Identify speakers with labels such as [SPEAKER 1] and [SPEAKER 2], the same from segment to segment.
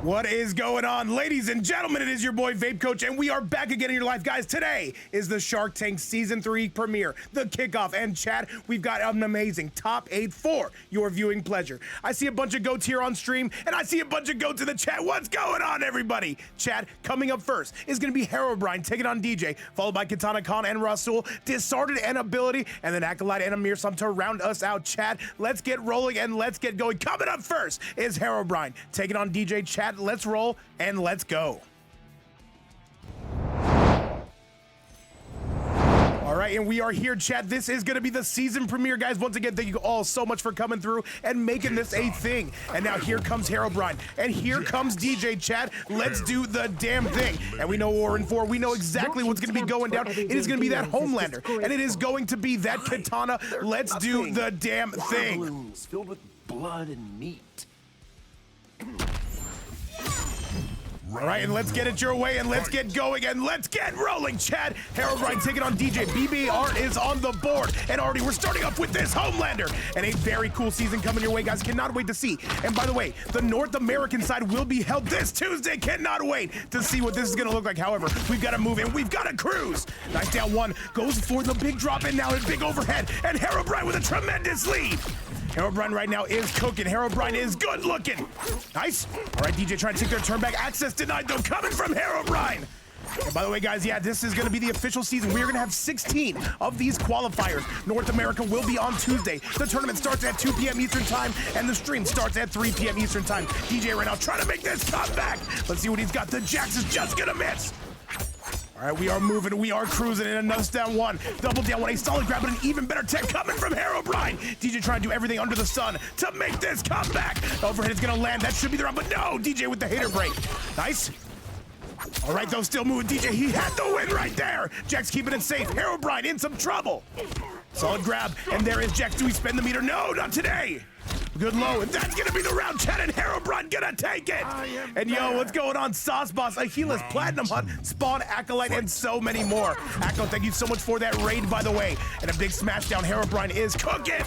[SPEAKER 1] What is going on, ladies and gentlemen? It is your boy Vape Coach, and we are back again in your life, guys. Today is the Shark Tank Season 3 premiere, the kickoff, and chat, we've got an amazing top 8 for your viewing pleasure. I see a bunch of goats here on stream, and I see a bunch of goats in the chat. What's going on, everybody? Chat, coming up first is going to be Herobrine taking on DJ, followed by KitanaKahn and Rassul, Disarted and Ability, and then Acolyte and Amirsam to round us out. Chat, let's get rolling and let's get going. Coming up first is Herobrine taking on DJ. Chat, let's roll and let's go. All right, and we are here, chat. This is going to be the season premiere, guys. Once again, thank you all so much for coming through and making this a thing. And now here comes Herobrine, and here comes DJ, chat. Let's do the damn thing. And we know what we're in for. We know exactly what's going to be going down. It is going to be that HomeLander, and it is going to be that Kitana. Let's do the damn thing.
[SPEAKER 2] Balloons filled with blood and meat.
[SPEAKER 1] All right, and let's get it your way, and let's get going, and let's get rolling, chat. Herobrine taking on DJ. BBR is on the board, and already we're starting up with this HomeLander, and a very cool season coming your way, guys. Cannot wait to see. And by the way, the North American side will be held this Tuesday. Cannot wait to see what this is going to look like. However, we've got to move in. We've got to cruise. Nice down one. Goes for the big drop, and now a big overhead, and Herobrine with a tremendous lead. Herobrine right now is cooking. Herobrine is good looking. Nice. All right, DJ trying to take their turn back. Access denied, though, coming from Herobrine. And by the way, guys, yeah, this is going to be the official season. We are going to have 16 of these qualifiers. North America will be on Tuesday. The tournament starts at 2 p.m. Eastern Time, and the stream starts at 3 p.m. Eastern Time. DJ right now trying to make this comeback. Let's see what he's got. The Jax is just going to miss. All right, we are moving, we are cruising, and another down one. Double down one, a solid grab, but an even better tech coming from Herobrine. DJ trying to do everything under the sun to make this comeback. Overhead is gonna land, that should be the round, but no, DJ with the hater break. Nice. All right, though, still moving, DJ, he had the win right there. Jax keeping it safe, Herobrine in some trouble. Solid grab, and there is Jax. Do we spend the meter? No, not today. Good low, and that's gonna be the round. Chat, and Herobrine gonna take it. And yo, what's going on? Sauce Boss, Achilles, Platinum Hunt, Spawn, Acolyte, and so many more. Acolyte, thank you so much for that raid, by the way. And a big smash down. Herobrine is cooking.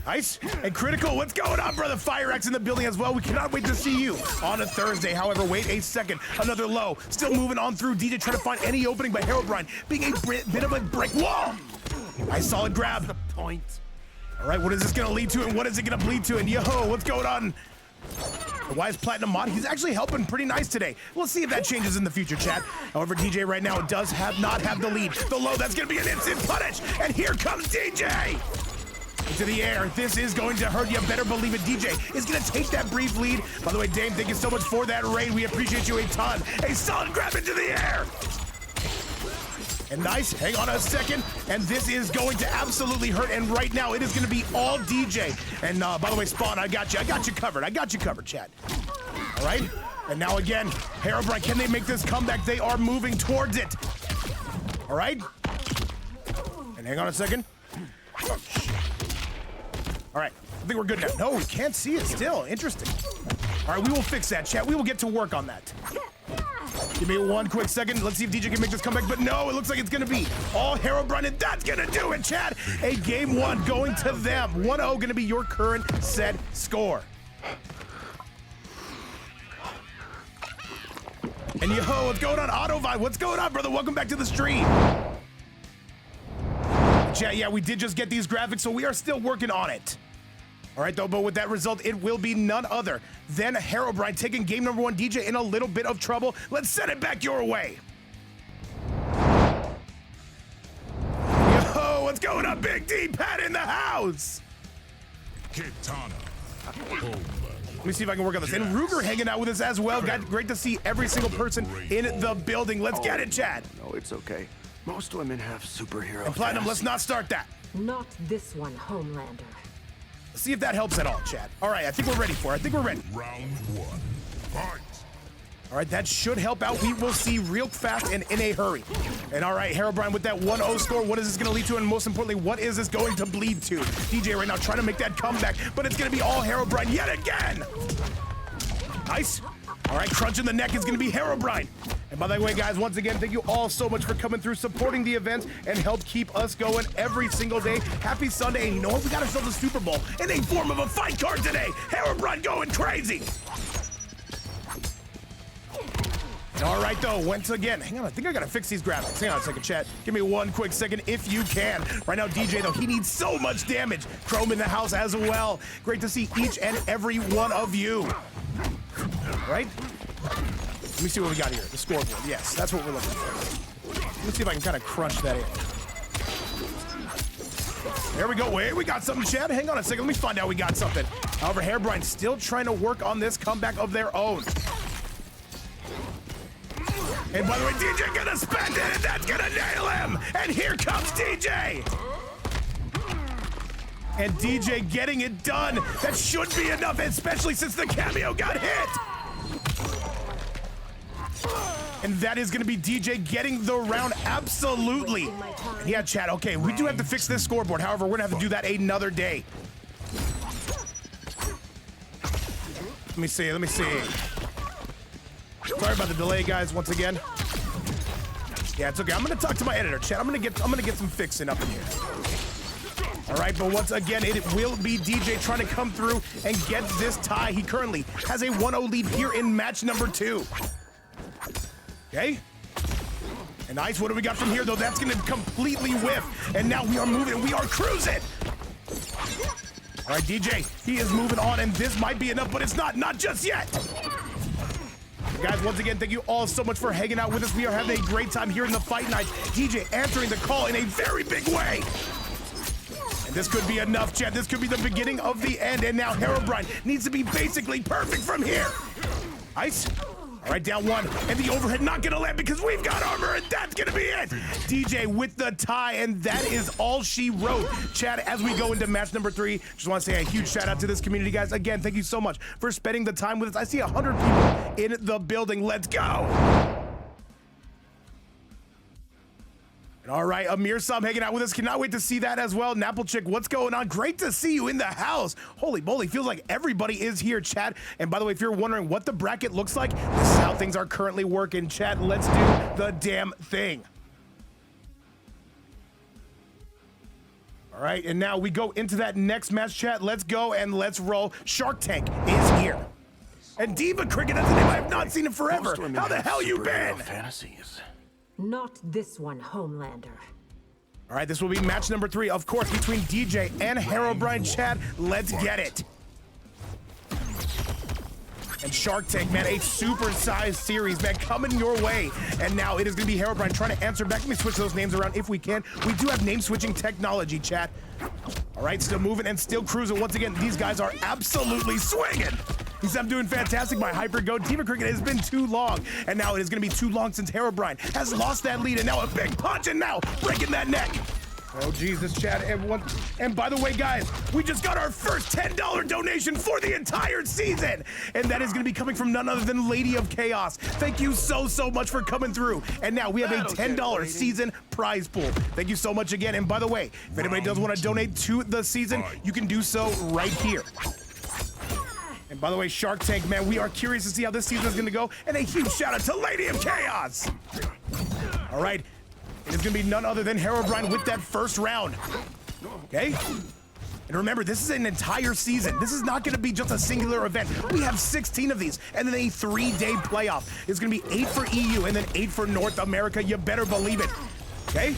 [SPEAKER 1] Nice. And Critical, what's going on, brother? Cyrax in the building as well. We cannot wait to see you on a Thursday. However, wait a second. Another low. Still moving on through. DJ trying to find any opening, but Herobrine being a bit of a brick wall. Nice solid grab.
[SPEAKER 2] The point.
[SPEAKER 1] All right, what is this gonna lead to, and what is it gonna bleed to? And yo, what's going on? Why is Platinum Mod? He's actually helping pretty nice today. We'll see if that changes in the future, chat. However, DJ right now does not have the lead. The low, that's gonna be an instant punish. And here comes DJ. Into the air. This is going to hurt. You better believe it. DJ is going to take that brief lead. By the way, Dame, thank you so much for that raid. We appreciate you a ton. A solid grab into the air. And nice. Hang on a second. And this is going to absolutely hurt. And right now, it is going to be all DJ. And by the way, Spawn, I got you. I got you covered. I got you covered, chat. All right. And now again, Herobrine, can they make this comeback? They are moving towards it. All right. And hang on a second. All right, I think we're good now. No, we can't see it still. Interesting. All right, we will fix that, chat. We will get to work on that. Give me one quick second. Let's see if DJ can make this comeback, but no, it looks like it's gonna be all Herobrine, and that's gonna do it, chat. A game one going to them. 1-0 gonna be your current set score. And yo, what's going on, Autovibe? What's going on, brother? Welcome back to the stream. Chat, yeah, we did just get these graphics, so we are still working on it. All right, though, but with that result, it will be none other than Herobrine taking game number one. DJ in a little bit of trouble. Let's send it back your way. Yo, what's going on, Big D? Pat in the house.
[SPEAKER 3] Kitana.
[SPEAKER 1] Let me see if I can work on this. And Ruger hanging out with us as well. Great to see every single person in the building. Let's get it, Chad.
[SPEAKER 2] No, it's okay. Most women have superhero.
[SPEAKER 1] And Platinum, let's not start that.
[SPEAKER 4] Not this one, HomeLander.
[SPEAKER 1] Let's see if that helps at all, Chad. All right, I think we're ready for it. I think we're ready.
[SPEAKER 3] Round one. Fight.
[SPEAKER 1] All right, that should help out. We will see real fast and in a hurry. And all right, Herobrine with that 1-0 score. What is this going to lead to? And most importantly, what is this going to bleed to? DJ right now trying to make that comeback, but it's going to be all Herobrine yet again. Nice. All right, crunch in the neck is going to be Herobrine. And by the way, guys, once again, thank you all so much for coming through, supporting the events, and help keep us going every single day. Happy Sunday. And you know what? We got ourselves a Super Bowl in a form of a fight card today. Herobrine going crazy. All right, though, once again, hang on, I think I gotta fix these graphics. Hang on a second, chat. Give me one quick second if you can. Right now, DJ, though, he needs so much damage. Chrome in the house as well. Great to see each and every one of you. All right? Let me see what we got here. The scoreboard. Yes, that's what we're looking for. Let me see if I can kind of crunch that in. There we go. Wait, we got something, Chad. Hang on a second. Let me find out we got something. However, Herobrine still trying to work on this comeback of their own. And by the way, DJ gonna spend it, and that's gonna nail him. And here comes DJ. And DJ getting it done. That should be enough, especially since the cameo got hit. And that is gonna be DJ getting the round, absolutely. And yeah, chat, okay, we do have to fix this scoreboard. However, we're gonna have to do that another day. Let me see. Sorry about the delay, guys, once again. Yeah, it's okay. I'm gonna talk to my editor, chat. I'm gonna get some fixing up in here. All right, but once again, it will be DJ trying to come through and get this tie. He currently has a 1-0 lead here in match number 2. Okay. And nice. What do we got from here, though? That's gonna completely whiff. And now we are moving. We are cruising. All right, DJ, he is moving on, and this might be enough, but it's not just yet. Guys, once again, thank you all so much for hanging out with us. We are having a great time here in the Fight Night. DJ answering the call in a very big way. And this could be enough, chat. This could be the beginning of the end, and now Herobrine needs to be basically perfect from here. Ice. All right, down 1, and the overhead not gonna land because we've got armor, and that's gonna be it. DJ with the tie, and that is all she wrote. Chat, as we go into match number 3, just want to say a huge shout out to this community, guys. Again, thank you so much for spending the time with us. I see 100 people in the building. Let's go. And all right, Amirsam hanging out with us. Cannot wait to see that as well. Napplechick, what's going on? Great to see you in the house. Holy moly, feels like everybody is here, chat. And by the way, if you're wondering what the bracket looks like, this is how things are currently working, chat. Let's do the damn thing. All right, and now we go into that next match, chat. Let's go and let's roll. Shark Tank is here. And Diva Cricket, that's the name. I have not seen him forever. How the hell you been?
[SPEAKER 2] Fantasies.
[SPEAKER 4] Not this one, Homelander.
[SPEAKER 1] All right, this will be match number 3, of course, between DJ and Herobrine, chat. Let's get it. And Shark Tank, man, a super-sized series, man, coming your way. And now it is going to be Herobrine trying to answer back. Let me switch those names around if we can. We do have name-switching technology, chat. All right, still moving and still cruising. Once again, these guys are absolutely swinging. I'm doing fantastic. My hyper go. Diva Cricket has been too long. And now it is going to be too long since Herobrine has lost that lead. And now a big punch, and now breaking that neck. Oh, Jesus, chat. And by the way, guys, we just got our first $10 donation for the entire season. And that is going to be coming from none other than Lady of Chaos. Thank you so much for coming through. And now we have a $10 season prize pool. Thank you so much again. And by the way, if anybody does want to donate to the season, you can do so right here. And by the way, Shark Tank, man, we are curious to see how this season is going to go. And a huge shout out to Lady of Chaos. All right. It is going to be none other than Herobrine with that first round. Okay? And remember, this is an entire season. This is not going to be just a singular event. We have 16 of these, and then a 3-day playoff. It's going to be 8 for EU and then 8 for North America. You better believe it. Okay?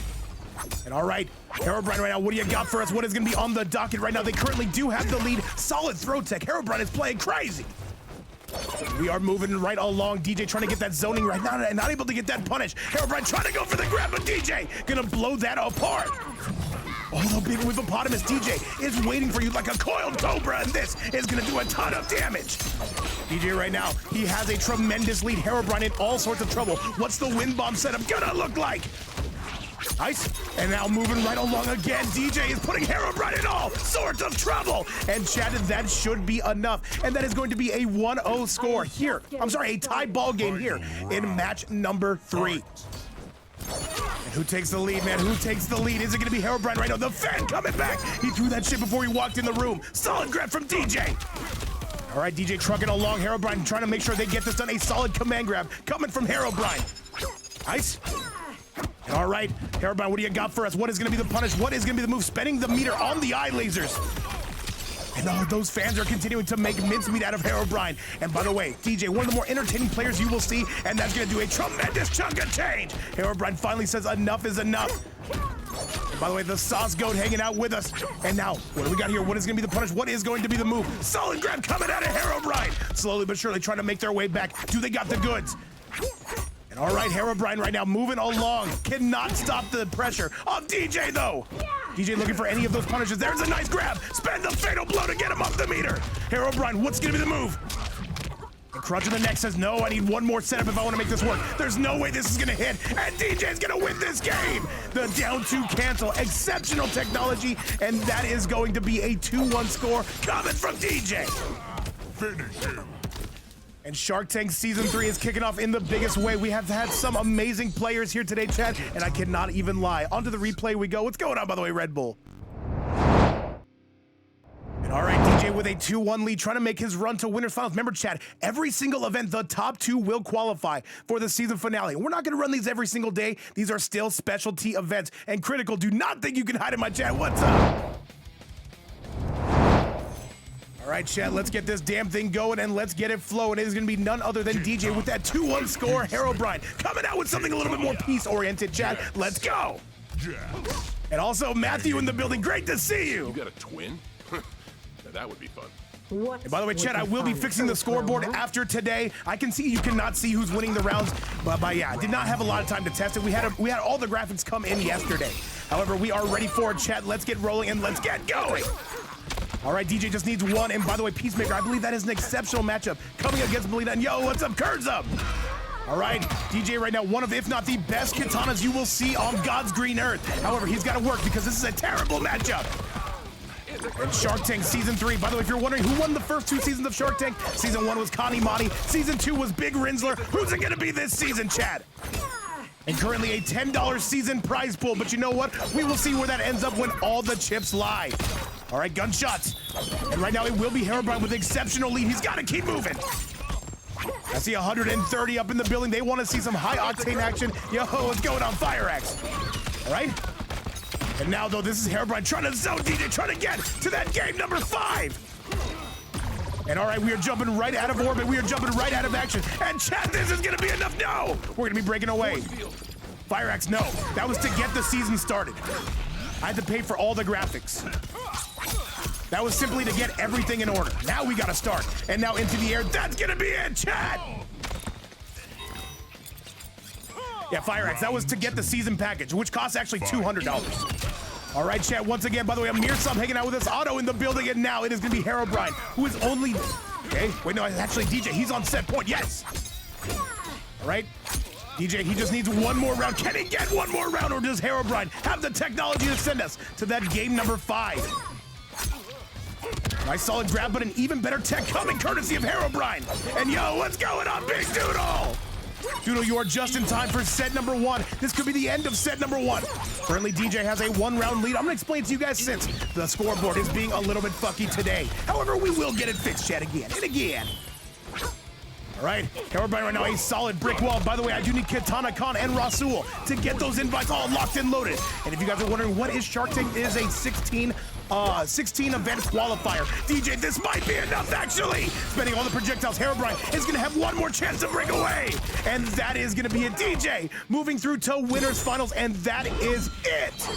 [SPEAKER 1] And all right, Herobrine right now, what do you got for us? What is going to be on the docket right now? They currently do have the lead. Solid throw tech. Herobrine is playing crazy. We are moving right along. DJ trying to get that zoning right now and not able to get that punish. Herobrine trying to go for the grab, but DJ gonna blow that apart. Oh, the big whippopotamus. DJ is waiting for you like a coiled cobra, and this is gonna do a ton of damage. DJ right now, he has a tremendous lead. Herobrine in all sorts of trouble. What's the wind bomb setup gonna look like? Nice. And now moving right along again. DJ is putting Herobrine in all sorts of trouble. And chatted, that should be enough. And that is going to be a 1-0 score here. I'm sorry, a tie ball game here in match number 3. And who takes the lead, man? Who takes the lead? Is it going to be Herobrine right now? The fan coming back. He threw that shit before he walked in the room. Solid grab from DJ. All right, DJ trucking along. Herobrine trying to make sure they get this done. A solid command grab coming from Herobrine. Nice. And all right, Herobrine, what do you got for us? What is going to be the punish? What is going to be the move? Spending the meter on the eye lasers. And those fans are continuing to make mincemeat out of Herobrine. And by the way, DJ, one of the more entertaining players you will see, and that's gonna do a tremendous chunk of change. Herobrine finally says enough is enough. And by the way, the Sauce Goat hanging out with us. And now, what do we got here? What is gonna be the punish? What is going to be the move? Solid grab coming out of Herobrine. Slowly but surely trying to make their way back. Do they got the goods? And all right, Herobrine right now moving along. Cannot stop the pressure of DJ though. DJ looking for any of those punishes. There's a nice grab. Spend the fatal blow to get him off the meter. Herobrine, what's gonna be the move? The crunch in the neck says, no, I need one more setup if I want to make this work. There's no way this is gonna hit, and DJ's gonna win this game. The down two cancel, exceptional technology, and that is going to be a 2-1 score coming from DJ.
[SPEAKER 3] Finish him.
[SPEAKER 1] And Shark Tank Season 3 is kicking off in the biggest way. We have had some amazing players here today, Chad, and I cannot even lie. Onto the replay we go. What's going on, by the way, Red Bull? And all right, DJ with a 2-1 lead, trying to make his run to winners finals. Remember, Chad, every single event, the top 2 will qualify for the season finale. We're not going to run these every single day. These are still specialty events. And Critical, do not think you can hide in my chat. What's up? All right, chat, let's get this damn thing going and let's get it flowing. It is going to be none other than DJ with that 2-1 score. Herobrine coming out with something a little bit more peace-oriented, chat. Let's go. And also, Matthew in the building. Great to see you.
[SPEAKER 5] You got a twin? Now that would be fun.
[SPEAKER 1] And by the way, Chet, I will be fixing the scoreboard after today. I can see you cannot see who's winning the rounds, but yeah, I did not have a lot of time to test it. We had all the graphics come in yesterday. However, we are ready for it, Chet. Let's get rolling and let's get going. All right, DJ just needs one. And by the way, Peacemaker, I believe that is an exceptional matchup coming against Melina. And yo, what's up, Kurds up? All right, DJ right now, one of, if not the best katanas you will see on God's green earth. However, he's got to work because this is a terrible matchup. And Shark Tank Season 3. By the way, if you're wondering who won the first 2 seasons of Shark Tank, Season 1 was Connie Monty. Season 2 was Big Rinsler. Who's it going to be this season, Chad? And currently a $10 season prize pool. But you know what? We will see where that ends up when all the chips lie. All right, gunshots. And right now it will be Herobrine with exceptional lead. He's got to keep moving. I see 130 up in the building. They want to see some high-octane action. Yo, what's going on, Cyrax? All right. And now, though, this is Herobrine trying to zone DJ, trying to get to that game number 5. And all right, we are jumping right out of orbit. We are jumping right out of action. And Chad, this is going to be enough. No, we're going to be breaking away. Cyrax, no. That was to get the season started. I had to pay for all the graphics. That was simply to get everything in order. Now we got to start. And now into the air. That's going to be it, Chad. Yeah, Cyrax, that was to get the season package, which costs actually $200. All right, chat, once again, by the way, Amirsam hanging out with us, Otto in the building, and now it is going to be Herobrine, who is only... Okay, wait, no, actually, DJ, he's on set point, yes! All right, DJ, he just needs one more round. Can he get one more round, or does Herobrine have the technology to send us to that game number 5? Nice solid grab, but an even better tech coming courtesy of Herobrine. And yo, what's going on, Big Doodle? Doodle, you are just in time for set number 1. This could be the end of set number 1. Currently, DJ has a 1-round lead. I'm gonna explain to you guys since the scoreboard is being a little bit fucky today. However, we will get it fixed, chat, again and again. All right, Herobrine right now, a solid brick wall. By the way, I do need KitanaKahn and Rassul to get those invites all locked and loaded. And if you guys are wondering what is Shark Tank, it is a 16 event qualifier. DJ, this might be enough, actually. Spending all the projectiles, Herobrine is going to have one more chance to break away. And that is going to be a DJ moving through to winners finals, and that is it.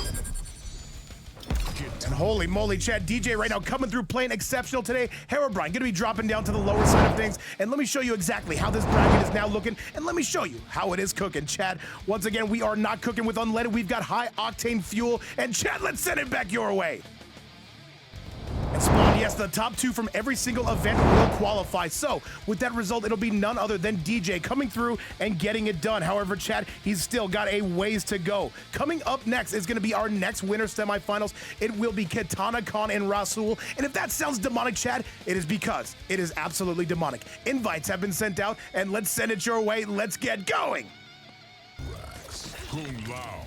[SPEAKER 1] And holy moly, Chad, DJ right now coming through playing exceptional today. Herobrine going to be dropping down to the lower side of things. And let me show you exactly how this bracket is now looking. And let me show you how it is cooking, Chad. Once again, we are not cooking with unleaded. We've got high octane fuel. And Chad, let's send it back your way. And Spawn, yes, the top 2 from every single event will qualify. So, with that result, it'll be none other than DJ coming through and getting it done. However, Chad, he's still got a ways to go. Coming up next is going to be our next winner semifinals. It will be KitanaKahn and Rassul. And if that sounds demonic, Chad, it is because it is absolutely demonic. Invites have been sent out, and let's send it your way. Let's get going.
[SPEAKER 3] Kung Lao.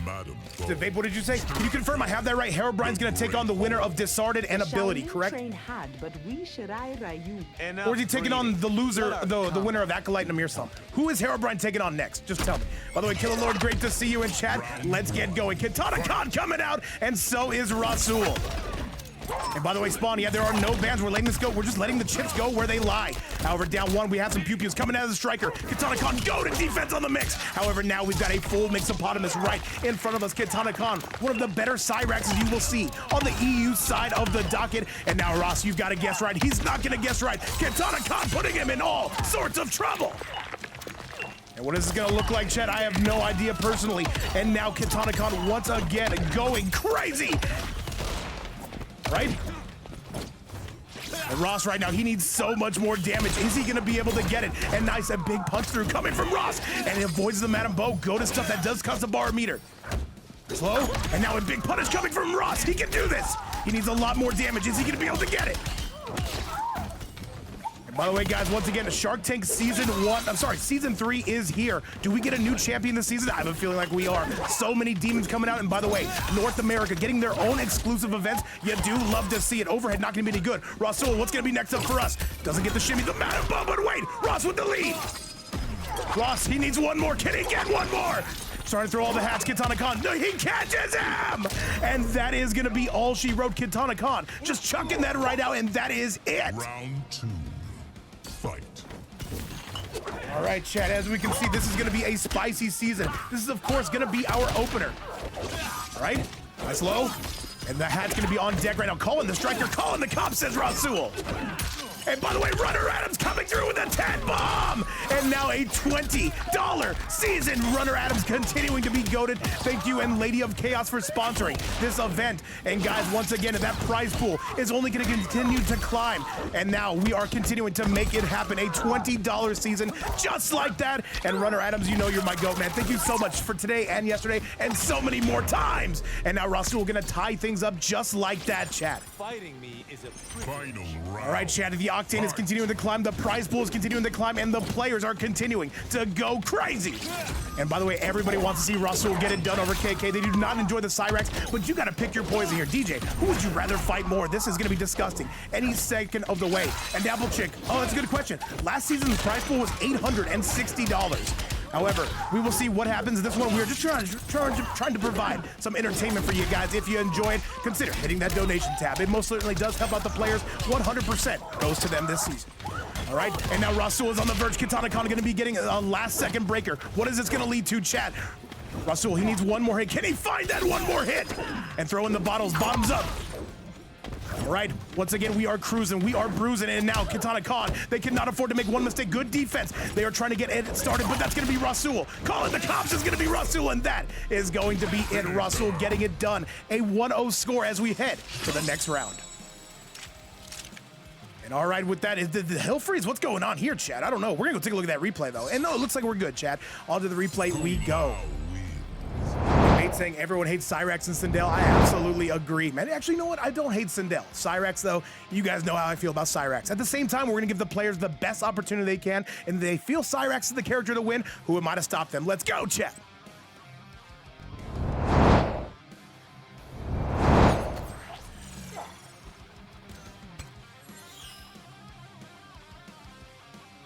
[SPEAKER 3] Madam.
[SPEAKER 1] Vape, what did you say? Can you confirm I have that right? Herobrine's going to take on the winner of Disarted and Ability, correct? Or is he taking on the loser, the winner of Acolyte and Amirsam? Who is Herobrine taking on next? Just tell me. By the way, Killer Lord, great to see you in chat. Let's get going. KitanaKahn coming out, and so is Rassul. And by the way, Spawn, yeah, there are no bans. We're letting this go. We're just letting the chips go where they lie. However, down one, we have some pew-pews coming out of the striker. KitanaKahn, go to defense on the mix. However, now we've got a full Mixopotamus right in front of us. KitanaKahn, one of the better Cyraxes you will see on the EU side of the docket. And now, Ross, you've got to guess right. He's not going to guess right. KitanaKahn putting him in all sorts of trouble. And what is this gonna look like, Chet? I have no idea personally. And now KitanaKahn once again going crazy. Right? And Ross right now, he needs so much more damage. Is he gonna be able to get it? And nice, a big punch through coming from Ross. And he avoids the Madam Bow. Go to stuff that does cost a bar meter. Slow, and now a big punish coming from Ross. He can do this. He needs a lot more damage. Is he gonna be able to get it? By the way, guys, once again, Shark Tank Season 3 is here. Do we get a new champion this season? I have a feeling like we are. So many demons coming out, and by the way, North America getting their own exclusive events. You do love to see it. Overhead not gonna be any good. Rassul, what's gonna be next up for us? Doesn't get the shimmy, the Madam Bow, but wait, Ross with the lead. Ross, he needs one more. Can he get one more? Starting to throw all the hats, KitanaKahn. No, he catches him! And that is gonna be all she wrote, KitanaKahn. Just chucking that right out, and that is it.
[SPEAKER 3] Round 2. Fight.
[SPEAKER 1] All right, chat, as we can see, this is gonna be a spicy season. This is, of course, gonna be our opener. All right, nice low. And the hat's gonna be on deck right now. Calling the striker, calling the cop, says Rassul. And by the way, Runner Adams coming through with a 10 bomb! And now a $20 season. Runner Adams continuing to be goated. Thank you and Lady of Chaos for sponsoring this event. And guys, once again, that prize pool is only gonna continue to climb. And now we are continuing to make it happen. A $20 season, just like that. And Runner Adams, you know you're my goat, man. Thank you so much for today and yesterday and so many more times. And now Rassul gonna tie things up just like that, chat.
[SPEAKER 6] Fighting me is a
[SPEAKER 3] Final round.
[SPEAKER 1] All right, chat, the Octane is continuing to climb, the prize pool is continuing to climb, and the players are continuing to go crazy. And by the way, everybody wants to see Rassul get it done over KK. They do not enjoy the Cyrax, but you gotta pick your poison here. DJ, who would you rather fight more? This is gonna be disgusting. Any second of the way. And Apple Chick, oh, that's a good question. Last season's prize pool was $860. However, we will see what happens in this one. We're just trying to provide some entertainment for you guys. If you enjoyed, consider hitting that donation tab. It most certainly does help out the players. 100% goes to them this season. All right, and now Rassul is on the verge. KitanaKahn going to be getting a last-second breaker. What is this going to lead to, chat? Rassul, he needs one more hit. Can he find that one more hit? And throw in the bottles, bottoms up. All right, once again, we are cruising, we are bruising, and now KitanaKahn, they cannot afford to make one mistake. Good defense. They are trying to get it started, but that's going to be Rassul. Calling the cops is going to be Rassul, and that is going to be it. Rassul getting it done. A 1-0 score as we head to the next round. And all right, with that, is the Hill Freeze, what's going on here, Chad? I don't know. We're going to go take a look at that replay, though. And no, it looks like we're good, Chad. On to the replay we go. Nate saying everyone hates Cyrax and Sindel. I absolutely agree, man. Actually, you know what? I don't hate Sindel. Cyrax, though, you guys know how I feel about Cyrax. At the same time, we're going to give the players the best opportunity they can, and they feel Cyrax is the character to win. Who am I to stop them? Let's go, chat.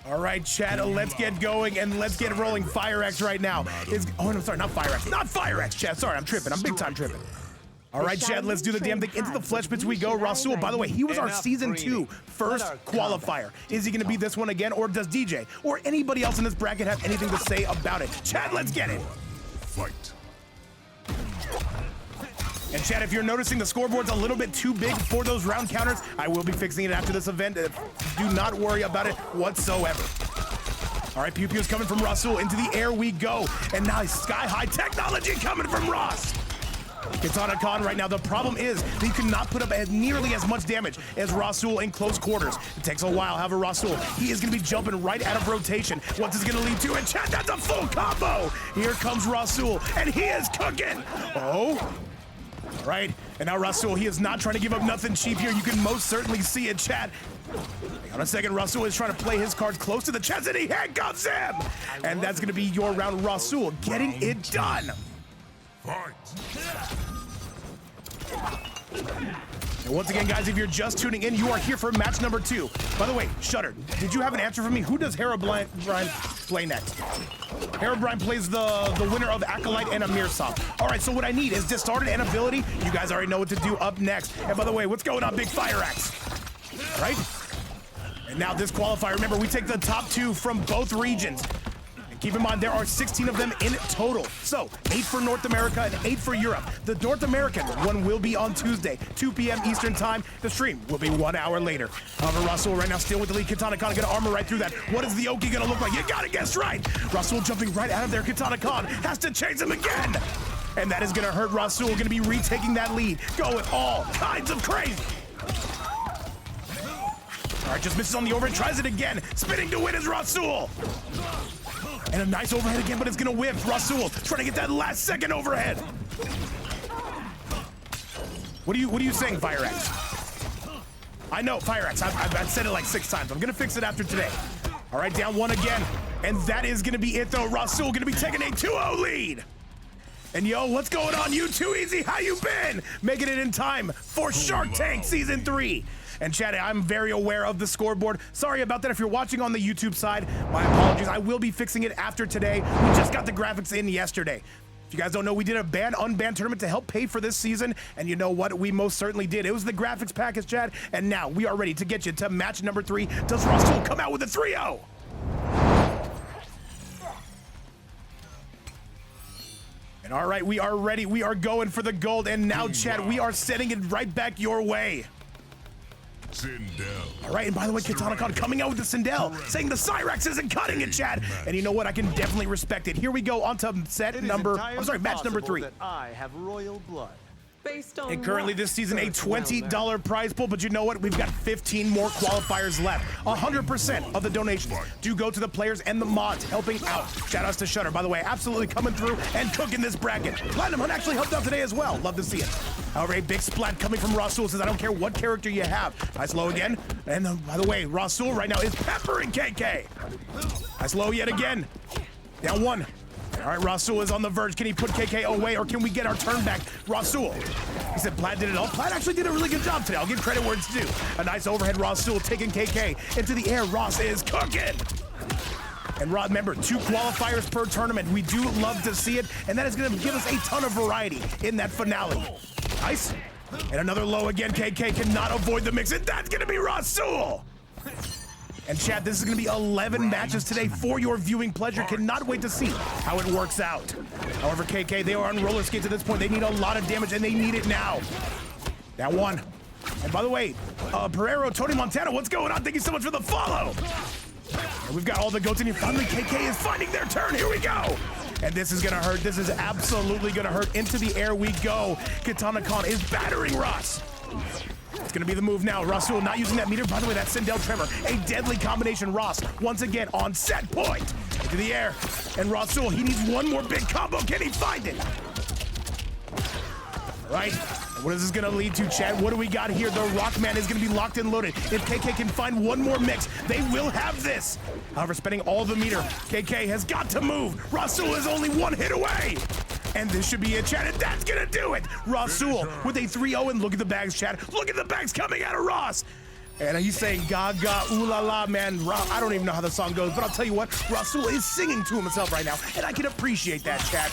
[SPEAKER 1] All right, chat, let's get going and let's get rolling. Cyrax right now is, oh, no, sorry, not Cyrax. Not Cyrax, chat. Sorry, I'm tripping. I'm big time tripping. All right, Chad, let's do the damn thing. Into the flesh pits we go. Rassul, by the way, he was our Season 2 first qualifier. Is he going to be this one again, or does DJ or anybody else in this bracket have anything to say about it? Chad, let's get it.
[SPEAKER 3] Fight.
[SPEAKER 1] And Chad, if you're noticing the scoreboard's a little bit too big for those round counters, I will be fixing it after this event. Do not worry about it whatsoever. All right, Pew Pew's coming from Rassul. Into the air we go. And now sky-high technology coming from Ross. KitanaKahn right now, the problem is that you cannot put up nearly as much damage as Rassul in close quarters. It takes a while. However, Rassul, he is going to be jumping right out of rotation. What's this going to lead to? And Chad, that's a full combo. Here comes Rassul, and he is cooking. Oh. All right, and now Rassul, he is not trying to give up nothing cheap here. You can most certainly see it, Chad. Hang on a second, Rassul is trying to play his cards close to the chest, and he handcuffs him! And that's gonna be your round, Rassul getting it done.
[SPEAKER 3] Fight.
[SPEAKER 1] And once again, guys, if you're just tuning in, you are here for match number 2. By the way, Shutter, did you have an answer for me? Who does Herobrine play next? Herobrine plays the winner of Acolyte and Amirsam. All right, so what I need is Disarted and ability. You guys already know what to do up next. And by the way, what's going on, Big Cyrax? All right? And now this qualifier, remember, we take the top 2 from both regions. And keep in mind, there are 16 of them in total. So 8 for North America and 8 for Europe. The North American one will be on Tuesday, 2 p.m. Eastern time. The stream will be 1 hour later. However, Rassul right now still with the lead. KitanaKahn gonna armor right through that. What is the Oki gonna look like? You gotta guess right. Rassul jumping right out of there. KitanaKahn has to chase him again. And that is gonna hurt Rassul, gonna be retaking that lead. Going all kinds of crazy. All right, just misses on the overhead, tries it again. Spinning to win is Rassul. And a nice overhead again, but it's gonna whip. Rassul trying to get that last second overhead. What are you saying, Cyrax? I know, Cyrax, I've said it like 6 times. I'm gonna fix it after today. All right, down 1 again. And that is gonna be it though. Rassul gonna be taking a 2-0 lead. And yo, what's going on? You too easy, how you been? Making it in time for Shark Tank Season 3. And chat, I'm very aware of the scoreboard. Sorry about that if you're watching on the YouTube side. My apologies, I will be fixing it after today. We just got the graphics in yesterday. If you guys don't know, we did a ban-unban tournament to help pay for this season. And you know what? We most certainly did. It was the graphics package, chat. And now we are ready to get you to match number 3. Does Rassul come out with a 3-0? And all right, we are ready. We are going for the gold. And now, chat, we are sending it right back your way.
[SPEAKER 3] Sindel.
[SPEAKER 1] All right, and by the way, KitanaKahn coming out with the Sindel, saying the Cyrax isn't cutting it, Chad. And you know what? I can definitely respect it. Here we go on to match number 3.
[SPEAKER 6] That I have royal blood.
[SPEAKER 4] Based on
[SPEAKER 1] And currently
[SPEAKER 4] what?
[SPEAKER 1] this season a $20 prize pool, but you know what? We've got 15 more qualifiers left. 100% of the donations do go to the players and the mods helping out. Shout outs to Shutter, by the way, absolutely coming through and cooking this bracket. Platinum Hunt actually helped out today as well. Love to see it. However, a big splat coming from Rassul says, I don't care what character you have. Nice low again. And by the way, Rassul right now is peppering KK. Nice low yet again. Down 1. All right, Rassul is on the verge. Can he put KK away, or can we get our turn back? Rassul. He said Plaid did it all. Plaid actually did a really good job today. I'll give credit where it's due. A nice overhead Rassul taking KK into the air. Ross is cooking. And Rod, remember, 2 qualifiers per tournament. We do love to see it, and that is going to give us a ton of variety in that finale. Nice. And another low again. KK cannot avoid the mix, and that's going to be Rassul. And chat, this is going to be 11 matches today for your viewing pleasure. Cannot wait to see how it works out. However, KK, they are on roller skates at this point. They need a lot of damage, and they need it now. Down 1. And by the way, Pereiro, Tony Montana, what's going on? Thank you so much for the follow. And we've got all the goats in here. Finally, KK is finding their turn. Here we go. And this is going to hurt. This is absolutely going to hurt. Into the air we go. KitanaKahn is battering Ross. It's gonna be the move now. Rassul not using that meter. By the way, that's Sindel Tremor. A deadly combination. Ross once again on set point. Into the air. And Rassul, he needs one more big combo. Can he find it? All right. What is this gonna lead to, Chad? What do we got here? The Rockman is gonna be locked and loaded. If KK can find one more mix, they will have this. However, spending all the meter, KK has got to move. Rassul is only 1 hit away. And this should be it, Chad, and that's gonna do it. Rassul with a 3-0, and look at the bags, Chad. Look at the bags coming out of Ross. And he's saying gaga, ooh la la, man. I don't even know how the song goes, but I'll tell you what, Rassul is singing to himself right now, and I can appreciate that, Chad.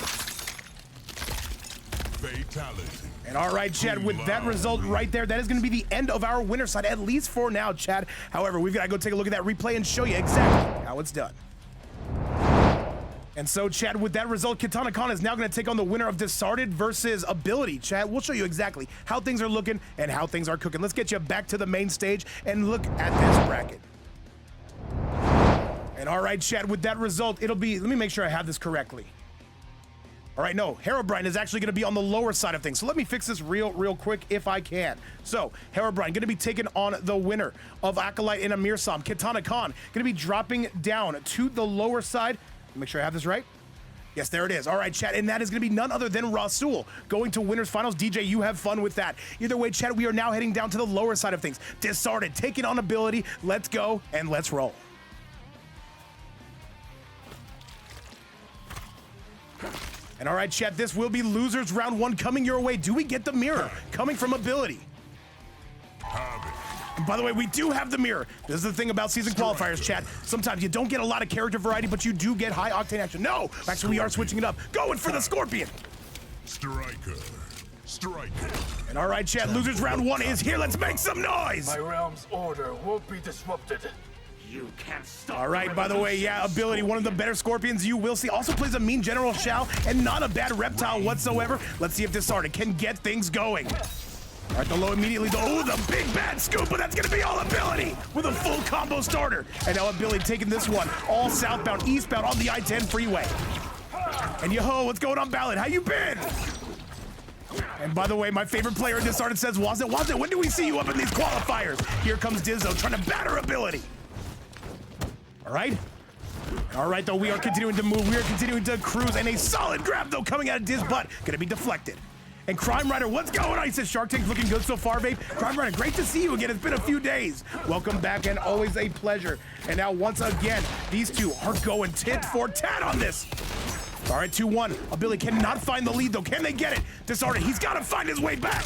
[SPEAKER 3] Fatality.
[SPEAKER 1] And all right, Chad, with that result right there, that is going to be the end of our winner side, at least for now, Chad. However, we've got to go take a look at that replay and show you exactly how it's done. And so, Chad, with that result, KitanaKahn is now going to take on the winner of Disarted versus Ability. Chad, we'll show you exactly how things are looking and how things are cooking. Let's get you back to the main stage and look at this bracket. And all right, Chad, with that result, it'll be, let me make sure I have this correctly. All right, no, Herobrine is actually going to be on the lower side of things. So let me fix this real quick if I can. So Herobrine going to be taking on the winner of Acolyte and Amirsam. KitanaKahn going to be dropping down to the lower side. Make sure I have this right. Yes, there it is. All right, chat, and that is going to be none other than Rassul going to winners finals. DJ, you have fun with that. Either way, chat, we are now heading down to the lower side of things. Disarted, taking on Ability. Let's go and let's roll. And all right, chat, this will be losers round 1 coming your way. Do we get the mirror coming from Ability?
[SPEAKER 3] Havik.
[SPEAKER 1] By the way, we do have the mirror. This is the thing about season qualifiers, chat. Sometimes you don't get a lot of character variety, but you do get high octane action. No, actually we are switching it up. Going for the Scorpion.
[SPEAKER 3] Striker.
[SPEAKER 1] And all right, chat, losers round 1 is here. Let's make some noise.
[SPEAKER 7] My realm's order won't be disrupted. You can't stop.
[SPEAKER 1] All right, by the way, yeah, ability, one of the better Scorpions you will see. Also plays a mean General Shao and not a bad reptile whatsoever. Let's see if Disarted can get things going. All right, the low immediately. Oh, the big bad scoop, but that's gonna be all ability with a full combo starter. And now ability taking this one all southbound, eastbound on the I-10 freeway. And yo, what's going on, Ballad? How you been? And by the way, my favorite player in Disarted says, was it? When do we see you up in these qualifiers? Here comes Dizzo trying to batter ability. All right, though, we are continuing to move. We are continuing to cruise, and a solid grab, though, coming out of Diz butt. Gonna be deflected. And Crime Rider, what's going on? He says, Shark Tank's looking good so far, babe. Crime Rider, great to see you again. It's been a few days. Welcome back, and always a pleasure. And now, once again, these two are going tit for tat on this. All right, 2-1. Ability cannot find the lead, though. Can they get it? Disarted, he's got to find his way back.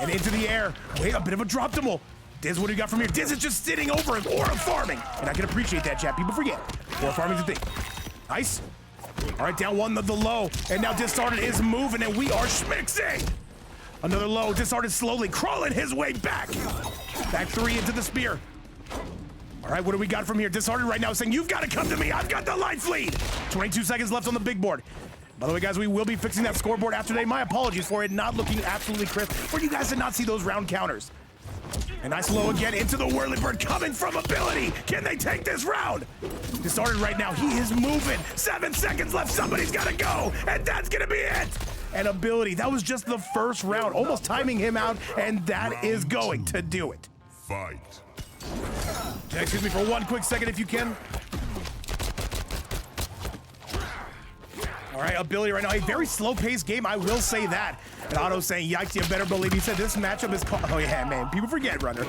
[SPEAKER 1] And into the air. Wait, a bit of a drop to Diz, what do you got from here? Diz is just sitting over him, aura farming. And I can appreciate that, chat. People forget. Aura farming's a thing. Nice. All right, down one, the low. And now Disarted is moving, and we are schmixing. Another low. Disarted slowly crawling his way back. Back 3 into the spear. All right, what do we got from here? Disarted right now saying, you've got to come to me. I've got the life lead. 22 seconds left on the big board. By the way, guys, we will be fixing that scoreboard after today. My apologies for it not looking absolutely crisp, for you guys to not see those round counters. And nice low again into the whirly bird coming from ability. Can they take this round? Disarted right now. He is moving. 7 seconds left. Somebody's got to go. And that's going to be it. And ability. That was just the first round. Almost timing him out. And that is going to do it.
[SPEAKER 3] Fight.
[SPEAKER 1] Excuse me for 1 quick second if you can. All right, ability right now. A very slow-paced game, I will say that. And Otto saying, yikes, you better believe. He said this matchup is called... Oh, yeah, man. People forget, Runner.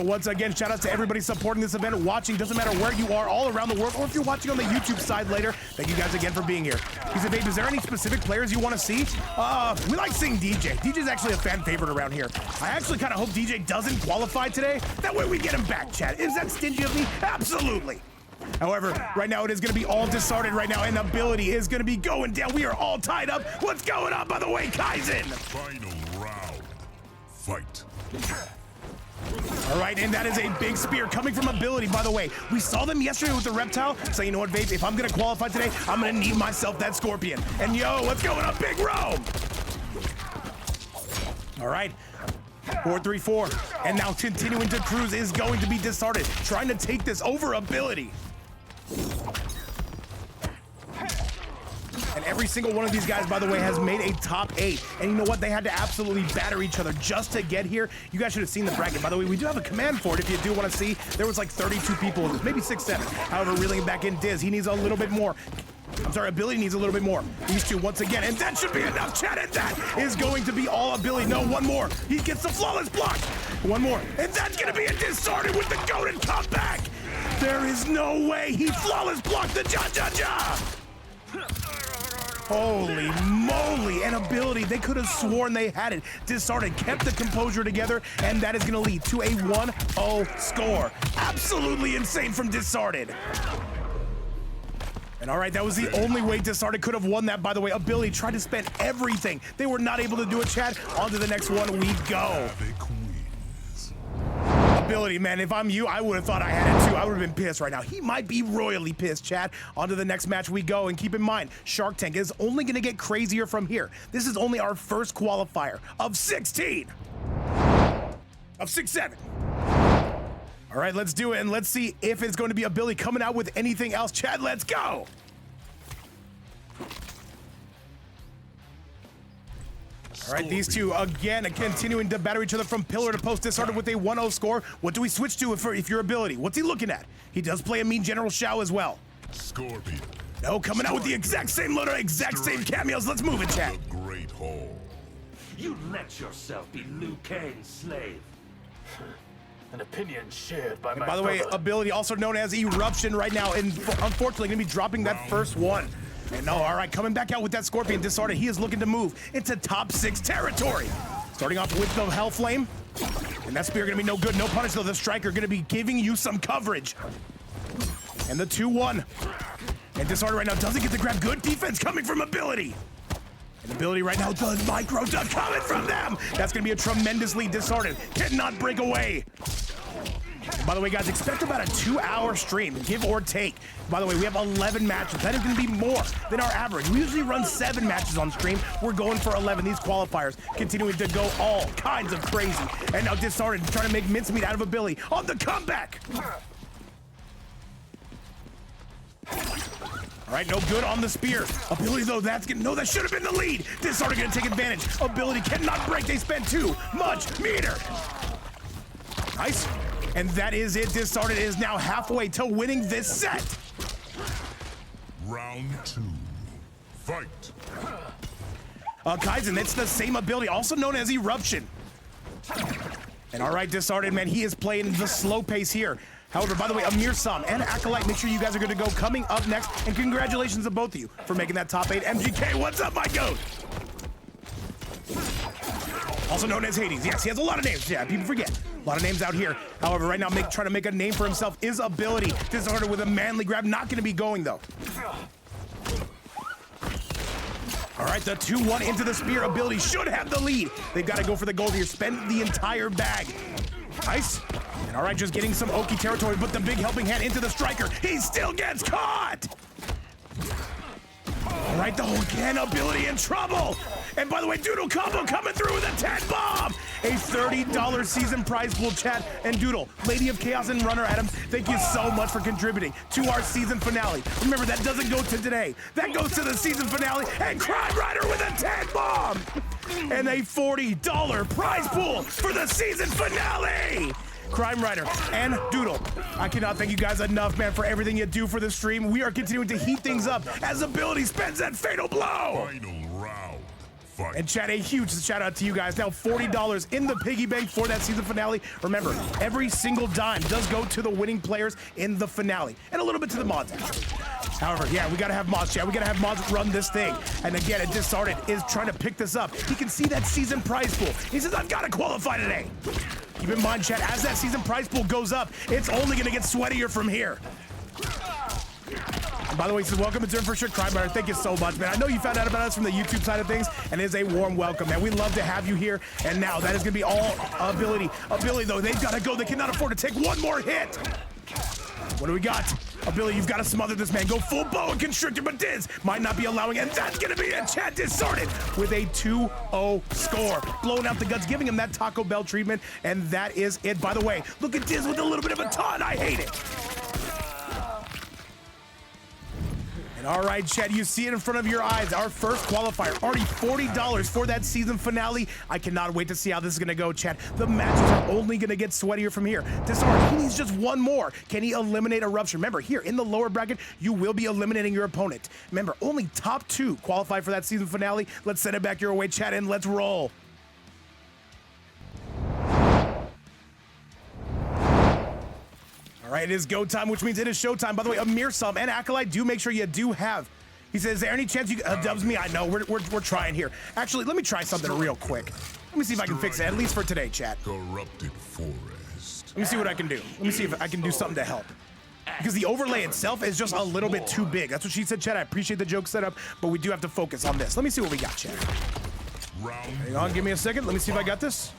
[SPEAKER 1] Once again, shout out to everybody supporting this event, watching. Doesn't matter where you are, all around the world, or if you're watching on the YouTube side later. Thank you guys again for being here. He said, babe, is there any specific players you want to see? We like seeing DJ. DJ's actually a fan favorite around here. I actually kind of hope DJ doesn't qualify today. That way we get him back, chat. Is that stingy of me? Absolutely. However, right now it is going to be all Disarted right now, and ability is going to be going down. We are all tied up. What's going on, by the way, Kaizen?
[SPEAKER 3] Final round. Fight.
[SPEAKER 1] All right, and that is a big spear coming from ability, by the way. We saw them yesterday with the reptile. So you know what, babe? If I'm going to qualify today, I'm going to need myself that scorpion. And yo, what's going on, Big Rome? All right. 4-3-4, and now continuing to cruise is going to be Disarted, trying to take this over ability. And every single one of these guys, by the way, has made a top 8. And you know what? They had to absolutely batter each other just to get here. You guys should have seen the bracket. By the way, we do have a command for it if you do want to see. There was like 32 people in this, maybe 6, 7. However, reeling back in Diz, he needs a little bit more. I'm sorry, ability needs a little bit more. These two once again, and that should be enough, chat, and that is going to be all ability. No, one more. He gets the flawless block. One more, and that's gonna be a Disarted with the goated comeback. There is no way he flawless blocked the ja. Holy moly, and ability. They could have sworn they had it. Disarted kept the composure together, and that is gonna lead to a 1-0 score. Absolutely insane from Disarted. And all right, that was the only way Disarted could have won that, by the way. Ability tried to spend everything. They were not able to do it, Chad. On to the next one we go. Ability, man, if I'm you, I would have thought I had it too. I would have been pissed right now. He might be royally pissed, Chad. On to the next match we go. And keep in mind, Shark Tank is only going to get crazier from here. This is only our first qualifier of 16. Of 6-7. All right, let's do it, and let's see if it's going to be Ability coming out with anything else. Chad, let's go! All right, these two, again, continuing to batter each other from pillar to post. Disarted with a 1-0 score. What do we switch to if you're Ability? What's he looking at? He does play a mean General Shao as well.
[SPEAKER 3] Scorpion.
[SPEAKER 1] No, coming out with the exact same loader, exact same cameos. Let's move it, Chad.
[SPEAKER 3] The Great Hall.
[SPEAKER 8] You let yourself be Liu Kang's slave.
[SPEAKER 7] An opinion shared by my
[SPEAKER 1] By the way,
[SPEAKER 7] brother.
[SPEAKER 1] Ability, also known as Eruption right now, and unfortunately going to be dropping that first one. And no, all right, coming back out with that Scorpion Disarted. He is looking to move into top 6 territory. Starting off with the Hell Flame. And that spear gonna be no good. No punish though. The striker gonna be giving you some coverage. And the 2-1. And Disarted right now doesn't get the grab. Good defense coming from Ability. And Ability right now, the micro duck coming from them. That's gonna be a tremendously Disarted. Cannot break away. By the way, guys, expect about a 2-hour stream, give or take. By the way, we have 11 matches. That is going to be more than our average. We usually run 7 matches on stream. We're going for 11. These qualifiers continuing to go all kinds of crazy. And now Disarted trying to make mincemeat out of Ability on the comeback. All right, no good on the spear. Ability, though, that should have been the lead. Disarted going to take advantage. Ability cannot break. They spent too much meter. Nice. And that is it. Disarted is now halfway to winning this set.
[SPEAKER 3] Round 2. Fight.
[SPEAKER 1] Kaizen, it's the same ability, also known as Eruption. And all right, Disarted, man, he is playing the slow pace here. However, by the way, Amirsam and Acolyte, make sure you guys are good to go. Coming up next, and congratulations to both of you for making that top 8. MGK, what's up, my goat? Also known as Hades. Yes, he has a lot of names. Yeah, people forget. A lot of names out here. However, right now, trying to make a name for himself is Ability. Disarted with a manly grab. Not going to be going, though. All right, the 2-1 into the spear. Ability should have the lead. They've got to go for the gold here. Spend the entire bag. Nice. And all right, just getting some Oki territory, but the big helping hand into the striker. He still gets caught. All right, the whole again, Ability in trouble. And by the way, Doodle combo coming through with a 10 bomb. A $30 season prize pool, chat. And Doodle, Lady of Chaos and Runner Adam, thank you so much for contributing to our season finale. Remember, that doesn't go to today. That goes to the season finale. And Crime Rider with a 10 bomb. And a $40 prize pool for the season finale. Crime Rider and Doodle, I cannot thank you guys enough, man, for everything you do for the stream. We are continuing to heat things up as Ability spends that fatal blow.
[SPEAKER 3] Final round. Fight.
[SPEAKER 1] And chat, a huge shout out to you guys. Now $40 in the piggy bank for that season finale. Remember, every single dime does go to the winning players in the finale, and a little bit to the mods, actually. However, yeah, we gotta have mods, chat. We gotta have mods run this thing. And again, Disarted is trying to pick this up. He can see that season prize pool. He says, I've gotta qualify today. Keep in mind, chat, as that season prize pool goes up, it's only gonna get sweatier from here. And by the way, he says, welcome to Turn for Sure, Crime Rider. Thank you so much, man. I know you found out about us from the YouTube side of things, and it is a warm welcome, man. We love to have you here. And now that is gonna be all Ability. Ability, though, they've gotta go. They cannot afford to take one more hit. What do we got? Ability, you've got to smother this man. Go full boa constrictor, but Diz might not be allowing, and that's going to be a chat. Disarted with a 2-0 score. Blowing out the guts, giving him that Taco Bell treatment, and that is it. By the way, look at Diz with a little bit of a taunt. I hate it. And all right, chat, you see it in front of your eyes. Our first qualifier, already $40 for that season finale. I cannot wait to see how this is going to go, chat. The matches are only going to get sweatier from here. Disarted, he needs just one more. Can he eliminate Eruption? Remember, here in the lower bracket, you will be eliminating your opponent. Remember, only top 2 qualify for that season finale. Let's send it back your way, chat, and let's roll. All right, it is go time, which means it is show time. By the way, Amirsam and Acolyte, do make sure you do have. He says, is there any chance you dubs me? I know, we're trying here. Actually, let me try something real quick. Let me see if I can fix it, at least for today, chat.
[SPEAKER 3] Corrupted forest.
[SPEAKER 1] Let me see what I can do. Let me see if I can do something to help. Because the overlay itself is just a little bit too big. That's what she said, chat. I appreciate the joke setup, but we do have to focus on this. Let me see what we got, chat. Hang on, give me a second. Let me see if I got this.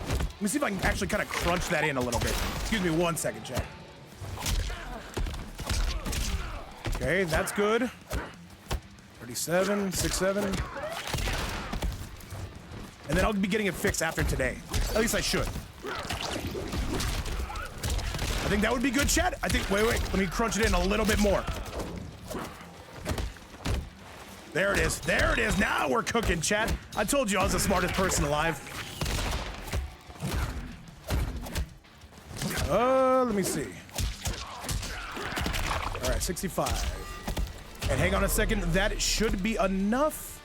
[SPEAKER 1] Let me see if I can actually kind of crunch that in a little bit. Excuse me 1 second, chat. Okay, that's good. 37, 67. And then I'll be getting it fixed after today. At least I should. I think that would be good, chat. I think, wait, let me crunch it in a little bit more. There it is. There it is. Now we're cooking, chat. I told you I was the smartest person alive. Let me see. All right, 65. And hang on a second, that should be enough.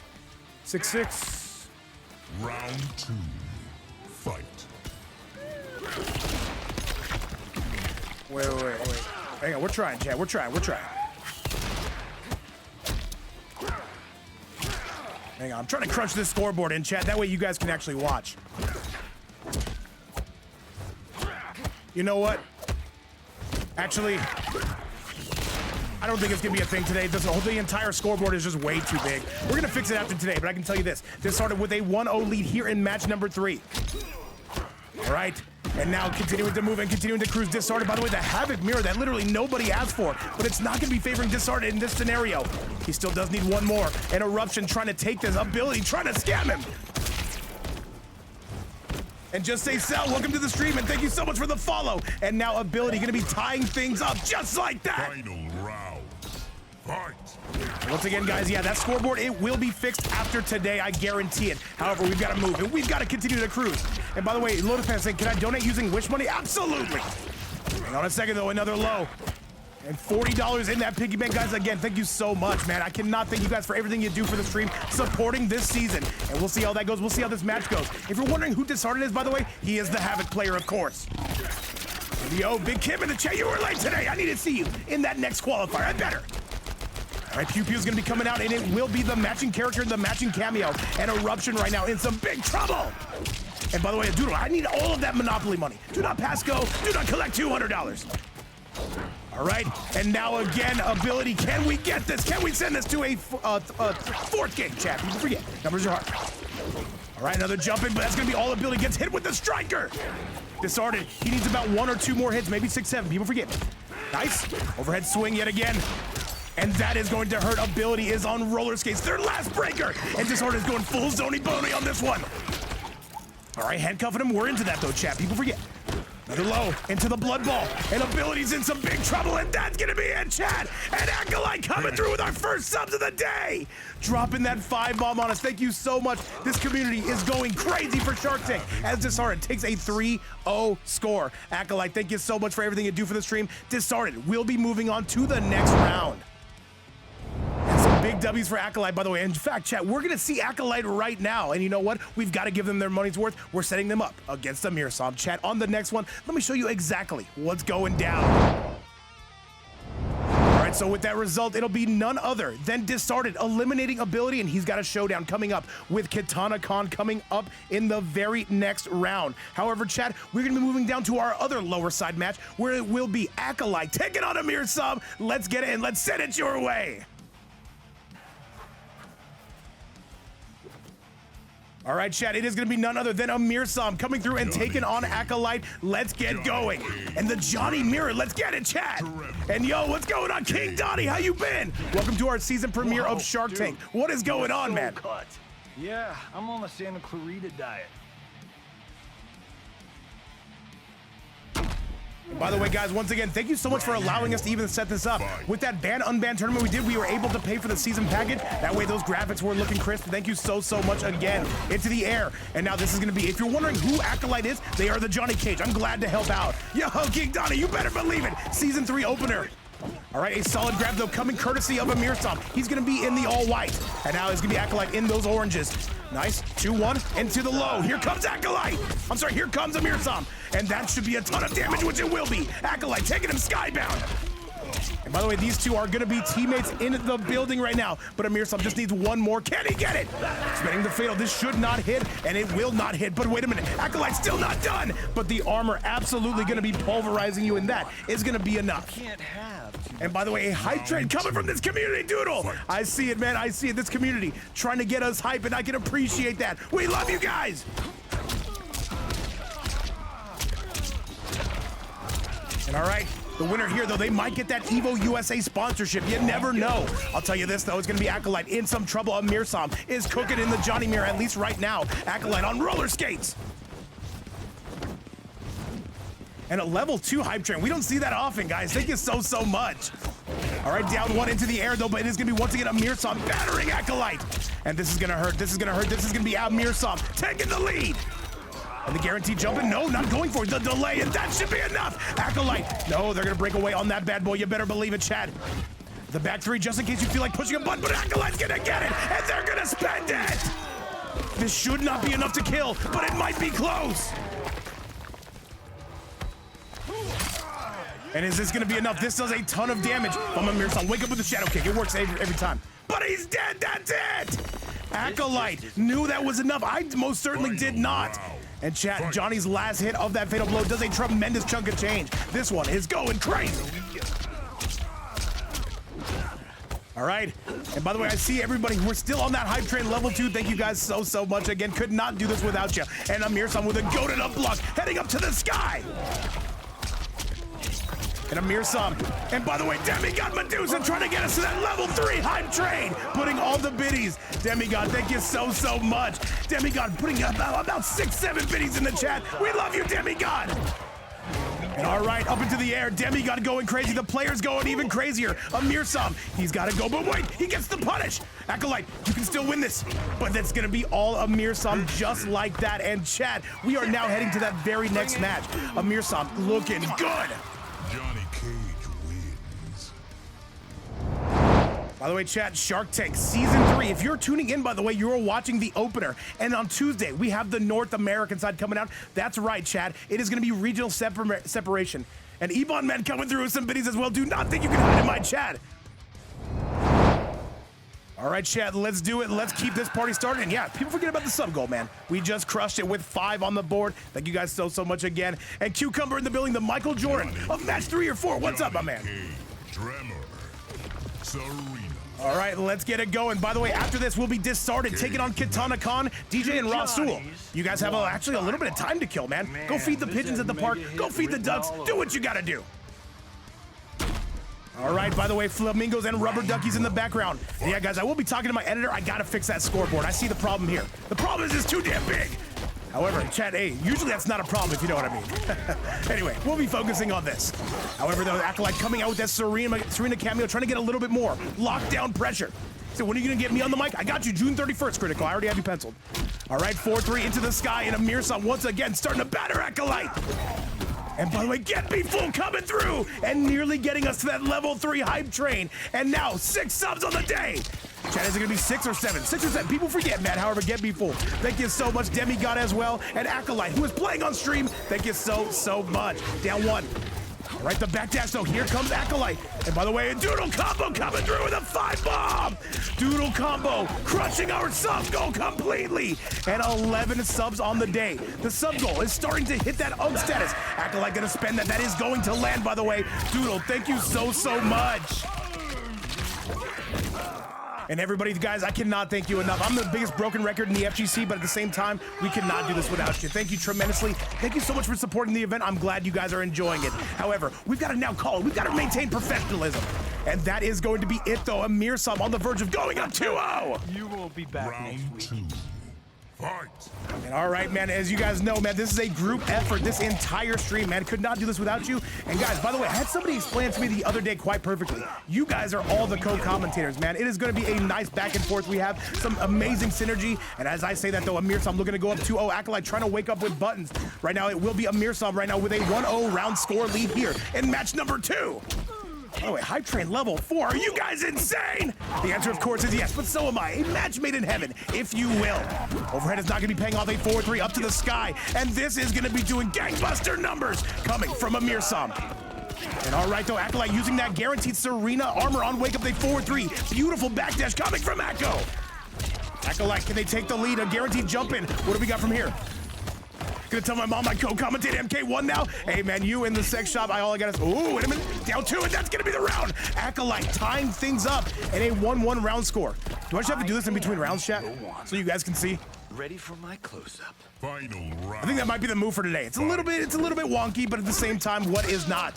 [SPEAKER 1] 66.
[SPEAKER 3] Round 2. Fight.
[SPEAKER 1] Wait. Hang on, we're trying, chat. We're trying. Hang on, I'm trying to crunch this scoreboard in, chat. That way you guys can actually watch. You know what? Actually, I don't think it's gonna be a thing today. The entire scoreboard is just way too big. We're gonna fix it after today, but I can tell you this. This started with a 1-0 lead here in match number 3. All right, and now continuing to move and continuing to cruise. Disarted, by the way, the Havik mirror that literally nobody asked for, but it's not gonna be favoring Disarted in this scenario. He still does need one more. An Eruption trying to take this ability, trying to scam him. And just say, Sal, welcome to the stream, and thank you so much for the follow. And now Ability gonna be tying things up just like that.
[SPEAKER 3] Final round. Fight.
[SPEAKER 1] Once again, guys, yeah, that scoreboard, it will be fixed after today, I guarantee it. However, we've got to move, and we've got to continue to cruise. And by the way, Lotus Fan saying, can I donate using Wish money? Absolutely. Hang on a second, though, another low. And $40 in that piggy bank, guys. Again, thank you so much, man. I cannot thank you guys for everything you do for the stream, supporting this season. And we'll see how that goes. We'll see how this match goes. If you're wondering who Disarted is, by the way, he is the Havik player, of course. Yo, Big Kim in the chat, you were late today. I need to see you in that next qualifier. I better. All right, Pew Pew's gonna be coming out, and it will be the matching character, the matching cameo, and Eruption right now in some big trouble. And by the way, Doodle, I need all of that Monopoly money. Do not pass go. Do not collect $200. All right, and now again, Ability. Can we get this? Can we send this to a fourth game, chat? People forget. Numbers are hard. All right, another jump in, but that's gonna be all Ability. Gets hit with the striker. Disarted. He needs about 1 or 2 more hits, maybe 6, 7. People forget. Nice. Overhead swing yet again. And that is going to hurt. Ability is on roller skates. Their last breaker. And Disarted is going full Zony Boney on this one. All right, handcuffing him. We're into that, though, chat. People forget. Another low into the blood ball, and Ability's in some big trouble, and that's gonna be it, chat. And Acolyte coming through with our first subs of the day, dropping that 5 bomb on us. Thank you so much. This community is going crazy for Shark Tank as Disarted takes a 3-0 score. Acolyte, thank you so much for everything you do for the stream. Disarted will be moving on to the next round. And some big W's for Acolyte, by the way. In fact, chat, we're gonna see Acolyte right now. And you know what? We've got to give them their money's worth. We're setting them up against Amirsam. Chat, on the next one, let me show you exactly what's going down. All right, so with that result, it'll be none other than Disarted eliminating Ability, and he's got a showdown coming up with KitanaKahn coming up in the very next round. However, chat, we're gonna be moving down to our other lower side match where it will be Acolyte taking on Amirsam. Let's get it and let's send it your way. All right, chat, it is going to be none other than Amirsam coming through and taking on Acolyte. Let's get going. And the Johnny Mirror, let's get it, chat. And yo, what's going on, King Donnie? How you been? Welcome to our season premiere of Shark Tank. What is going on, man?
[SPEAKER 7] Cut. Yeah, I'm on the Santa Clarita diet.
[SPEAKER 1] By the way, guys, once again, thank you so much for allowing us to even set this up. With that ban-unban tournament we did, we were able to pay for the season package. That way those graphics were looking crisp. Thank you so much again. Into the air. And now this is going to be, if you're wondering who Acolyte is, they are the Johnny Cage. I'm glad to help out. Yo, King Donnie, you better believe it. Season 3 opener. All right, a solid grab, though, coming courtesy of Amirsam. He's going to be in the all-white. And now it's going to be Acolyte in those oranges. Nice. 2-1 into the low. Here comes Acolyte. I'm sorry, here comes Amirsam. And that should be a ton of damage, which it will be. Acolyte taking him skybound. And by the way, these two are going to be teammates in the building right now. But Amirsam just needs one more. Can he get it? Spinning the fatal. This should not hit, and it will not hit. But wait a minute. Acolyte's still not done. But the armor absolutely going to be pulverizing you, and that is going to be enough.
[SPEAKER 7] Can't have.
[SPEAKER 1] And by the way, a hype train coming from this community, Doodle. I see it, man. I see it. This community trying to get us hype, and I can appreciate that. We love you guys. And all right, the winner here, though, they might get that Evo USA sponsorship. You never know. I'll tell you this, though, it's going to be Acolyte in some trouble. Amirsam is cooking in the Johnny Mirror, at least right now. Acolyte on roller skates. And a level 2 hype train. We don't see that often, guys. Thank you so much. All right, down 1 into the air, though, but it is going to be, once again, Amirsam battering Acolyte. And this is going to hurt. This is going to hurt. This is going to be Amirsam taking the lead. And the guaranteed jumping, no, not going for it. The delay, and that should be enough. Acolyte, no, they're going to break away on that bad boy. You better believe it, Chad. The back 3, just in case you feel like pushing a button, but Acolyte's going to get it, and they're going to spend it. This should not be enough to kill, but it might be close. And is this going to be enough? This does a ton of damage from Amirsam. Wake up with the shadow kick. It works every time. But he's dead. That's it. Acolyte knew that was enough. I most certainly did not. And chat, Johnny's last hit of that fatal blow does a tremendous chunk of change. This one is going crazy. All right, and by the way, I see everybody, we're still on that hype train level 2. Thank you guys so much. Again, could not do this without you. And Amirsam with a goated up block, heading up to the sky. And Amirsam, and by the way, Demigod Medusa trying to get us to that level 3 hype train, putting all the biddies. Demigod, thank you so much. Demigod putting about 6-7 biddies in the chat. We love you, Demigod. And all right, up into the air, Demigod going crazy. The player's going even crazier. Amirsam, he's got to go, but wait, he gets the punish. Acolyte, you can still win this, but that's going to be all Amirsam just like that. And chat, we are now heading to that very next match. Amirsam looking good.
[SPEAKER 3] Johnny Cage wins.
[SPEAKER 1] By the way, chat, Shark Tank Season 3. If you're tuning in, by the way, you're watching the opener. And on Tuesday, we have the North American side coming out. That's right, chat. It is going to be regional separation. And Ebon Men coming through with some biddies as well. Do not think you can hide in my chat. All right, chat, let's do it. Let's keep this party started. And yeah, people forget about the sub goal, man. We just crushed it with 5 on the board. Thank you guys so much again. And Cucumber in the building, the Michael Jordan of match 3 or 4. What's up, my man?
[SPEAKER 3] Tremor. Serena.
[SPEAKER 1] All right, let's get it going. By the way, after this, we'll be Disarted, taking on KitanaKahn, DJ, and Rassul. You guys have actually a little bit of time to kill, man. Go feed the pigeons at the park. Go feed the ducks. Do what you got to do. All right, by the way, flamingos and rubber duckies in the background. And yeah, guys, I will be talking to my editor. I got to fix that scoreboard. I see the problem here. The problem is it's too damn big. However, chat, hey, usually that's not a problem if you know what I mean. Anyway, we'll be focusing on this. However, though, Acolyte coming out with that Serena cameo, trying to get a little bit more lockdown pressure. So when are you going to get me on the mic? I got you June 31st, Critical. I already have you penciled. All right, 4-3 into the sky, and Amirsam once again starting to batter Acolyte. And by the way, Get Me Full coming through and nearly getting us to that level 3 hype train. And now 6 subs on the day. Chat, is it gonna be 6 or 7? 6 or 7. People forget, man. However, Get Me Full. Thank you so much, Demigod as well, and Acolyte, who is playing on stream. Thank you so much. Down 1. All right, the backdash though. Here comes Acolyte. And by the way, a Doodle combo coming through with a 5 bomb. Doodle combo crushing our sub goal completely. And 11 subs on the day. The sub goal is starting to hit that UG status. Acolyte gonna spend that. That is going to land, by the way. Doodle, thank you so much. And everybody, guys, I cannot thank you enough. I'm the biggest broken record in the FGC, but at the same time, we cannot do this without you. Thank you tremendously. Thank you so much for supporting the event. I'm glad you guys are enjoying it. However, we've got to now call it. We've got to maintain professionalism. And that is going to be it, though. Amirsam on the verge of going up 2-0.
[SPEAKER 6] You will be back
[SPEAKER 3] Round
[SPEAKER 6] next week.
[SPEAKER 3] 2. Fight.
[SPEAKER 1] And all right, man, as you guys know, man, this is a group effort. This entire stream, man, could not do this without you. And guys, by the way, I had somebody explain to me the other day quite perfectly. You guys are all the co-commentators, man. It is going to be a nice back and forth. We have some amazing synergy. And as I say that, though, Amirsam looking to go up 2-0. Acolyte trying to wake up with buttons. Right now, it will be Amirsam right now with a 1-0 round score lead here in match number 2. By the way, hype train level 4. Are you guys insane? The answer, of course, is yes, but so am I. A match made in heaven, if you will. Overhead is not going to be paying off a 4-3 up to the sky, and this is going to be doing gangbuster numbers coming from Amirsam. And all right, though, Acolyte using that guaranteed Serena armor on wake up, a 4-3. Beautiful backdash coming from Echo. Acolyte, can they take the lead? A guaranteed jump in. What do we got from here? Gonna tell my mom I co-commentate MK1 now. Hey man, you in the sex shop, all I got is, ooh, wait a minute, down 2, and that's gonna be the round. Acolyte tying things up in a 1-1 round score. Do I just have to do this in between rounds, chat? So you guys can see?
[SPEAKER 2] Ready for my close-up.
[SPEAKER 3] Final round.
[SPEAKER 1] I think that might be the move for today. It's a little bit wonky, but at the same time, what is not?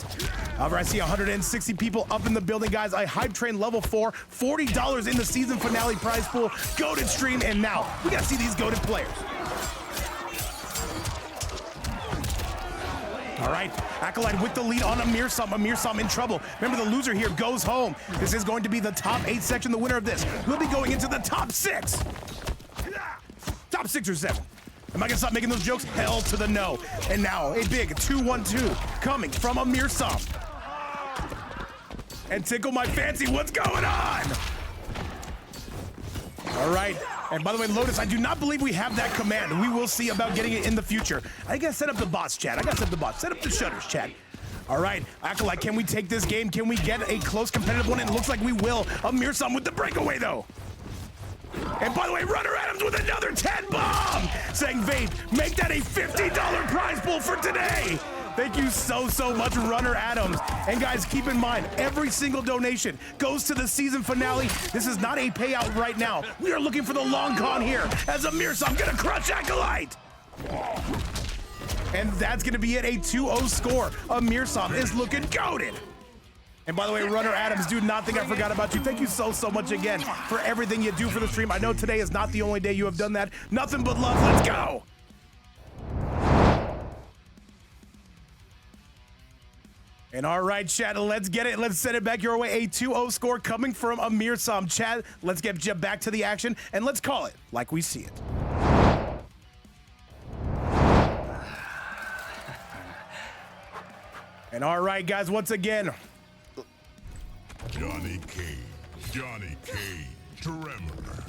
[SPEAKER 1] However, I see 160 people up in the building, guys. I hype train level 4, $40 in the season finale prize pool, goated stream, and now we gotta see these goated players. All right, Acolyte with the lead on Amirsam. Amirsam in trouble. Remember, the loser here goes home. This is going to be the top 8 section. The winner of this will be going into the top 6. Top 6 or 7. Am I gonna stop making those jokes? Hell to the no. And now a big 2-1-2 coming from Amirsam. And Tickle My Fancy, what's going on? All right. And by the way, Lotus, I do not believe we have that command. We will see about getting it in the future. I gotta set up the bots, chat. I gotta set up the bots. Set up the shutters, chat. All right, Acolyte, can we take this game? Can we get a close competitive one? It looks like we will. Amirsam with the breakaway, though. And by the way, Runner Adams with another 10 bomb, saying, Vape, make that a $50 prize pool for today. Thank you so much, Runner Adams. And guys, keep in mind, every single donation goes to the season finale. This is not a payout right now. We are looking for the long con here as Amirsam gonna crush Acolyte. And that's gonna be it, a 2-0 score. Amirsam is looking goated. And by the way, Runner Adams, do not think I forgot about you. Thank you so much again for everything you do for the stream. I know today is not the only day you have done that. Nothing but love, let's go. And all right, chat, let's get it. Let's send it back your way. A 2-0 score coming from Amirsam. Chat, let's get back to the action, and let's call it like we see it. And all right, guys, once again.
[SPEAKER 3] Johnny Cage, Tremor,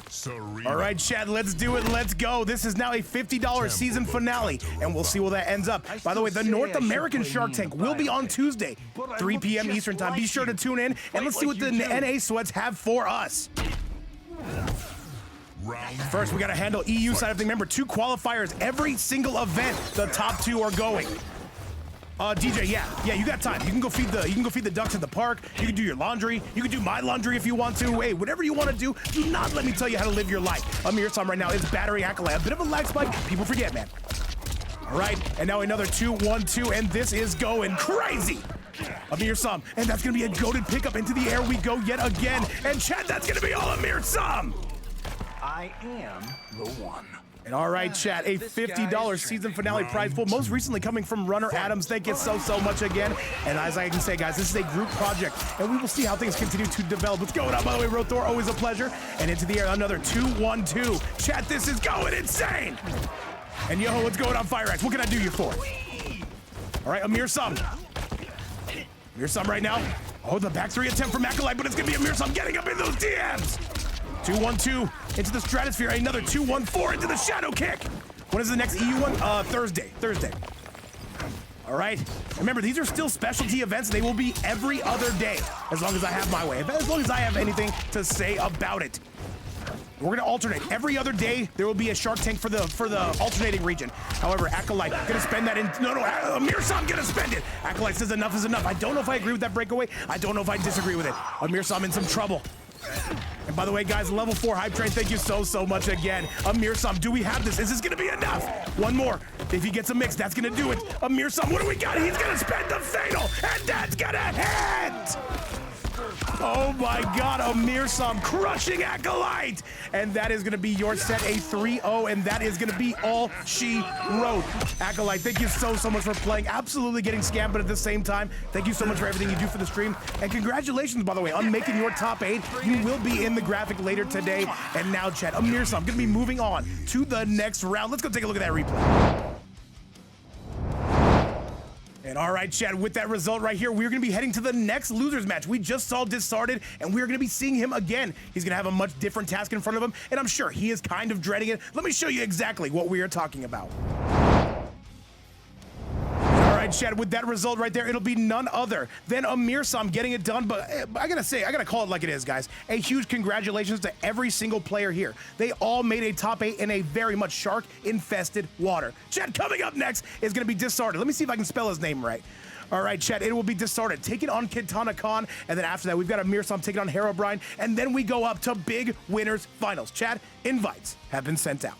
[SPEAKER 3] Serena.
[SPEAKER 1] All right, Chad, let's do it. Let's go. This is now a $50 season finale, and we'll see where that ends up. By the way, the North American Shark Tank will be on Tuesday, 3 p.m. Eastern time. Be sure to tune in, and let's see what the NA Sweats have for us. First, we got to handle EU side of things. Remember, 2 qualifiers every single event. The top 2 are going. DJ, yeah, you got time. You can go feed the ducks at the park. You can do your laundry. You can do my laundry if you want to. Hey, whatever you want to do, do not let me tell you how to live your life. Amirsam right now is battering Acolyte. A bit of a lag spike. People forget, man. All right, and now another 2-1-2, and this is going crazy. Amirsam, and that's gonna be a goated pickup into the air. We go yet again, and Chad, that's gonna be all Amirsam.
[SPEAKER 6] I am the one.
[SPEAKER 1] And all right, chat, a $50 season finale prize pool, most recently coming from Runner Adams. Thank you so much again. And as I can say, guys, this is a group project, and we will see how things continue to develop. What's going on, by the way, Rothor? Always a pleasure. And into the air, another 2-1-2. Chat, this is going insane. And yo, what's going on, Cyrax? What can I do you for? All right, Amirsam. Amirsam right now. Oh, the back 3 attempt from Acolyte, but it's going to be Amirsam getting up in those DMs. 2-1-2 into the stratosphere. Another 2-1-4 into the shadow kick. When is the next EU one? Thursday. All right. Remember, these are still specialty events. They will be every other day, as long as I have my way. As long as I have anything to say about it. We're gonna alternate. Every other day, there will be a Shark Tank for the alternating region. However, Acolyte gonna spend that in. No, Amirsam gonna spend it. Acolyte says enough is enough. I don't know if I agree with that breakaway. I don't know if I disagree with it. Amirsam in some trouble. And by the way, guys, level 4 hype train, thank you so much again. Amirsam, do we have this? Is this gonna be enough? One more. If he gets a mix, that's gonna do it. Amirsam, what do we got? He's gonna spend the fatal, and that's gonna hit! Oh my God, Amirsam crushing Acolyte! And that is gonna be your set, a 3-0, and that is gonna be all she wrote. Acolyte, thank you so much for playing. Absolutely getting scammed, but at the same time, thank you so much for everything you do for the stream. And congratulations, by the way, on making your top 8. You will be in the graphic later today. And now, chat, Amirsam gonna be moving on to the next round. Let's go take a look at that replay. And all right, Chad, with that result right here, we're going to be heading to the next losers match. We just saw Disarted, and we're going to be seeing him again. He's going to have a much different task in front of him, and I'm sure he is kind of dreading it. Let me show you exactly what we are talking about. All right, Chad, with that result right there, it'll be none other than Amirsam getting it done. But I gotta call it like it is, guys. A huge congratulations to every single player here. They all made a top 8 in a very much shark-infested water. Chad, coming up next is gonna be Disarted. Let me see if I can spell his name right. All right, Chad, it will be Disarted, taking on KitanaKahn, and then after that, we've got Amirsam taking on Herobrine, and then we go up to Big Winners Finals. Chad, invites have been sent out.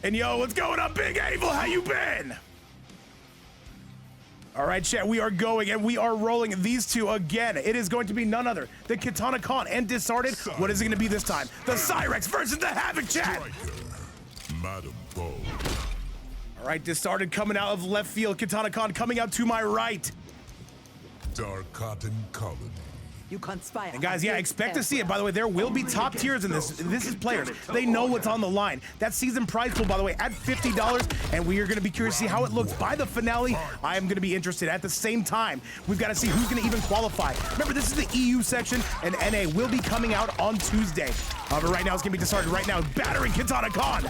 [SPEAKER 1] And yo, what's going on, Big Abel? How you been? All right, chat, we are going and we are rolling these two again. It is going to be none other than KitanaKahn and Disarted. What is it going to be this time? The Cyrax versus the Havik, chat.
[SPEAKER 3] Madam Bo.
[SPEAKER 1] All right, Disarted coming out of left field. KitanaKahn coming out to my right.
[SPEAKER 3] Dark Cotton Colony.
[SPEAKER 9] You conspire.
[SPEAKER 1] And guys, yeah, expect to see it. By the way, there will be top tiers in this. This is players. They know what's on the line. That season prize pool, by the way, at $50, and we are going to be curious to see how it looks by the finale. I am going to be interested. At the same time, we've got to see who's going to even qualify. Remember, this is the EU section, and NA will be coming out on Tuesday. However, right now, it's going to be Disarted right now, battering KitanaKahn.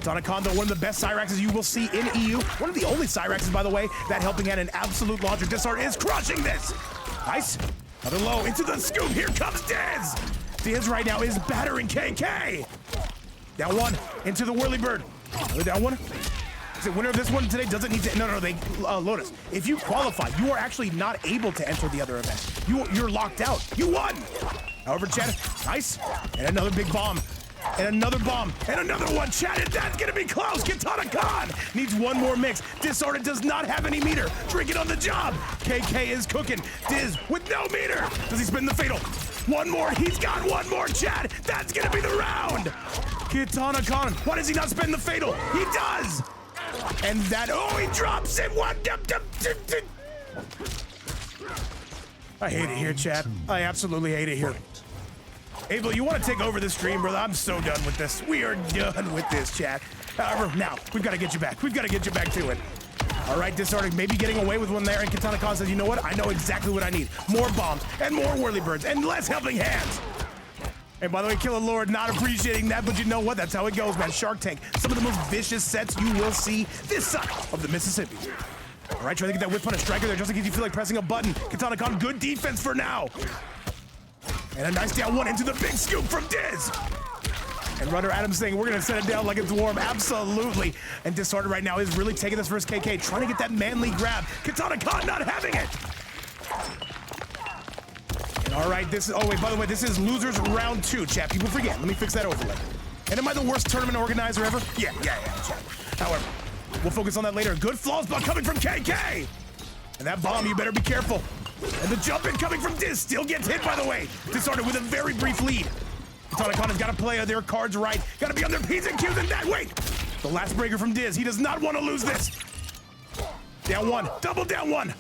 [SPEAKER 1] KitanaKahn, though, one of the best Cyraxes you will see in EU. One of the only Cyraxes, by the way, that helping at an absolute launcher. Disarted is crushing this. Nice. Another low into the scoop. Here comes Diz. Diz right now is battering KK. Down one, into the whirly bird. Another down one. The winner of this one today doesn't need to, no, they, Lotus, if you qualify, you are actually not able to enter the other event. You're locked out. You won. However, Chad, nice. And another big bomb. And another bomb. And another one, Chad, and that's gonna be close. KitanaKahn needs one more mix. Disarted does not have any meter. Drinking on the job. KK is cooking. Diz with no meter. Does he spin the fatal? One more, he's got one more, Chad. That's gonna be the round. KitanaKahn, why does he not spin the fatal? He does. And that, oh, he drops it. What? I hate it here, Chad. I absolutely hate it here. Abel, you want to take over the stream, brother? I'm so done with this. We are done with this, chat. However, now, we've got to get you back. We've got to get you back to it. All right, Disarted maybe getting away with one there, and KitanaKahn says, you know what? I know exactly what I need. More bombs, and more whirlybirds, and less helping hands. And by the way, Killer Lord not appreciating that, but you know what? That's how it goes, man. Shark Tank, some of the most vicious sets you will see this side of the Mississippi. All right, try to get that whip punish striker there just in case you feel like pressing a button. KitanaKahn, good defense for now. And a nice down one into the big scoop from Diz. And Rudder Adams saying, we're going to set it down like it's warm. Absolutely. And Disarted right now is really taking this versus KK, trying to get that manly grab. KitanaKahn not having it. And all right, this is, oh wait, by the way, this is losers round 2, chat. People forget. Let me fix that overlay. And am I the worst tournament organizer ever? Yeah, chat. However, we'll focus on that later. Good flaws, but coming from KK. And that bomb, you better be careful. And the jump in coming from Diz still gets hit, by the way. Disarted with a very brief lead. KitanaKahn has got to play their cards right. Got to be on their P's and Q's and that. Wait, the last breaker from Diz. He does not want to lose this. Down one, double down one.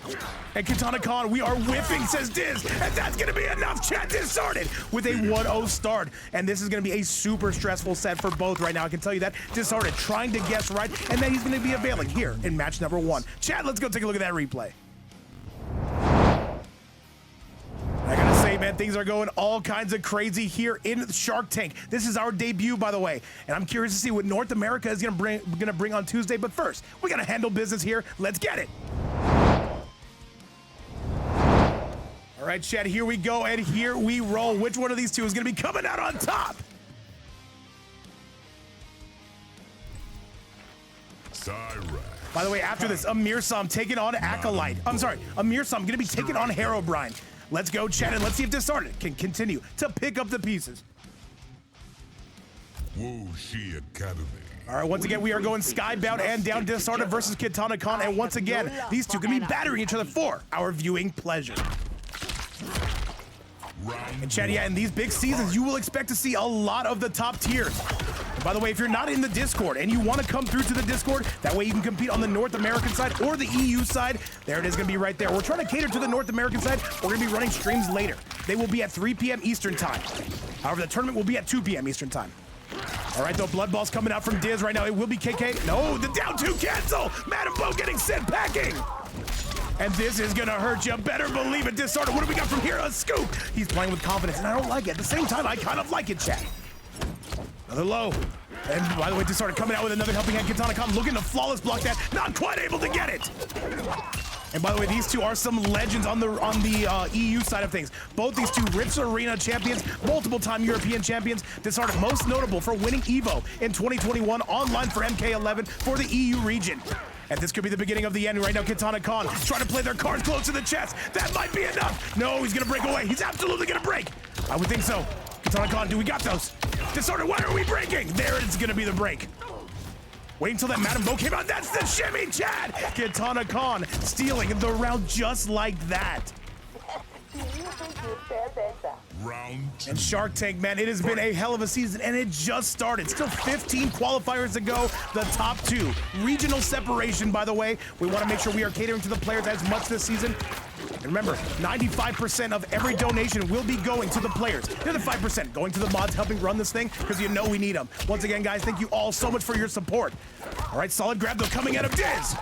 [SPEAKER 1] And KitanaKahn, we are whiffing, says Diz. And that's going to be enough, chat. Disarted with a 1-0 start. And this is going to be a super stressful set for both right now. I can tell you that. Disarted trying to guess right. And then he's going to be availing here in match number 1. Chat, let's go take a look at that replay. I gotta say, man, things are going all kinds of crazy here in Shark Tank. This is our debut, by the way, and I'm curious to see what North America is gonna bring on Tuesday. But first, we gotta handle business here. Let's get it. All right, chat, here we go, and here we roll. Which one of these two is gonna be coming out on top?
[SPEAKER 3] Cyrax.
[SPEAKER 1] By the way, after this, Amirsam taking on Acolyte. I'm sorry, Amirsam gonna be taking on Herobrine. Let's go, chat, and let's see if Disarted can continue to pick up the pieces.
[SPEAKER 3] Wuxi Academy.
[SPEAKER 1] All right, once again, we are going skybound and down. Disarted versus KitanaKahn, and once again, these two can be battering each other for our viewing pleasure. And chat, yeah, in these big seasons, you will expect to see a lot of the top tiers. And by the way, if you're not in the Discord and you want to come through to the Discord, that way you can compete on the North American side or the EU side. There it is going to be right there. We're trying to cater to the North American side. We're going to be running streams later. They will be at 3 p.m. Eastern time. However, the tournament will be at 2 p.m. Eastern time. All right, though, blood balls coming out from Diz right now. It will be KK. No, the down 2 cancel. Madam Bo getting sent packing. And this is gonna hurt you, better believe it. Disarted, what do we got from here? A scoop. He's playing with confidence, and I don't like it. At the same time, I kind of like it, chat. Another low. And by the way, Disarted coming out with another helping hand. KitanaKahn looking to flawless block that. Not quite able to get it. And by the way, these two are some legends on the EU side of things. Both these two Rips Arena champions, multiple-time European champions. Disarted most notable for winning EVO in 2021 online for MK11 for the EU region. And this could be the beginning of the end right now. KitanaKahn trying to play their cards close to the chest. That might be enough. No, he's gonna break away. He's absolutely gonna break. I would think so. KitanaKahn, do we got those? Disarted, what are we breaking? There it's gonna be the break. Wait until that Madam Bo came out. That's the shimmy, Chad. KitanaKahn stealing the round just like that.
[SPEAKER 3] Round 2.
[SPEAKER 1] And Shark Tank, man, it has been a hell of a season, and it just started. Still 15 qualifiers to go, the top 2. Regional separation, by the way. We want to make sure we are catering to the players as much this season. And remember, 95% of every donation will be going to the players. The other 5% going to the mods helping run this thing, because you know we need them. Once again, guys, thank you all so much for your support. All right, solid grab, though, coming out of Diz.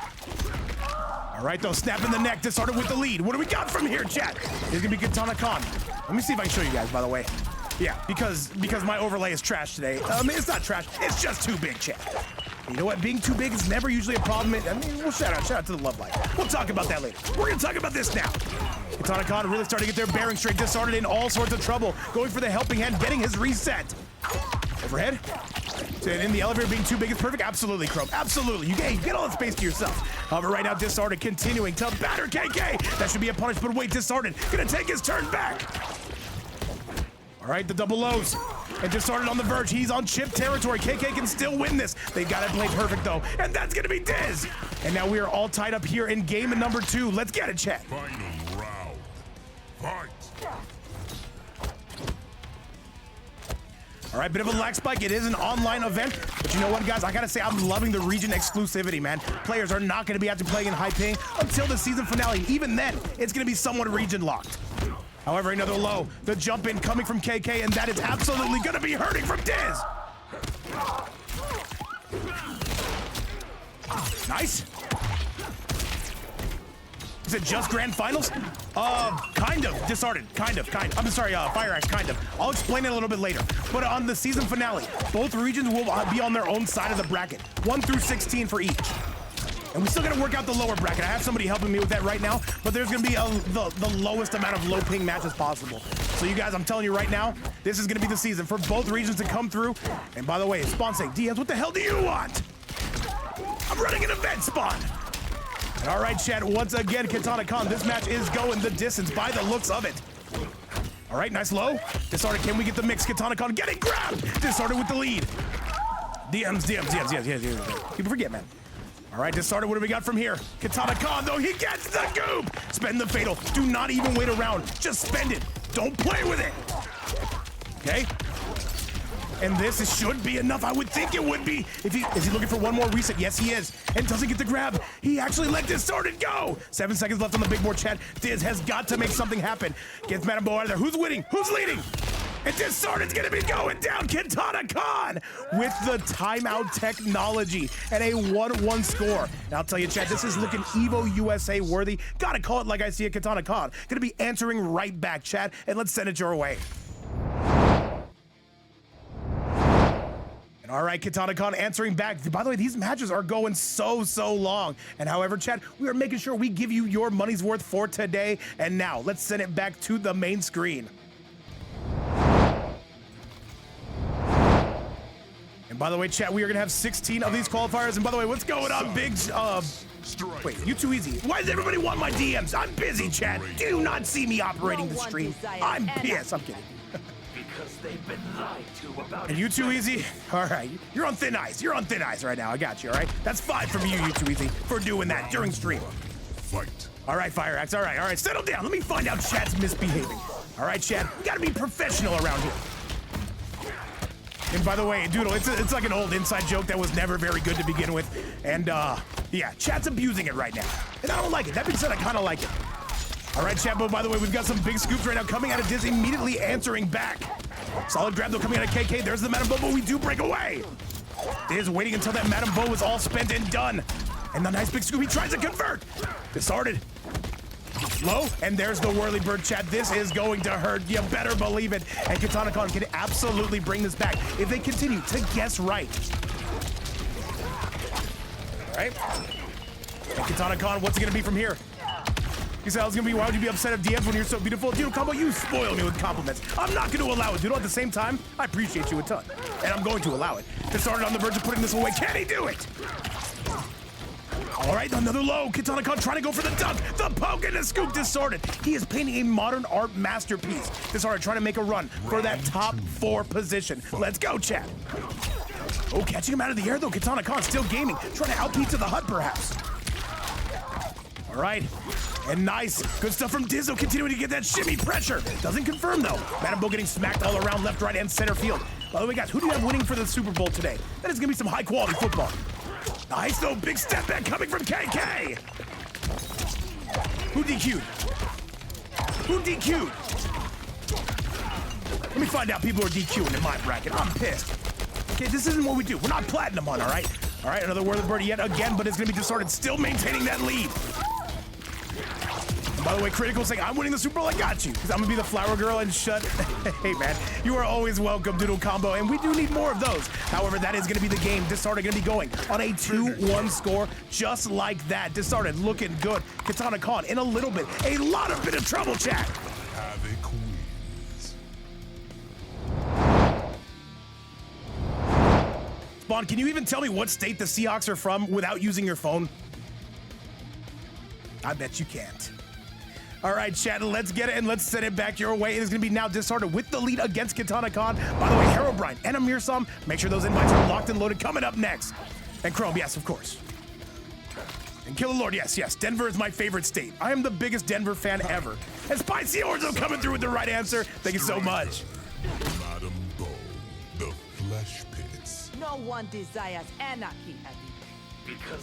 [SPEAKER 1] All right, though, snap in the neck, Disarted with the lead. What do we got from here, chat? It's gonna be KitanaKahn. Let me see if I can show you guys, by the way. Yeah, because my overlay is trash today. It's not trash, it's just too big, chat. You know what? Being too big is never usually a problem. I mean, we'll shout out to the love life. We'll talk about that later. We're gonna talk about this now. KitanaKahn really starting to get their bearing straight. Disarted in all sorts of trouble. Going for the helping hand, getting his reset. Overhead. In the elevator being too big is perfect. Absolutely, Chrome. Absolutely. You get all that space to yourself. However, right now, Disarted continuing to batter KK. That should be a punish, but wait, Disarted gonna take his turn back. All right, the double lows. And Disarted on the verge. He's on chip territory. KK can still win this. They got it played perfect, though. And that's gonna be Diz. And now we are all tied up here in game number 2. Let's get it, chat.
[SPEAKER 3] Final round. Fight.
[SPEAKER 1] All right, bit of a lag spike. It is an online event, but you know what, guys? I gotta say, I'm loving the region exclusivity, man. Players are not gonna be out to playing in high ping until the season finale. Even then, it's gonna be somewhat region locked. However, another low. The jump in coming from KK, and that is absolutely gonna be hurting from Diz. Nice. Is it just grand finals? Kind of. Disarted. Kind of. I'm sorry, Cyrax, kind of. I'll explain it a little bit later. But on the season finale, both regions will be on their own side of the bracket. 1 through 16 for each. And we still gotta work out the lower bracket. I have somebody helping me with that right now, but there's gonna be the lowest amount of low ping matches possible. So you guys, I'm telling you right now, this is gonna be the season for both regions to come through. And by the way, Spawn saying, DMs, what the hell do you want? I'm running an event, Spawn. And all right, chat, once again, KitanaKahn, this match is going the distance by the looks of it. All right, nice low. Disarted, can we get the mix? KitanaKahn getting grabbed. Disarted with the lead. DMs. People forget, man. All right, Disarted, what do we got from here? KitanaKahn, though, he gets the goop. Spend the fatal. Do not even wait around. Just spend it. Don't play with it. Okay? And this should be enough. I would think it would be. Is he looking for one more reset? Yes, he is. And doesn't get the grab. He actually let Disarted go. 7 seconds left on the big board, chat. Diz has got to make something happen. Gets Madame Bo out of there. Who's winning? Who's leading? And Disarted's gonna be going down. KitanaKahn with the timeout technology and a 1-1 score. And I'll tell you, chat, this is looking Evo USA worthy. Gotta call it like I see it, KitanaKahn. Gonna be answering right back, chat. And let's send it your way. All right, KitanaKahn answering back. By the way, these matches are going so long. And however, chat, we are making sure we give you your money's worth for today. And now, let's send it back to the main screen. And by the way, chat, we are gonna have 16 of these qualifiers. And by the way, what's going on, Biggs? Wait, you too easy. Why does everybody want my DMs? I'm busy, chat. Do you not see me operating the stream? I'm pissed. I'm kidding.
[SPEAKER 8] Because they've been lied to about
[SPEAKER 1] And you too easy? All right, you're on thin ice. You're on thin ice right now. I got you, all right? That's 5 from you too easy, for doing that during stream.
[SPEAKER 3] Fight.
[SPEAKER 1] All right, Cyrax, all right, settle down. Let me find out chat's misbehaving. All right, chat, we gotta be professional around here. And by the way, Doodle, it's like an old inside joke that was never very good to begin with. And yeah, chat's abusing it right now. And I don't like it. That being said, I kind of like it. All right, chat, but by the way, we've got some big scoops right now coming out of Diz, immediately answering back. Solid grab, though, coming out of KK. There's the Madame Bo, but we do break away. Diz waiting until that Madame Bo is all spent and done. And the nice big scoop, he tries to convert. Disarted. Low, and there's the whirly bird, chat. This is going to hurt. You better believe it. And KitanaKahn can absolutely bring this back if they continue to guess right. All right. And KitanaKahn, what's it going to be from here? You said I was gonna be, why would you be upset at DMs when you're so beautiful? Dude, Combo, you spoil me with compliments. I'm not gonna allow it, dude. At the same time, I appreciate you a ton. And I'm going to allow it. Disarted on the verge of putting this away. Can he do it? All right, another low. KitanaKahn trying to go for the dunk. The poke and the scoop. Disarted. He is painting a modern art masterpiece. Disarted trying to make a run for that top 4 position. Let's go, chat. Oh, catching him out of the air, though. KitanaKahn still gaming. Trying to outpeat to the hut, perhaps. All right. And nice. Good stuff from Dizzo, continuing to get that shimmy pressure. Doesn't confirm, though. Madame Bo getting smacked all around left, right, and center field. By the way, guys, who do you have winning for the Super Bowl today? That is going to be some high-quality football. Nice, though. Big step back coming from KK. Who DQ'd? Who DQ'd? Let me find out people are DQing in my bracket. I'm pissed. Okay, this isn't what we do. We're not platinum on, all right? All right, another whirly birdie yet again, but it's going to be Disarted, still maintaining that lead. By By the way, Critical saying, I'm winning the Super Bowl, I got you. Because I'm going to be the flower girl and shut. Hey, man, you are always welcome, Doodle Combo, and we do need more of those. However, that is going to be the game. Disarted going to be going on a 2-1 score, just like that. Disarted looking good. KitanaKahn in a little bit. A lot of bit of trouble, chat.
[SPEAKER 3] Havik wins.
[SPEAKER 1] Spawn, can you even tell me what state the Seahawks are from without using your phone? I bet you can't. All right, chat, let's get it and let's send it back your way. It is going to be now Disarted with the lead against KitanaKahn. By the way, Herobrine and Amirsam, make sure those invites are locked and loaded. Coming up next. And Chrome, yes, of course. And Killer Lord, yes. Denver is my favorite state. I am the biggest Denver fan ever. And Spicy Orzo coming through with the right answer. Thank you so much.
[SPEAKER 3] Madam Bo, the flesh pits.
[SPEAKER 9] No one desires anarchy, Havik.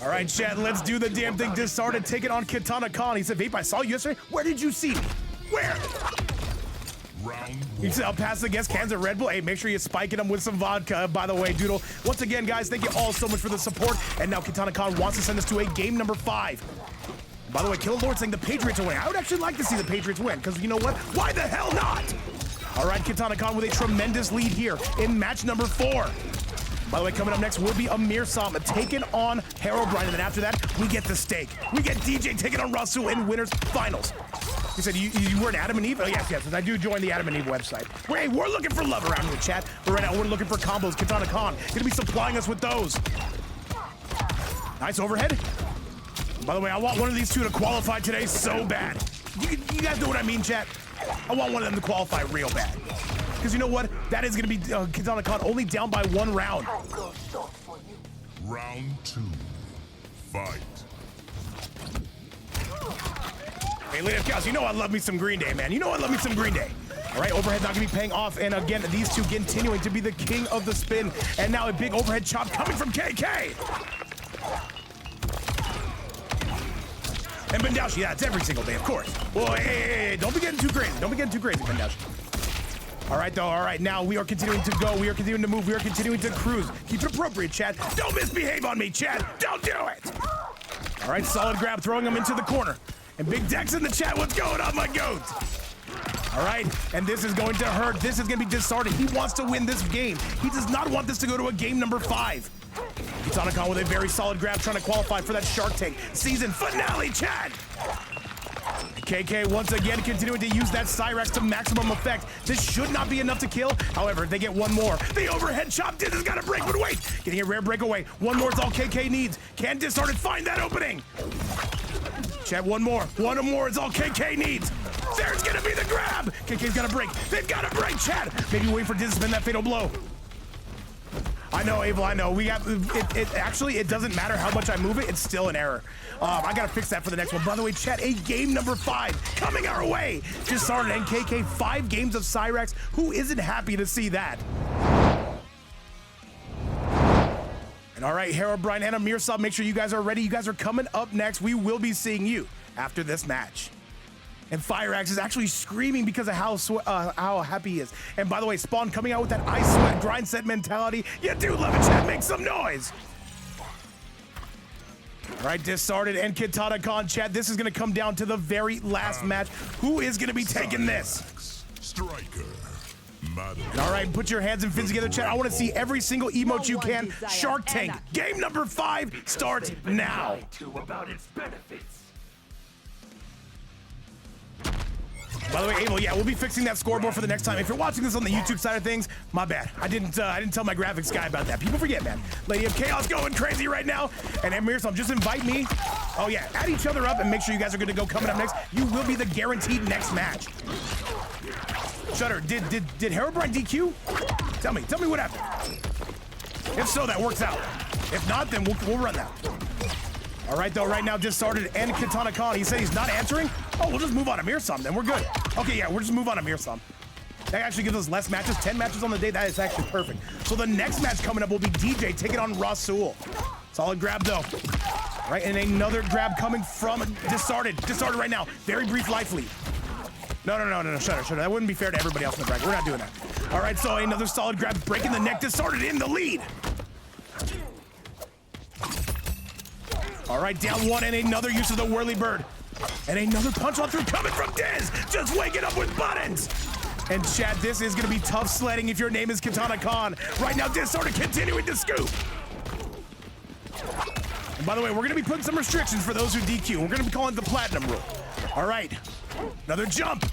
[SPEAKER 1] All right, chat, let's do the damn thing. Disarted, take it on KitanaKahn. He said, Vape, I saw you yesterday. Where did you see me? Where?
[SPEAKER 3] Round
[SPEAKER 1] He
[SPEAKER 3] one.
[SPEAKER 1] said, I'll pass against cans of Red Bull. Hey, make sure you spike them with some vodka, by the way, Doodle. Once again, guys, thank you all so much for the support. And now KitanaKahn wants to send us to a game number 5. By the way, Killer Lord saying the Patriots are winning. I would actually like to see the Patriots win, because you know what? Why the hell not? All right, KitanaKahn with a tremendous lead here in match number 4. By the way, coming up next will be Amirsam taking on Herobrine, and then after that, we get the stake. We get DJ taking on Rassul in winners finals. He said, you were an Adam and Eve? Oh, yes, I do join the Adam and Eve website. We're looking for love around here, chat. But right now, we're looking for combos. KitanaKahn gonna be supplying us with those. Nice overhead. By the way, I want one of these two to qualify today so bad. You guys know what I mean, chat? I want one of them to qualify real bad. Because you know what? That is going to be KitanaKahn only down by 1 round.
[SPEAKER 3] Round 2. Fight.
[SPEAKER 1] Hey, Lady of Chaos, you know I love me some Green Day, man. You know I love me some Green Day. All right, overhead not going to be paying off. And again, these two continuing to be the king of the spin. And now a big overhead chop coming from KK. And Bendaushi, yeah, it's every single day, of course. Well, hey, don't be getting too crazy. Don't be getting too crazy, Bendaushi. All right, though. All right, now we are continuing to go. We are continuing to move. We are continuing to cruise. Keep it appropriate, chat. Don't misbehave on me, chat. Don't do it. All right, solid grab, throwing him into the corner. And Big Dex in the chat. What's going on, my goat? All right, and this is going to hurt. This is going to be Disarted. He wants to win this game. He does not want this to go to a game number 5. KitanaKahn with a very solid grab, trying to qualify for that Shark Tank season finale, chat. KK once again continuing to use that Cyrax to maximum effect. This should not be enough to kill. However, if they get one more, the overhead chop did has got a break, but wait, getting a rare breakaway. One more is all KK needs. Can Disarted find that opening? Chat, one more is all KK needs. There's gonna be the grab. KK's got a break. They've got a break, chat. Maybe wait for Diz to spin that fatal blow. I know, Abel, I know. We got it. Actually, it doesn't matter how much I move it. It's still an error. I gotta fix that for the next one. By the way, chat, a game number 5 coming our way. Disarted and KK, 5 games of Cyrax. Who isn't happy to see that? And all right, Herobrine and Amirsam, make sure you guys are ready. You guys are coming up next. We will be seeing you after this match. And Cyrax is actually screaming because of how happy he is. And by the way, Spawn coming out with that ice sweat grind set mentality. You do love it, chat. Make some noise. All right, Disarted and KitanaKahn, chat. This is going to come down to the very last match. Who is going to be taking this?
[SPEAKER 3] Striker. Madam.
[SPEAKER 1] And all right, put your hands and fins together, chat. I want to see every single emote you can. Shark Tank. Game number 5 starts now.
[SPEAKER 8] About its benefits.
[SPEAKER 1] By the way, Abel, yeah, we'll be fixing that scoreboard for the next time. If you're watching this on the YouTube side of things, my bad. I didn't tell my graphics guy about that. People forget, man. Lady of Chaos going crazy right now. And Amirsam, just invite me. Oh yeah, add each other up and make sure you guys are good to go coming up next. You will be the guaranteed next match. Shutter, did Herobrine DQ? Tell me what happened. If so, that works out. If not, then we'll run that. All right, though, right now, Disarted and KitanaKahn. He said he's not answering. Oh, we'll just move on Amirsam, then we're good. Okay, yeah, we'll just move on Amirsam. That actually gives us less matches, 10 matches on the day. That is actually perfect. So the next match coming up will be DJ taking on Rassul. Solid grab, though. All right, and another grab coming from Disarted. Disarted right now. Very brief life lead. No, Shutter. That wouldn't be fair to everybody else in the bracket. We're not doing that. All right, so another solid grab, breaking the neck. Disarted in the lead. All right, down 1 and another use of the whirly bird. And another punch on through coming from Diz, just waking up with buttons. And Chad, this is gonna be tough sledding if your name is KitanaKahn. Right now, Disarted continuing to scoop. And by the way, we're gonna be putting some restrictions for those who DQ. We're gonna be calling it the platinum rule. All right, another jump.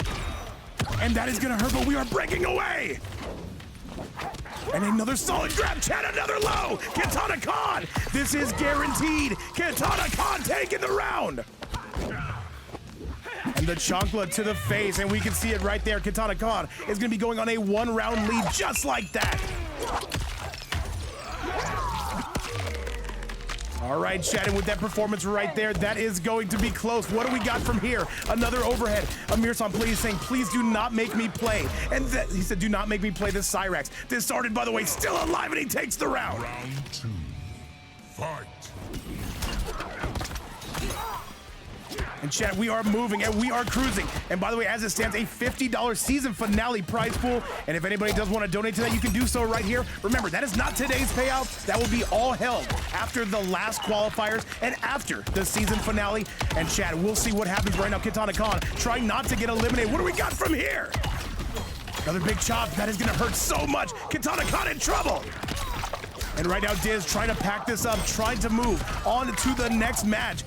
[SPEAKER 1] And that is gonna hurt, but we are breaking away. And another solid grab, Chad, another low. KitanaKahn, this is guaranteed. KitanaKahn taking the round. And the chancla to the face, and we can see it right there. KitanaKahn is gonna be going on a 1-round lead just like that. All right, Chad, and with that performance right there, that is going to be close. What do we got from here? Another overhead. Amirsam, please saying, please do not make me play. And he said, do not make me play this Cyrax. Disarted, by the way, still alive, and he takes the round.
[SPEAKER 3] Round 2. Fight.
[SPEAKER 1] And Chad, we are moving and we are cruising. And by the way, as it stands, a $50 season finale prize pool. And if anybody does want to donate to that, you can do so right here. Remember, that is not today's payout. That will be all held after the last qualifiers and after the season finale. And Chad, we'll see what happens right now. KitanaKahn trying not to get eliminated. What do we got from here? Another big chop. That is going to hurt so much. KitanaKahn in trouble. And right now, Diz trying to pack this up, trying to move on to the next match.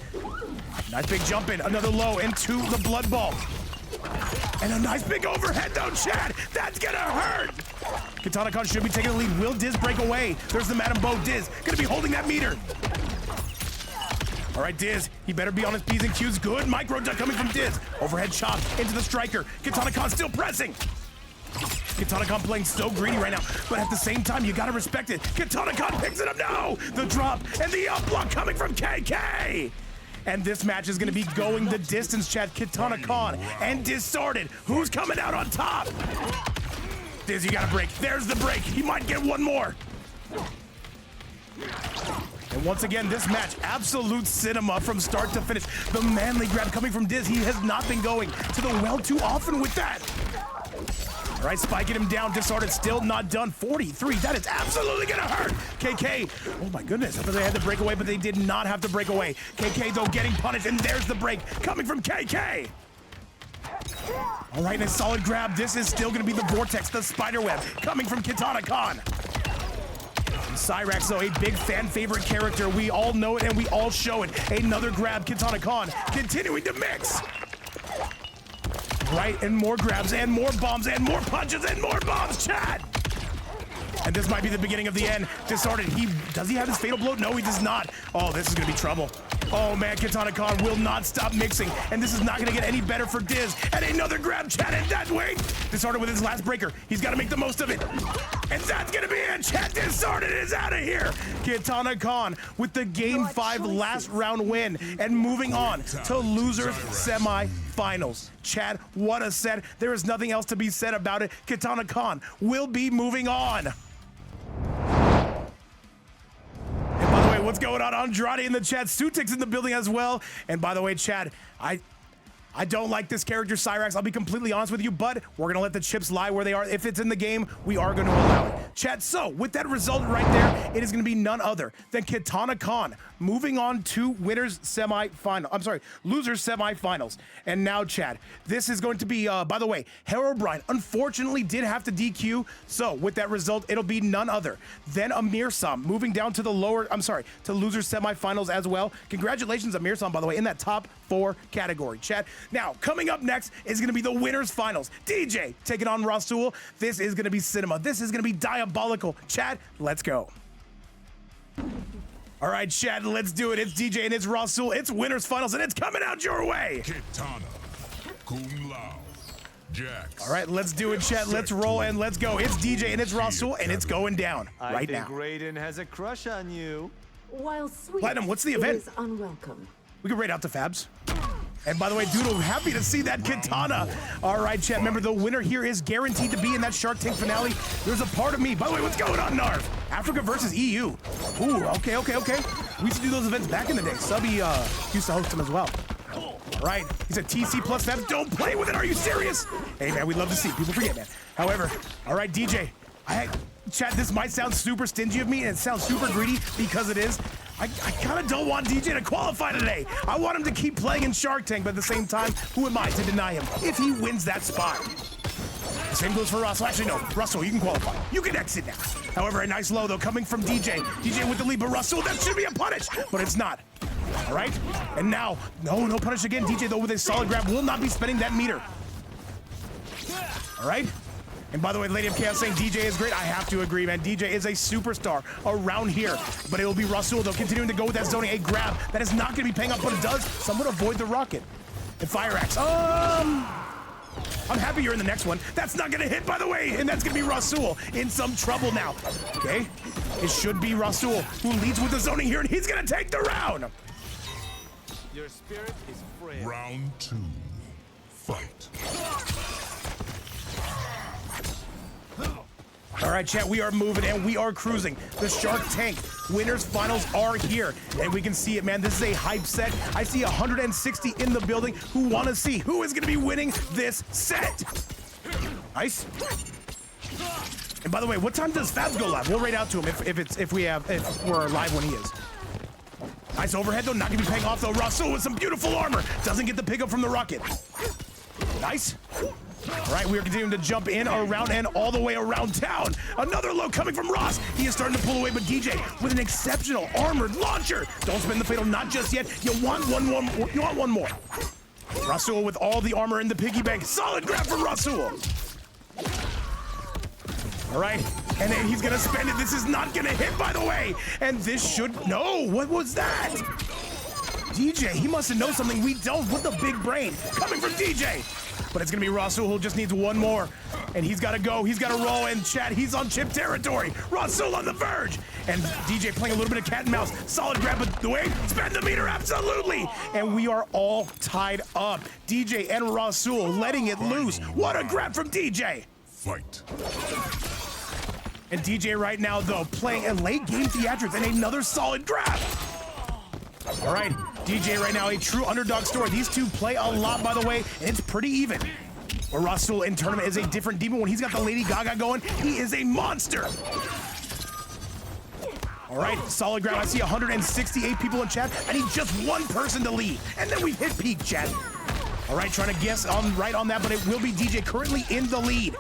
[SPEAKER 1] Nice big jump in, another low into the blood ball. And a nice big overhead though, Chad. That's gonna hurt. KitanaKahn should be taking the lead. Will Diz break away? There's the Madam Bo. Diz gonna be holding that meter. All right, Diz, he better be on his P's and Q's. Good micro duck coming from Diz. Overhead chop into the striker. KitanaKahn still pressing. KitanaKahn playing so greedy right now, but at the same time, you gotta respect it. KitanaKahn picks it up now. The drop and the up block coming from KK. And this match is going to be going the distance, Chad. KitanaKahn and Disarted. Who's coming out on top? Diz, you got to break. There's the break. He might get one more. And once again, this match, absolute cinema from start to finish. The manly grab coming from Diz. He has not been going to the well too often with that. All right, spiking him down. Disarted still not done. 43. That is absolutely going to hurt. KK. Oh, my goodness. I thought they had to break away, but they did not have to break away. KK, though, getting punished. And there's the break coming from KK. All right, and a solid grab. This is still going to be the vortex, the spider web coming from KitanaKahn. Cyrax, though, a big fan favorite character. We all know it and we all show it. Another grab. KitanaKahn continuing to mix. Right, and more grabs, and more bombs, and more punches, and more bombs, Chad! And this might be the beginning of the end. Disarted, does he have his fatal blow? No, he does not. Oh, this is gonna be trouble. Oh man, KitanaKahn will not stop mixing, and this is not gonna get any better for Diz. And another grab, Chad, and that way. Disarted with his last breaker. He's gotta make the most of it. And that's gonna be it, Chad. Disarted is out of here. KitanaKahn with the Game 5 last round win, and moving on to losers semi-finals. Chad, what a set. There is nothing else to be said about it. KitanaKahn will be moving on. What's going on? Andrade in the chat. Sutik's in the building as well. And by the way, Chad, I don't like this character, Cyrax. I'll be completely honest with you, but we're going to let the chips lie where they are. If it's in the game, we are going to allow it. Chad, so with that result right there, it is going to be none other than KitanaKahn moving on to losers semifinals. And now, Chad, this is going to be, by the way, Herobrine unfortunately did have to DQ. So with that result, it'll be none other than Amirsam moving down to the to losers semifinals as well. Congratulations, Amirsam, by the way, in that top 4 category. Chad, now coming up next is going to be the winners finals. DJ taking on Rassul. This is going to be cinema. This is going to be diabolical. Chad, let's go. All right, Chad, let's do it. It's DJ and it's Rassul. It's winners finals and it's coming out your way.
[SPEAKER 3] Kitana, cum laude, Jax.
[SPEAKER 1] All right, let's do it, Chad. Let's roll and let's go. It's DJ and it's Rassul and it's going down right now.
[SPEAKER 2] I think Raiden has a crush on you.
[SPEAKER 4] While sweet,
[SPEAKER 1] Platinum, what's the event?
[SPEAKER 4] It is unwelcome.
[SPEAKER 1] We can rate out the Fabs. And by the way, Doodle, happy to see that Kitana. All right, chat, remember the winner here is guaranteed to be in that Shark Tank finale. There's a part of me. By the way, what's going on, Narv? Africa versus EU. Ooh, okay. We used to do those events back in the day. Subby used to host them as well. All right, he said TC plus Fabs. Don't play with it, are you serious? Hey, man, we'd love to see. People forget, man. However, all right, DJ, chat, this might sound super stingy of me, and it sounds super greedy because it is. I kind of don't want DJ to qualify today. I want him to keep playing in Shark Tank, but at the same time, who am I to deny him if he wins that spot? The same goes for Rassul. Actually, no. Rassul, you can qualify. You can exit now. However, a nice low, though, coming from DJ. DJ with the lead, but Rassul, that should be a punish, but it's not. All right? And now, no punish again. DJ, though, with a solid grab, will not be spending that meter. All right? And by the way, Lady of Chaos saying DJ is great. I have to agree, man. DJ is a superstar around here. But it will be Rassul, though, continuing to go with that zoning. A grab that is not going to be paying off, but it does somewhat avoid the rocket. And Cyrax. I'm happy you're in the next one. That's not going to hit, by the way. And that's going to be Rassul in some trouble now. Okay? It should be Rassul who leads with the zoning here, and he's going to take the round.
[SPEAKER 2] Your spirit is frail.
[SPEAKER 3] Round 2. Fight.
[SPEAKER 1] All right, chat, we are moving and we are cruising. The Shark Tank winners finals are here. And we can see it, man. This is a hype set. I see 160 in the building who want to see who is going to be winning this set. Nice. And by the way, what time does Fabs go live? We'll rate out to him if we're live when he is. Nice overhead, though. Not going to be paying off, though. Rassul with some beautiful armor. Doesn't get the pickup from the rocket. Nice. All right, we are continuing to jump in, around, and all the way around town. Another low coming from Ross. He is starting to pull away, but DJ with an exceptional armored launcher. Don't spend the fatal, not just yet. You want one more. You want one more. Rassul with all the armor in the piggy bank. Solid grab from Rassul. All right, and then he's gonna spend it. This is not gonna hit, by the way. And this should, no, what was that? DJ, he must have known something we don't. What the big brain coming from DJ. But it's gonna be Rassul who just needs one more. And he's gotta go, he's gotta roll, and chat, he's on chip territory. Rassul on the verge. And DJ playing a little bit of cat and mouse. Solid grab, but the way, spend the meter, absolutely. And we are all tied up. DJ and Rassul letting it loose. What a grab from DJ.
[SPEAKER 3] Fight.
[SPEAKER 1] And DJ right now, though, playing a late game theatrics and another solid grab. All right, DJ right now, a true underdog story. These two play a lot, by the way, and it's pretty even. But Rassul in tournament is a different demon. When he's got the Lady Gaga going, he is a monster. All right, solid grab. I see 168 people in chat. I need just one person to lead, and then we've hit peak, chat. All right, trying to guess right on that, but it will be DJ currently in the lead.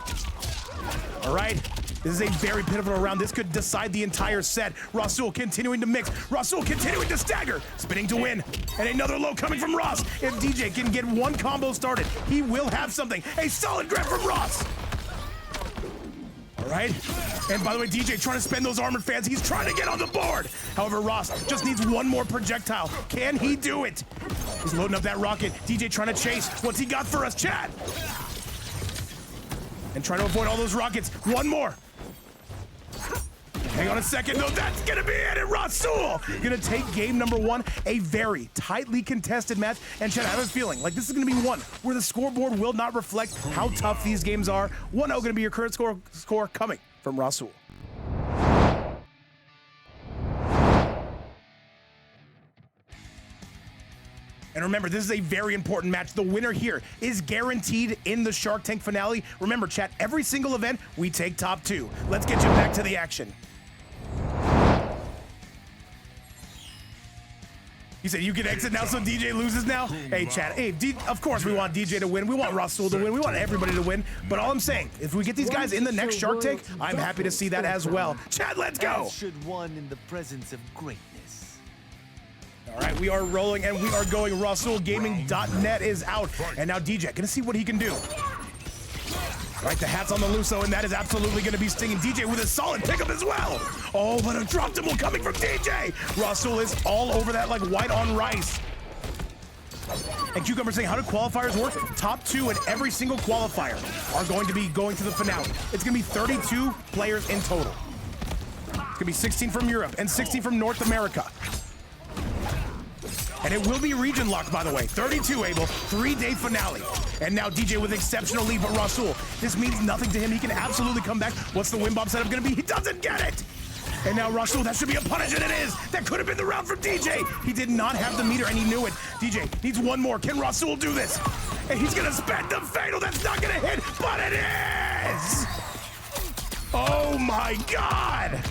[SPEAKER 1] All right. This is a very pivotal round. This could decide the entire set. Rassul continuing to mix. Rassul continuing to stagger. Spinning to win. And another low coming from Ross. If DJ can get one combo started, he will have something. A solid grab from Ross. All right. And by the way, DJ trying to spend those armored fans. He's trying to get on the board. However, Ross just needs one more projectile. Can he do it? He's loading up that rocket. DJ trying to chase. What's he got for us, chat? And trying to avoid all those rockets. One more. Hang on a second, though. That's gonna be it. And Rassul gonna take game number one, a very tightly contested match. And Chad, I have a feeling like this is gonna be one where the scoreboard will not reflect how tough these games are. 1-0 gonna be your current score coming from Rassul. And remember, this is a very important match. The winner here is guaranteed in the Shark Tank finale. Remember, chat, every single event, we take top 2. Let's get you back to the action. You said you can exit now so DJ loses now? Hey, chat, hey, of course we want DJ to win. We want Rassul to win. We want everybody to win. But all I'm saying, if we get these guys in the next Shark Tank, I'm happy to see that as well. Chat, let's go.
[SPEAKER 2] As should one in the presence of greatness.
[SPEAKER 1] All right, we are rolling and we are going. RassulGaming.net is out. And now DJ, gonna see what he can do. All right, the hat's on the loose, though, and that is absolutely gonna be stinging. DJ with a solid pickup as well. Oh, but a drop double coming from DJ. Rassul is all over that like white on rice. And Cucumber saying, how do qualifiers work? Top 2 in every single qualifier are going to be going to the finale. It's gonna be 32 players in total. It's gonna be 16 from Europe and 16 from North America. And it will be region locked, by the way. 32, Abel, 3-day finale. And now DJ with exceptional lead, but Rassul, this means nothing to him. He can absolutely come back. What's the win bomb setup gonna be? He doesn't get it. And now Rassul, that should be a punish, and it is. That could have been the round from DJ. He did not have the meter, and he knew it. DJ needs one more. Can Rassul do this? And he's gonna spend the fatal. That's not gonna hit, but it is. Oh my God.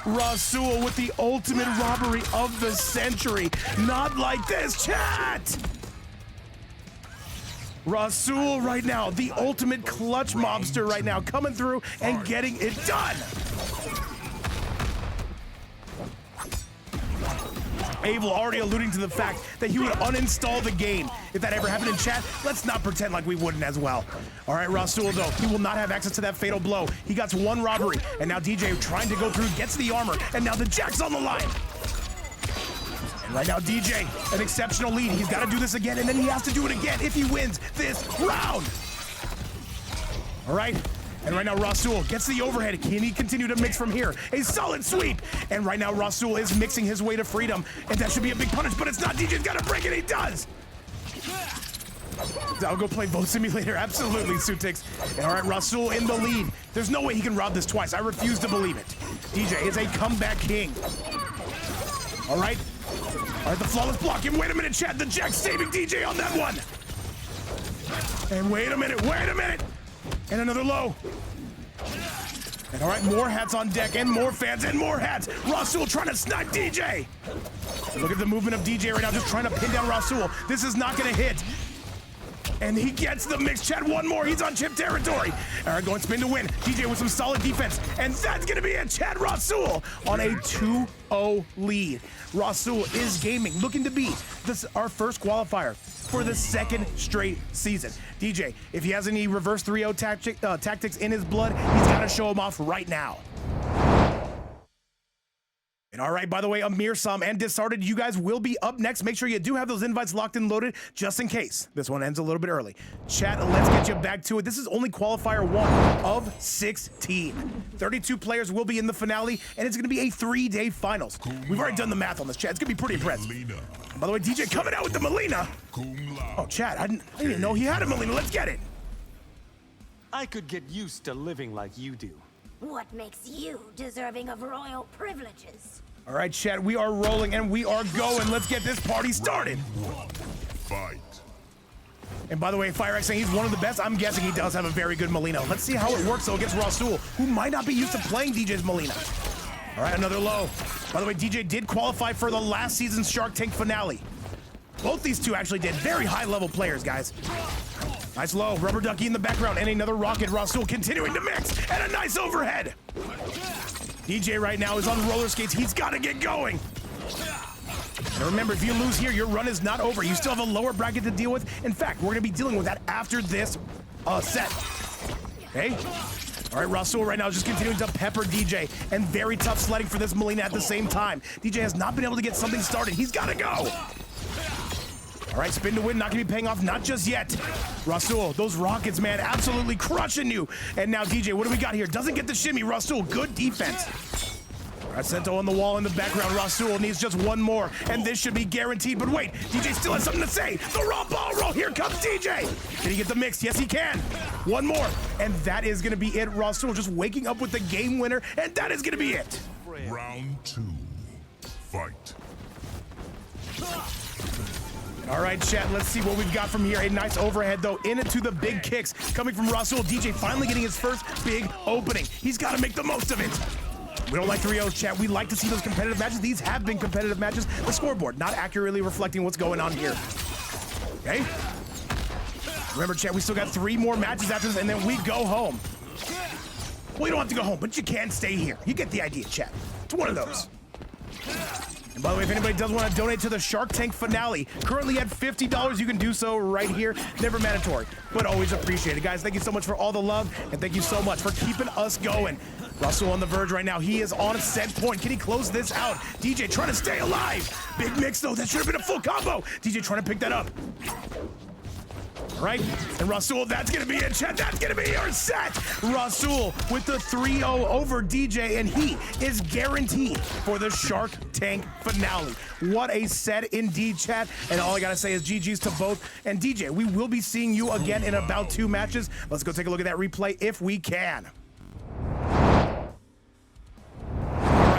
[SPEAKER 1] Rassul with the ultimate robbery of the century. Not like this, chat! Rassul right now, the ultimate clutch mobster right now, coming through and getting it done. Abel already alluding to the fact that he would uninstall the game if that ever happened in chat. Let's not pretend like we wouldn't as well. All right, Rassul though, he will not have access to that fatal blow. He got one robbery, and now DJ trying to go through, gets the armor, and now the Jack's on the line. And right now DJ, an exceptional lead. He's got to do this again, and then he has to do it again if he wins this round. All right. And right now, Rassul gets the overhead. Can he continue to mix from here? A solid sweep. And right now, Rassul is mixing his way to freedom. And that should be a big punish, but it's not. DJ's got to break it. He does. I'll go play Boat Simulator. Absolutely, Sutix. And all right, Rassul in the lead. There's no way he can rob this twice. I refuse to believe it. DJ is a comeback king. All right. All right, the flawless block. And wait a minute, Chad. The Jack saving DJ on that one. And wait a minute. And another low. And all right, more hats on deck and more fans and more hats. Rassul trying to snipe DJ. Look at the movement of DJ right now, just trying to pin down Rassul. This is not gonna hit. And he gets the mix. Chad, one more. He's on chip territory. All right, going spin to win. DJ with some solid defense. And that's gonna be it. Chad, Rassul on a 2-0 lead. Rassul is gaming, looking to be our first qualifier for the second straight season. DJ, if he has any reverse 3-0 tactics in his blood, he's got to show them off right now. And all right, by the way, Amirsam and Disarted, you guys will be up next. Make sure you do have those invites locked and loaded just in case this one ends a little bit early. Chat, let's get you back to it. This is only qualifier 1 of 16. 32 players will be in the finale, and it's going to be a 3-day finals. We've already done the math on this, chat. It's going to be pretty impressive. By the way, DJ coming out with the Melina. Oh, chat, I didn't even know he had a Melina. Let's get it.
[SPEAKER 2] I could get used to living like you do.
[SPEAKER 10] What makes you deserving of royal privileges?
[SPEAKER 1] All right, chat, we are rolling and we are going. Let's get this party started.
[SPEAKER 3] Fight.
[SPEAKER 1] And by the way, Cyrax saying he's one of the best. I'm guessing he does have a very good Melina. Let's see how it works though against Rassul, who might not be used to playing DJ's Melina. All right, another low. By the way, DJ did qualify for the last season's Shark Tank finale. Both these two actually did. Very high-level players, guys. Nice low. Rubber ducky in the background and another rocket. Rassul continuing to mix and a nice overhead. DJ right now is on roller skates. He's got to get going. And remember, if you lose here, your run is not over. You still have a lower bracket to deal with. In fact, we're going to be dealing with that after this set. Okay? All right, Rassul right now is just continuing to pepper DJ, and very tough sledding for this Melina at the same time. DJ has not been able to get something started. He's got to go. All right, spin to win, not gonna be paying off, not just yet. Rassul, those rockets, man, absolutely crushing you. And now DJ, what do we got here? Doesn't get the shimmy. Rassul, good defense. All right, Sento on the wall in the background. Rassul needs just one more, and this should be guaranteed. But wait, DJ still has something to say. The raw ball roll, here comes DJ. Can he get the mix? Yes, he can. One more, and that is gonna be it. Rassul just waking up with the game winner, and that is gonna be it.
[SPEAKER 3] Round 2. Fight.
[SPEAKER 1] All right, chat, let's see what we've got from here. A nice overhead, though, into the big kicks coming from Rassul. DJ finally getting his first big opening. He's got to make the most of it. We don't like 3-0s, chat. We like to see those competitive matches. These have been competitive matches. The scoreboard not accurately reflecting what's going on here. Okay? Remember, chat, we still got 3 more matches after this, and then we go home. Well, you don't have to go home, but you can stay here. You get the idea, chat. It's one of those. And by the way, if anybody does want to donate to the Shark Tank finale, currently at $50, you can do so right here. Never mandatory, but always appreciated. Guys, thank you so much for all the love, and thank you so much for keeping us going. Rassul on the verge right now. He is on a set point. Can he close this out? DJ trying to stay alive. Big mix, though. That should have been a full combo. DJ trying to pick that up. All right, and Rassul, that's gonna be it, chat. That's gonna be your set. Rassul with the 3-0 over DJ, and he is guaranteed for the Shark Tank finale. What a set indeed, chat. And all I gotta say is GG's to both. And DJ, we will be seeing you again in about 2 matches. Let's go take a look at that replay if we can.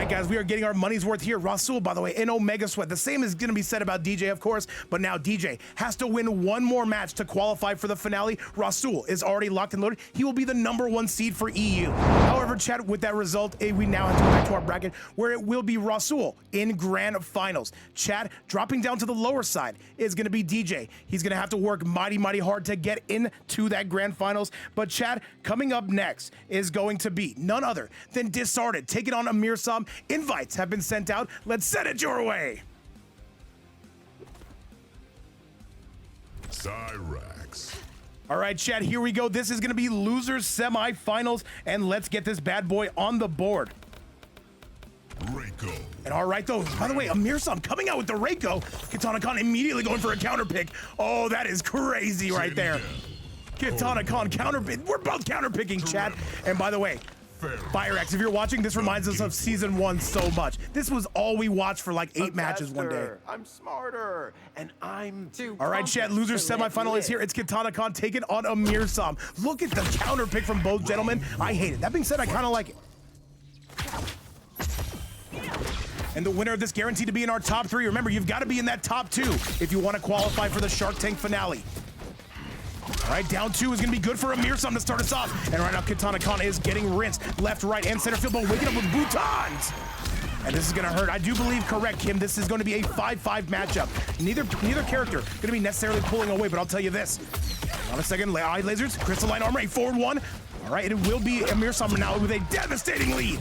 [SPEAKER 1] Guys, we are getting our money's worth here. Rassul, by the way, in Omega Sweat. The same is going to be said about DJ, of course, but now DJ has to win 1 more match to qualify for the finale. Rassul is already locked and loaded. He will be the #1 seed for EU. However, However, chat, with that result, we now have to go back to our bracket where it will be Rassul in grand finals. Chat, dropping down to the lower side is going to be DJ. He's going to have to work mighty, mighty hard to get into that grand finals. But chat, coming up next is going to be none other than Disarted taking on Amirsam. Invites have been sent out. Let's send it your way.
[SPEAKER 3] Cyrax.
[SPEAKER 1] All right, chat, here we go. This is going to be losers semifinals, and let's get this bad boy on the board.
[SPEAKER 3] Reiko.
[SPEAKER 1] And all right, though, by the way, Amirsam coming out with the Reiko. KitanaKahn immediately going for a counter pick. Oh, that is crazy right there. KitanaKahn counter pick. We're both counter picking, chat. And by the way, Cyrax, if you're watching, this reminds us of season 1 so much. This was all we watched for like 8 matches one day.
[SPEAKER 6] I'm smarter, and I'm too.
[SPEAKER 1] All right, chat, loser semifinal is here. It's KitanaKahn taking on Amirsam. Look at the counter pick from both gentlemen. I hate it. That being said, I kind of like it. And the winner of this guaranteed to be in our top 3. Remember, you've got to be in that top 2 if you want to qualify for the Shark Tank finale. All right, down 2 is going to be good for Amirsam to start us off. And right now, KitanaKahn is getting rinsed left, right, and center field, but waking up with boutons. And this is going to hurt. I do believe, correct, Kim, this is going to be a 5-5 matchup. Neither character going to be necessarily pulling away, but I'll tell you this. On a second, eye lasers, crystalline armor, a forward 1. All right, it will be Amirsam now with a devastating lead.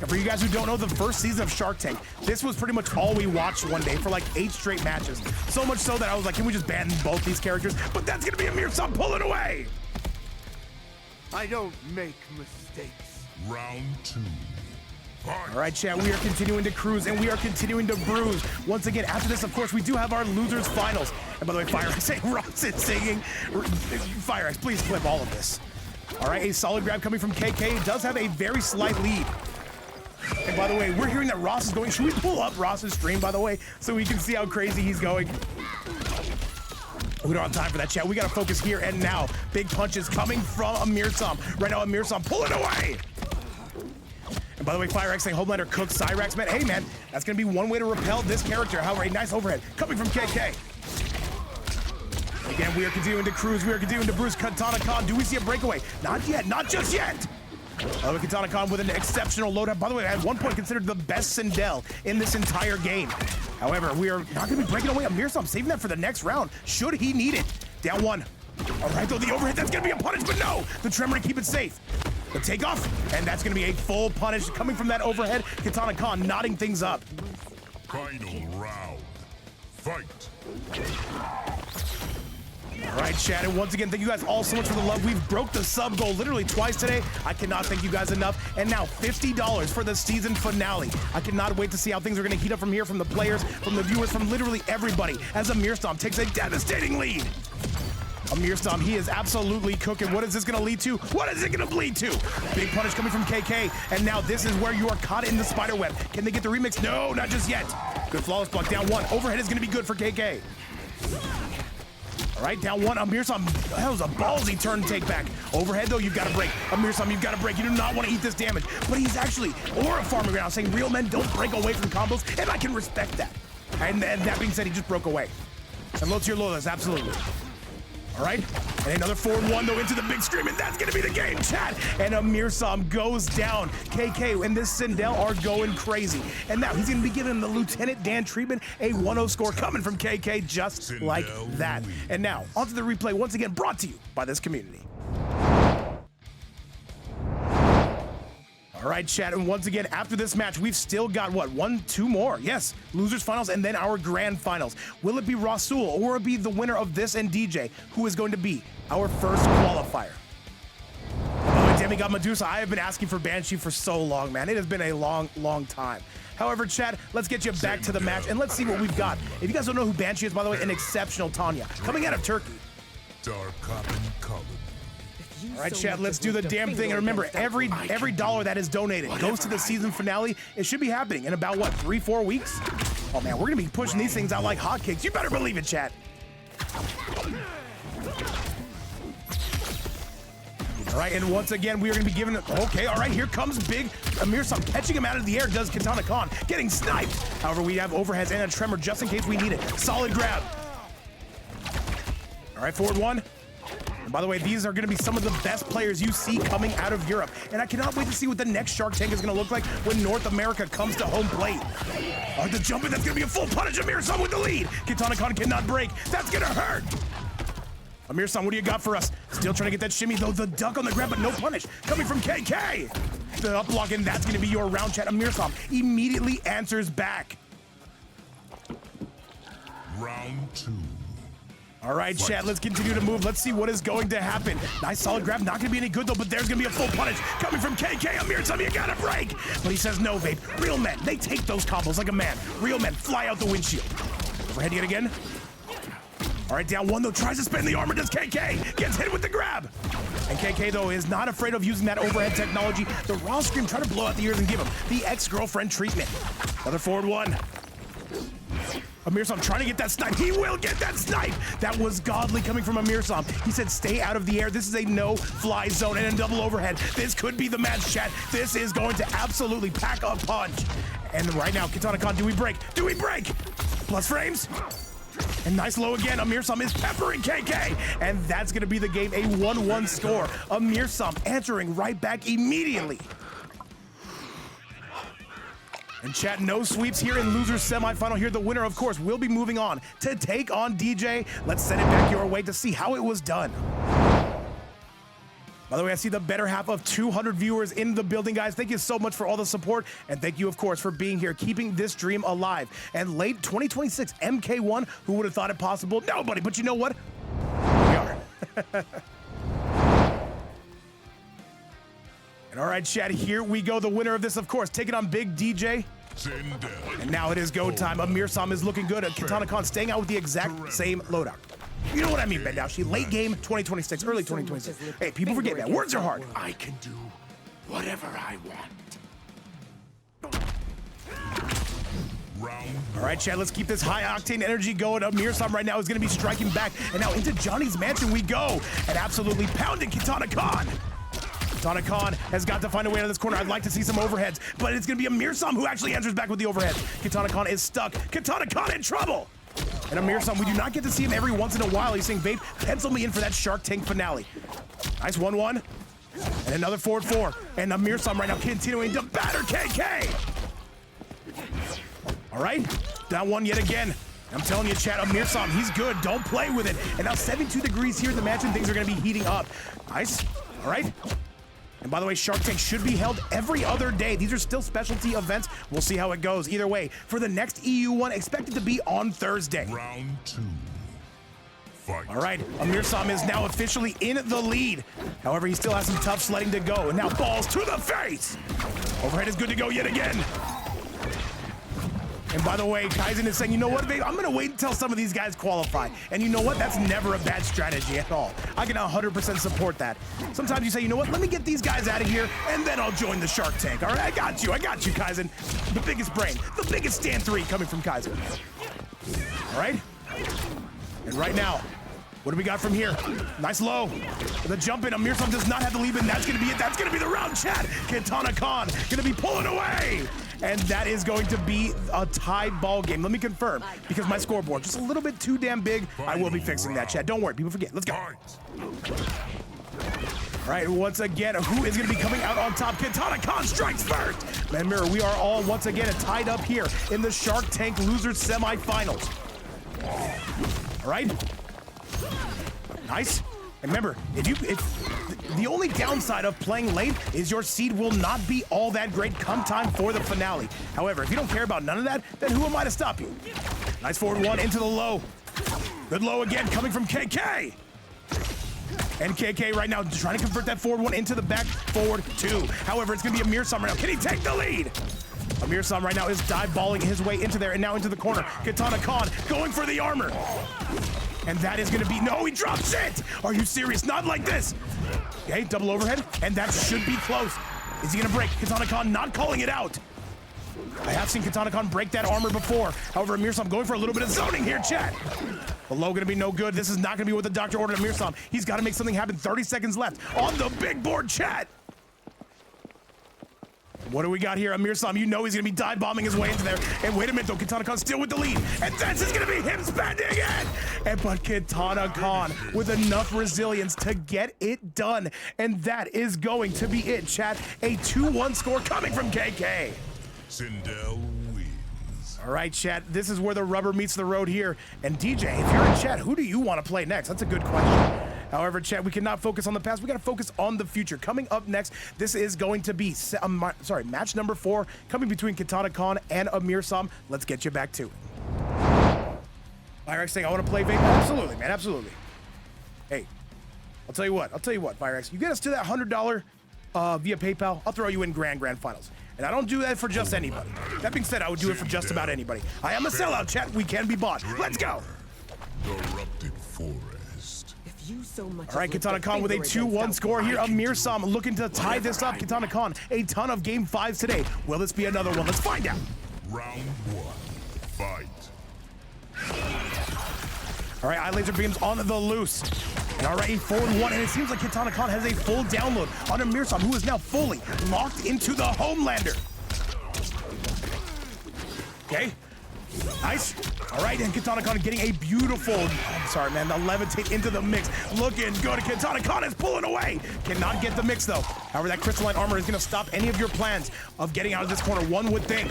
[SPEAKER 1] And for you guys who don't know, the first season of Shark Tank, this was pretty much all we watched one day for like 8 straight matches. So much so that I was like, can we just ban both these characters? But that's gonna be Amirsam pulling away.
[SPEAKER 7] I don't make mistakes.
[SPEAKER 3] Round 2. Fight.
[SPEAKER 1] All right, chat, we are continuing to cruise and we are continuing to bruise. Once again, after this, of course, we do have our losers finals. And by the way, Cyrax saying, Ross is singing. Cyrax, please clip all of this. All right, a solid grab coming from KK. It does have a very slight lead. And by the way, we're hearing that Ross is going. Should we pull up Ross's stream, by the way, so we can see how crazy he's going? We don't have time for that, chat. We got to focus here and now. Big punches coming from Amirsam. Right now, Amirsam pulling away. And by the way, Cyrax saying HomeLander cooks Cyrax. Man, hey, man, that's going to be one way to repel this character. However, a nice overhead coming from KK. Again, we are continuing to cruise. We are continuing to bruise. KitanaKahn, do we see a breakaway? Not yet. Not just yet. KitanaKahn with an exceptional loadout. By the way, at one point considered the best Sindel in this entire game. However, we are not going to be breaking away. Amirsam saving that for the next round, should he need it. Down 1. All right, though, the overhead, that's going to be a punish, but no! The tremor to keep it safe. The takeoff, and that's going to be a full punish coming from that overhead. KitanaKahn knotting things up.
[SPEAKER 3] Final round. Fight.
[SPEAKER 1] All right, chat, and once again, thank you guys all so much for the love. We've broke the sub goal literally twice today. I cannot thank you guys enough. And now $50 for the season finale. I cannot wait to see how things are going to heat up from here, from the players, from the viewers, from literally everybody, as Amirsam takes a devastating lead. Amirsam, he is absolutely cooking. What is this going to lead to? What is it going to bleed to? Big punish coming from KK, and now this is where you are caught in the spider web. Can they get the remix? No, not just yet. Good flawless block, down 1. Overhead is going to be good for KK. All right, down 1. Amirsam, that was a ballsy turn take back. Overhead, though, you've got to break. Amirsam, you've got to break. You do not want to eat this damage. But he's actually aura farming right now, saying real men don't break away from combos, and I can respect that. And that being said, he just broke away. And low tier low, that's absolutely. All right, and another 4-1 though into the big scream, and that's gonna be the game, chat. And Amirsam goes down. KK and this Sindel are going crazy. And now he's gonna be giving the Lieutenant Dan treatment, a 1-0 score coming from KK just Sindel like that. And now, onto the replay, once again brought to you by this community. All right, chat, and once again, after this match, we've still got, what, 1, 2 more? Yes, losers finals, and then our grand finals. Will it be Rassul, or will it be the winner of this and DJ, who is going to be our first qualifier? Oh, Demigod Medusa, I have been asking for Banshee for so long, man. It has been a long, long time. However, chat, let's get you back to the match, and let's see what we've got. If you guys don't know who Banshee is, by the way, an exceptional Tanya, coming out of Turkey.
[SPEAKER 3] Dark Cotton Color.
[SPEAKER 1] All right, chat, let's do the damn thing. And remember, every dollar that is donated goes to the season finale. It should be happening in about, what, 3-4 weeks? Oh, man, we're going to be pushing these things out like hotcakes. You better believe it, chat. All right, and once again, we are going to be giving it. Okay, all right, here comes big Amirsam catching him out of the air. Does KitanaKahn getting sniped. However, we have overheads and a tremor just in case we need it. Solid grab. All right, forward 1. And by the way, these are going to be some of the best players you see coming out of Europe. And I cannot wait to see what the next Shark Tank is going to look like when North America comes to home plate. Oh, the jump in, that's going to be a full punish. Amirsam with the lead. KitanaKahn cannot break. That's going to hurt. Amirsam, what do you got for us? Still trying to get that shimmy, though. The duck on the grab, but no punish. Coming from KK. The up block, and that's going to be your round chat. Amirsam immediately answers back.
[SPEAKER 3] Round 2.
[SPEAKER 1] All right, chat, let's continue to move. Let's see what is going to happen. Nice solid grab, not gonna be any good though, but there's gonna be a full punish coming from KK. Amirsam, you gotta break. But he says no, babe. Real men, they take those combos like a man. Real men fly out the windshield. Overhead yet again. All right, down one though, tries to spin the armor, does KK. Gets hit with the grab. And KK though is not afraid of using that overhead technology. The raw scream, trying to blow out the ears and give him the ex-girlfriend treatment. Another forward one. Amirsam trying to get that snipe. He will get that snipe. That was godly coming from Amirsam. He said stay out of the air. This is a no-fly zone and a double overhead. This could be the match, chat. This is going to absolutely pack a punch. And right now, KitanaKahn, do we break? Do we break? Plus frames. And nice low again. Amirsam is peppering KK. And that's going to be the game, a 1-1 score. Amirsam answering right back immediately. And chat, no sweeps here in losers semifinal here. The winner, of course, will be moving on to take on DJ. Let's send it back your way to see how it was done. By the way, I see the better half of 200 viewers in the building, guys. Thank you so much for all the support. And thank you, of course, for being here, keeping this dream alive. And late 2026 MK1, who would have thought it possible? Nobody, but you know what? We are. And all right, chat, here we go. The winner of this, of course, taking on Big DJ. And now it is go time. Amirsam is looking good. KitanaKahn staying out with the exact same loadout. You know what I mean, Ben. Now, she late game 2026, early 2026. Hey, people forget that. Words are hard.
[SPEAKER 6] I can do whatever I want.
[SPEAKER 1] All right, Chad, let's keep this high-octane energy going. Amirsam right now is going to be striking back. And now into Johnny's mansion we go. And absolutely pounding KitanaKahn. KitanaKahn has got to find a way out of this corner. I'd like to see some overheads, but it's going to be Amirsam who actually answers back with the overhead. KitanaKahn is stuck. KitanaKahn in trouble. And Amirsam, we do not get to see him every once in a while. He's saying, babe, pencil me in for that Shark Tank finale. Nice 1-1. And another forward 4. And Amirsam right now continuing to batter KK. All right, down one yet again. I'm telling you, chat, Amirsam, he's good. Don't play with it. And now 72 degrees here in the match, and things are going to be heating up. Nice. All right. And by the way, Shark Tank should be held every other day. These are still specialty events. We'll see how it goes. Either way, for the next EU one, expected to be on Thursday.
[SPEAKER 3] Round 2. Fight.
[SPEAKER 1] All right, Amirsam is now officially in the lead. However, he still has some tough sledding to go. And now balls to the face. Overhead is good to go yet again. And by the way, Kaizen is saying, you know what, babe? I'm going to wait until some of these guys qualify. And you know what? That's never a bad strategy at all. I can 100% support that. Sometimes you say, you know what? Let me get these guys out of here, and then I'll join the Shark Tank. All right, I got you, Kaizen. The biggest brain, the biggest stand 3 coming from Kaizen. All right? And right now, what do we got from here? Nice low. The jump in. Amirsam does not have the lead, and that's going to be it. That's going to be the round, chat. KitanaKahn going to be pulling away. And that is going to be a tied ball game. Let me confirm, because my scoreboard just a little bit too damn big. I will be fixing that, chat. Don't worry, people forget. Let's go. All right, once again, who is going to be coming out on top? KitanaKahn strikes first. Man, Mirror, we are all once again tied up here in the Shark Tank Losers semifinals. All right. Nice. And remember, if the only downside of playing late is your seed will not be all that great come time for the finale. However, if you don't care about none of that, then who am I to stop you? Nice forward 1 into the low. Good low again coming from KK. And KK right now trying to convert that forward 1 into the back forward 2. However, it's going to be Amirsam right now. Can he take the lead? Amirsam right now is dive balling his way into there and now into the corner. KitanaKahn going for the armor. And that is going to be, no, he drops it. Are you serious? Not like this. Okay, double overhead, and that should be close. Is he going to break? KitanaKahn not calling it out. I have seen KitanaKahn break that armor before. However, Amirsam going for a little bit of zoning here, chat. The low going to be no good. This is not going to be what the doctor ordered Amirsam. He's got to make something happen. 30 seconds left on the big board, chat. What do we got here? Amirsam, you know he's gonna be dive bombing his way into there. And wait a minute though, KitanaKahn still with the lead. And this is gonna be him spending it! But KitanaKahn with enough resilience to get it done. And that is going to be it, chat. A 2-1 score coming from KK.
[SPEAKER 3] Sindel wins.
[SPEAKER 1] All right, chat, this is where the rubber meets the road here. And DJ, if you're in chat, who do you want to play next? That's a good question. However, chat, we cannot focus on the past. We got to focus on the future. Coming up next, this is going to be, match number 4, coming between KitanaKahn and Amirsam. Let's get you back to it. Cyrax saying, I want to play Vape. Absolutely, man, absolutely. Hey, I'll tell you what, Cyrax. You get us to that $100 via PayPal, I'll throw you in Grand Finals. And I don't do that for just anybody. That being said, I would do it for just about anybody. I am a sellout, chat. We can be bought. Let's go.
[SPEAKER 3] Corrupted forest.
[SPEAKER 4] You so much.
[SPEAKER 1] All right, KitanaKahn with a 2-1 score here. Amirsam looking to tie this up. KitanaKahn, a ton of game 5s today. Will this be another one? Let's find out.
[SPEAKER 3] Round 1, fight.
[SPEAKER 1] All right, eye laser beams on the loose. And all right, a 4-1, and it seems like KitanaKahn has a full download on Amirsam, who is now fully locked into the HomeLander. Okay. Nice. All right, and KitanaKahn getting a beautiful, I'm sorry, man, the levitate into the mix. Looking good. KitanaKahn is pulling away. Cannot get the mix, though. However, that crystalline armor is going to stop any of your plans of getting out of this corner, one would think.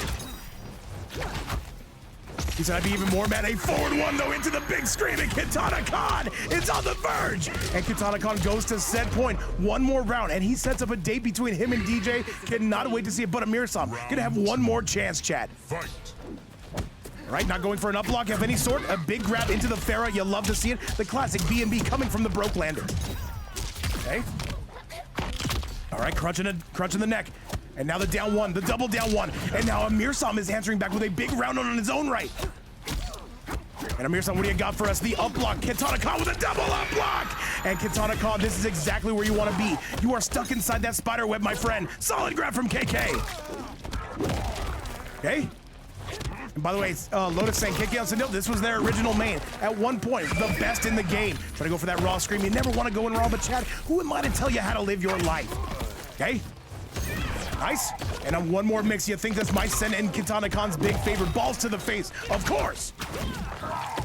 [SPEAKER 1] He said I'd be even more mad. A forward one, though, into the big screen, and KitanaKahn is on the verge. And KitanaKahn goes to set point. One more round, and he sets up a date between him and DJ. Cannot wait to see it, but Amirsam gonna have one more chance, chat.
[SPEAKER 3] Fight.
[SPEAKER 1] All right, not going for an up block of any sort. A big grab into the Farah. You love to see it. The classic B&B coming from the Brokelander. Okay. All right, crunching the neck. And now the down one, the double down one. And now Amirsam is answering back with a big round on his own right. And Amirsam, what do you got for us? The up block. KitanaKahn with a double up block. And KitanaKahn, this is exactly where you want to be. You are stuck inside that spider web, my friend. Solid grab from KK. Okay. And by the way, Lotus saying, KK on Sindel, this was their original main. At one point, the best in the game. Try to go for that raw scream. You never want to go in raw, but Chad, who am I to tell you how to live your life? Okay. Nice. And on one more mix, you think this might send in KitanaKahn's big favorite. Balls to the face, of course.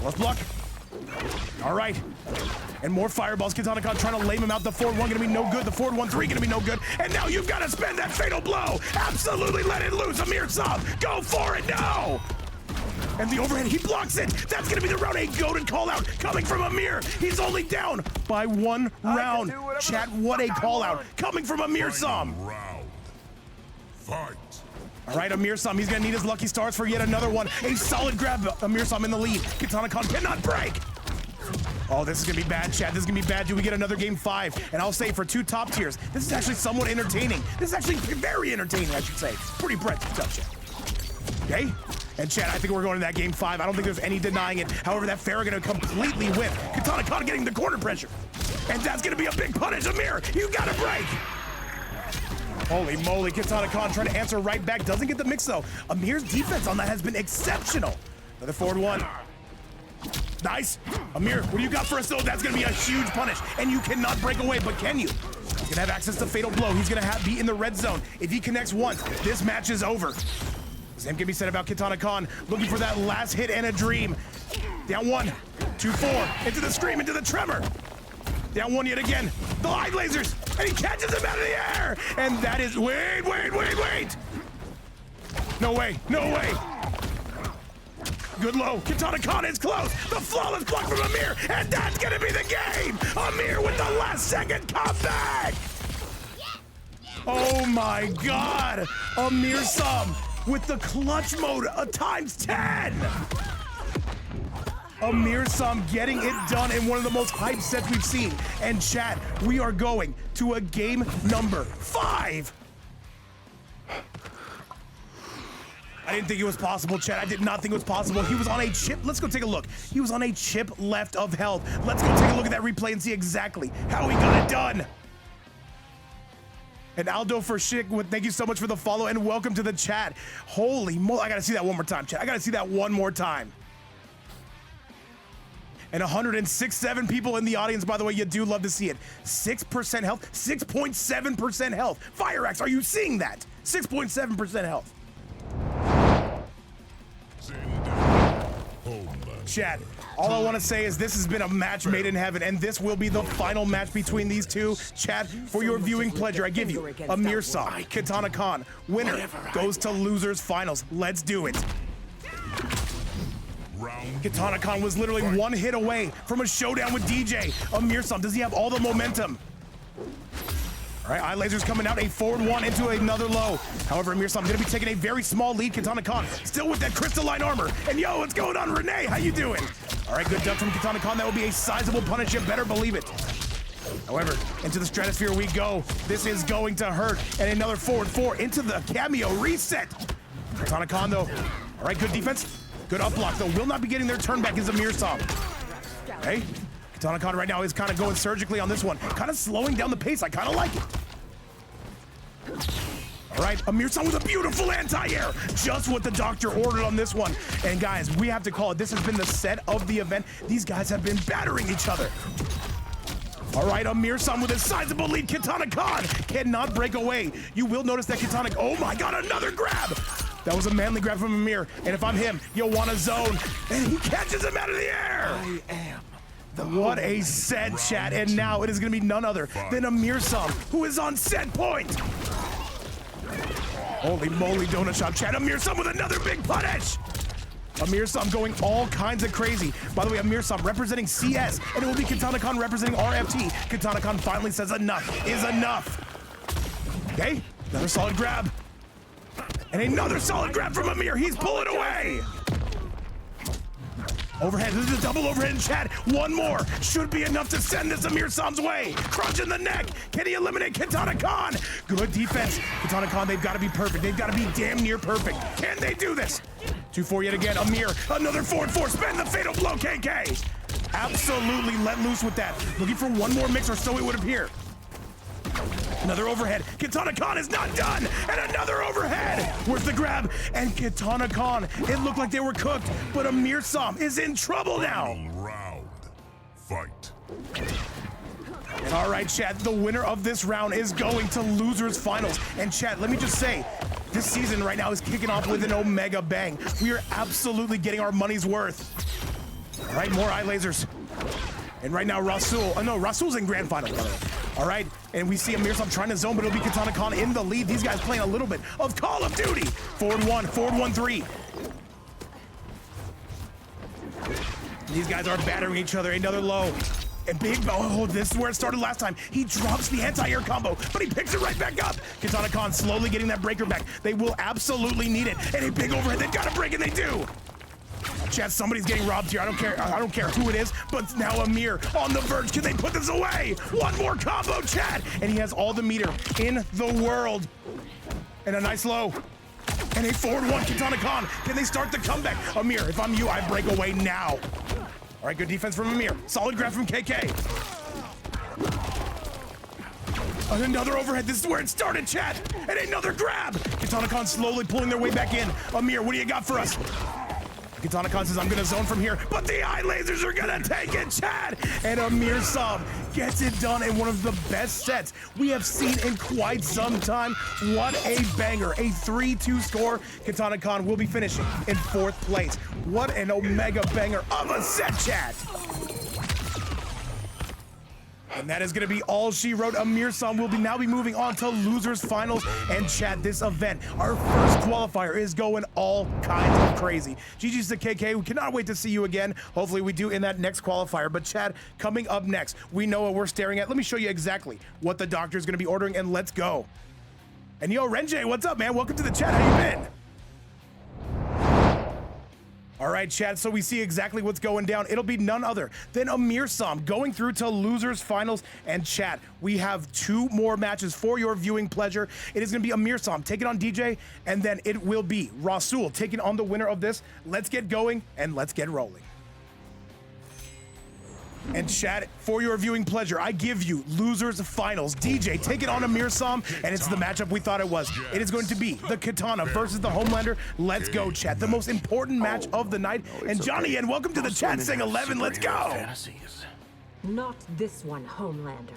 [SPEAKER 1] Let's block. All right. And more fireballs. KitanaKahn trying to lame him out. The forward one gonna be no good. The forward 1-3 gonna be no good. And now you've got to spend that fatal blow. Absolutely let it loose. Amirsam, go for it. No. And the overhead, he blocks it. That's gonna be the round 8 golden call out coming from Amir. He's only down by 1 round. Chat, what a call out coming from Amirsam.
[SPEAKER 3] Round. Fight.
[SPEAKER 1] All right, Amirsam, he's gonna need his lucky stars for yet another one. A solid grab, Amirsam in the lead. KitanaKahn cannot break. Oh, this is gonna be bad, chat. This is gonna be bad. Do we get another game 5? And I'll say for 2 top tiers, this is actually somewhat entertaining. This is actually very entertaining, I should say. Pretty tough, chat. Okay? And chat, I think we're going to that game 5. I don't think there's any denying it. However, that Farah gonna completely whip. KitanaKahn getting the corner pressure. And that's gonna be a big punish. Amir, you gotta break. Holy moly, KitanaKahn trying to answer right back. Doesn't get the mix though. Amir's defense on that has been exceptional. Another forward one. Nice. Amir, what do you got for us though? That's gonna be a huge punish. And you cannot break away, but can you? He's gonna have access to fatal blow. He's gonna be in the red zone. If he connects once, this match is over. Same can be said about KitanaKahn. Looking for that last hit and a dream. Down 1, 2-4, into the scream, into the tremor. Down 1 yet again. The eye lasers, and he catches him out of the air. And that is, wait. No way. Good low. KitanaKahn is close. The flawless block from Amir, and that's gonna be the game. Amir with the last second comeback. Oh my God. Amirsam with the clutch mode times 10. Amirsam getting it done in one of the most hyped sets we've seen. And chat, we are going to a game number 5. I didn't think it was possible, chat. I did not think it was possible. He was on a chip. Let's go take a look. He was on a chip left of health. Let's go take a look at that replay and see exactly how he got it done. And Aldo for Schick, thank you so much for the follow and welcome to the chat. Holy moly, I gotta see that one more time, chat. I gotta see that one more time. And 106.7 people in the audience, by the way, you do love to see it. 6% health, 6.7% health. Cyrax, are you seeing that? 6.7% health. Chat, all I want to say is this has been a match made in heaven, and this will be the final match between these two. Chat, for your viewing pleasure, I give you Amirsam, KitanaKahn. Winner goes to losers finals. Let's do it. KitanaKahn was literally one hit away from a showdown with DJ. Amirsam, does he have all the momentum? All right, eye lasers coming out, a forward one into another low. However, Amirsam gonna be taking a very small lead. KitanaKahn still with that crystalline armor. And yo, what's going on, Renee? How you doing? All right, good duck from KitanaKahn. That will be a sizable punish, you better believe it. However, into the stratosphere we go. This is going to hurt. And another forward four into the cameo reset. KitanaKahn though, all right, good defense. Good up block though, will not be getting their turn back is Amirsam. Okay. KitanaKahn right now is kind of going surgically on this one. Kind of slowing down the pace. I kind of like it. All right, Amirsam with a beautiful anti-air. Just what the doctor ordered on this one. And guys, we have to call it. This has been the set of the event. These guys have been battering each other. All right, Amirsam with a sizable lead. KitanaKahn cannot break away. You will notice that KitanaKahn, oh my God, another grab. That was a manly grab from Amir. And if I'm him, you'll want to zone. And he catches him out of the air.
[SPEAKER 6] I am.
[SPEAKER 1] What a set, chat, and now it is going to be none other than Amirsam, who is on set point. Holy moly, donut shop, chat. Amirsam with another big punish. Amirsam going all kinds of crazy. By the way, Amirsam representing CS, and it will be KitanaKahn representing RFT. KitanaKahn finally says enough is enough. Okay, another solid grab. And another solid grab from Amir. He's pulling away. Overhead, this is a double overhead in chat. One more should be enough to send this Amirsam's way. Crunch in the neck. Can he eliminate KitanaKahn? Good defense. KitanaKahn, they've got to be perfect. They've got to be damn near perfect. Can they do this? 2-4 yet again. Amir, another forward four. Spend the fatal blow, KK. Absolutely let loose with that. Looking for one more mix or so it would appear. Another overhead. KitanaKahn is not done. And another overhead. Where's the grab? And KitanaKahn, it looked like they were cooked, but Amirsam is in trouble now.
[SPEAKER 3] Round. Fight.
[SPEAKER 1] All right, chat, the winner of this round is going to losers finals. And chat, let me just say, this season right now is kicking off with an omega bang. We are absolutely getting our money's worth. All right, more eye lasers. And right now, Rassul, no, Rassul's in grand final, by the way. All right, and we see Amirsam trying to zone, but it'll be KitanaKahn in the lead. These guys playing a little bit of Call of Duty. Forward 1-3. These guys are battering each other. Another low. And big, oh, this is where it started last time. He drops the anti-air combo, but he picks it right back up. KitanaKahn slowly getting that breaker back. They will absolutely need it. And a big overhead, they've got to break, and they do. Chat, somebody's getting robbed here. I don't care who it is, but now Amir on the verge. Can they put this away? One more combo, chat. And he has all the meter in the world. And a nice low. And a forward one, KitanaKahn. Can they start the comeback? Amir, if I'm you, I break away now. All right, good defense from Amir. Solid grab from KK. And another overhead. This is where it started, chat. And another grab. KitanaKahn slowly pulling their way back in. Amir, what do you got for us? KitanaKahn says, I'm gonna zone from here, but the eye lasers are gonna take it, chat! And Amirsam gets it done in one of the best sets we have seen in quite some time. What a banger, a 3-2 score. KitanaKahn will be finishing in 4th place. What an omega banger of a set, chat! And that is going to be all she wrote. Amirsam will now be moving on to losers finals. And chat, this event, our first qualifier, is going all kinds of crazy. GG's to KK. We cannot wait to see you again. Hopefully we do in that next qualifier. But chat, coming up next, we know what we're staring at. Let me show you exactly what the doctor is going to be ordering, and let's go. And yo, Renjay, what's up, man? Welcome to the chat. How you been? All right, chat, so we see exactly what's going down. It'll be none other than Amirsam going through to losers finals. And chat, we have 2 more matches for your viewing pleasure. It is going to be Amirsam taking on DJ, and then it will be Rassul taking on the winner of this. Let's get going and let's get rolling. And chat, for your viewing pleasure, I give you losers finals. DJ taking on Amirsam, and it's the matchup we thought it was. It is going to be the Kitana versus the HomeLander. Let's go, chat. The most important match of the night. And Johnny, and welcome to the chat saying 11. Let's go.
[SPEAKER 4] Not this one, HomeLander.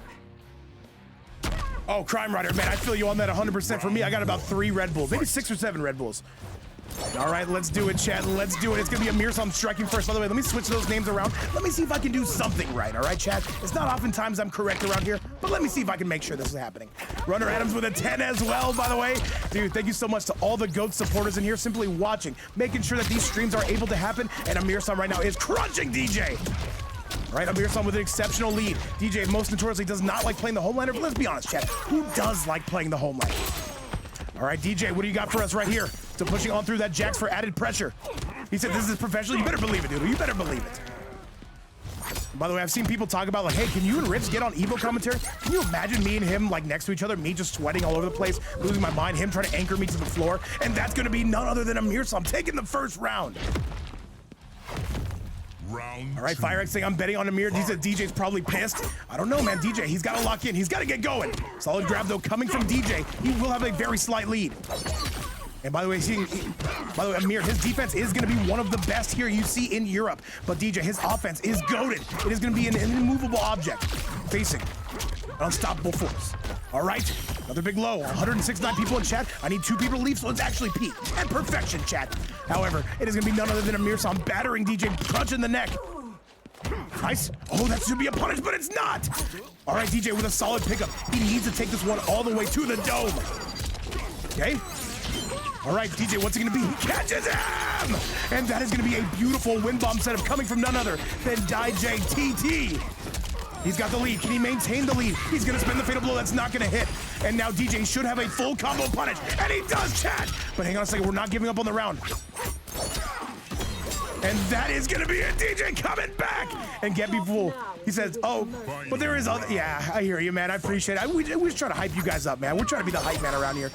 [SPEAKER 1] Oh, Crime Rider, man, I feel you on that 100%. For me, I got about 3 Red Bulls, maybe 6 or 7 Red Bulls. All right, let's do it, chat. Let's do it. It's going to be Amirsam striking first. By the way, let me switch those names around. Let me see if I can do something right, all right, chat? It's not oftentimes I'm correct around here, but let me see if I can make sure this is happening. Runner Adams with a 10 as well, by the way. Dude, thank you so much to all the GOAT supporters in here simply watching, making sure that these streams are able to happen, and Amirsam right now is crunching DJ. All right, Amirsam with an exceptional lead. DJ most notoriously does not like playing the HomeLander, but let's be honest, chat. Who does like playing the HomeLander? All right, DJ, what do you got for us right here? So pushing on through that Jax for added pressure. He said this is professional. You better believe it, dude. You better believe it. By the way, I've seen people talk about like, hey, can you and Rips get on Evo commentary? Can you imagine me and him like next to each other, me just sweating all over the place, losing my mind, him trying to anchor me to the floor, and that's gonna be none other than Amirsam taking the first round. All right, Cyrax saying I'm betting on Amir. He said DJ's probably pissed. I don't know, man. DJ, he's got to lock in. He's got to get going. Solid grab, though, coming from DJ. He will have a very slight lead. And by the way, Amir, his defense is going to be one of the best here you see in Europe. But DJ, his offense is goated. It is going to be an immovable object facing an unstoppable force. All right, another big low. 169 people in chat. I need 2 people to leave, so it's actually peak and perfection, chat. However, it is going to be none other than Amirsam battering DJ, crunching the neck. Nice. Oh, that should be a punish, but it's not. All right, DJ with a solid pickup. He needs to take this one all the way to the dome. Okay. All right, DJ, what's it going to be? He catches him! And that is going to be a beautiful wind bomb setup coming from none other than DieJayTT. He's got the lead. Can he maintain the lead? He's going to spin the fatal blow. That's not going to hit. And now DJ should have a full combo punish. And he does, chat. But hang on a second. We're not giving up on the round. And that is going to be it. DJ coming back. And get me fooled. He says, oh, but there is other. Yeah, I hear you, man. I appreciate it. We just try to hype you guys up, man. We're trying to be the hype man around here.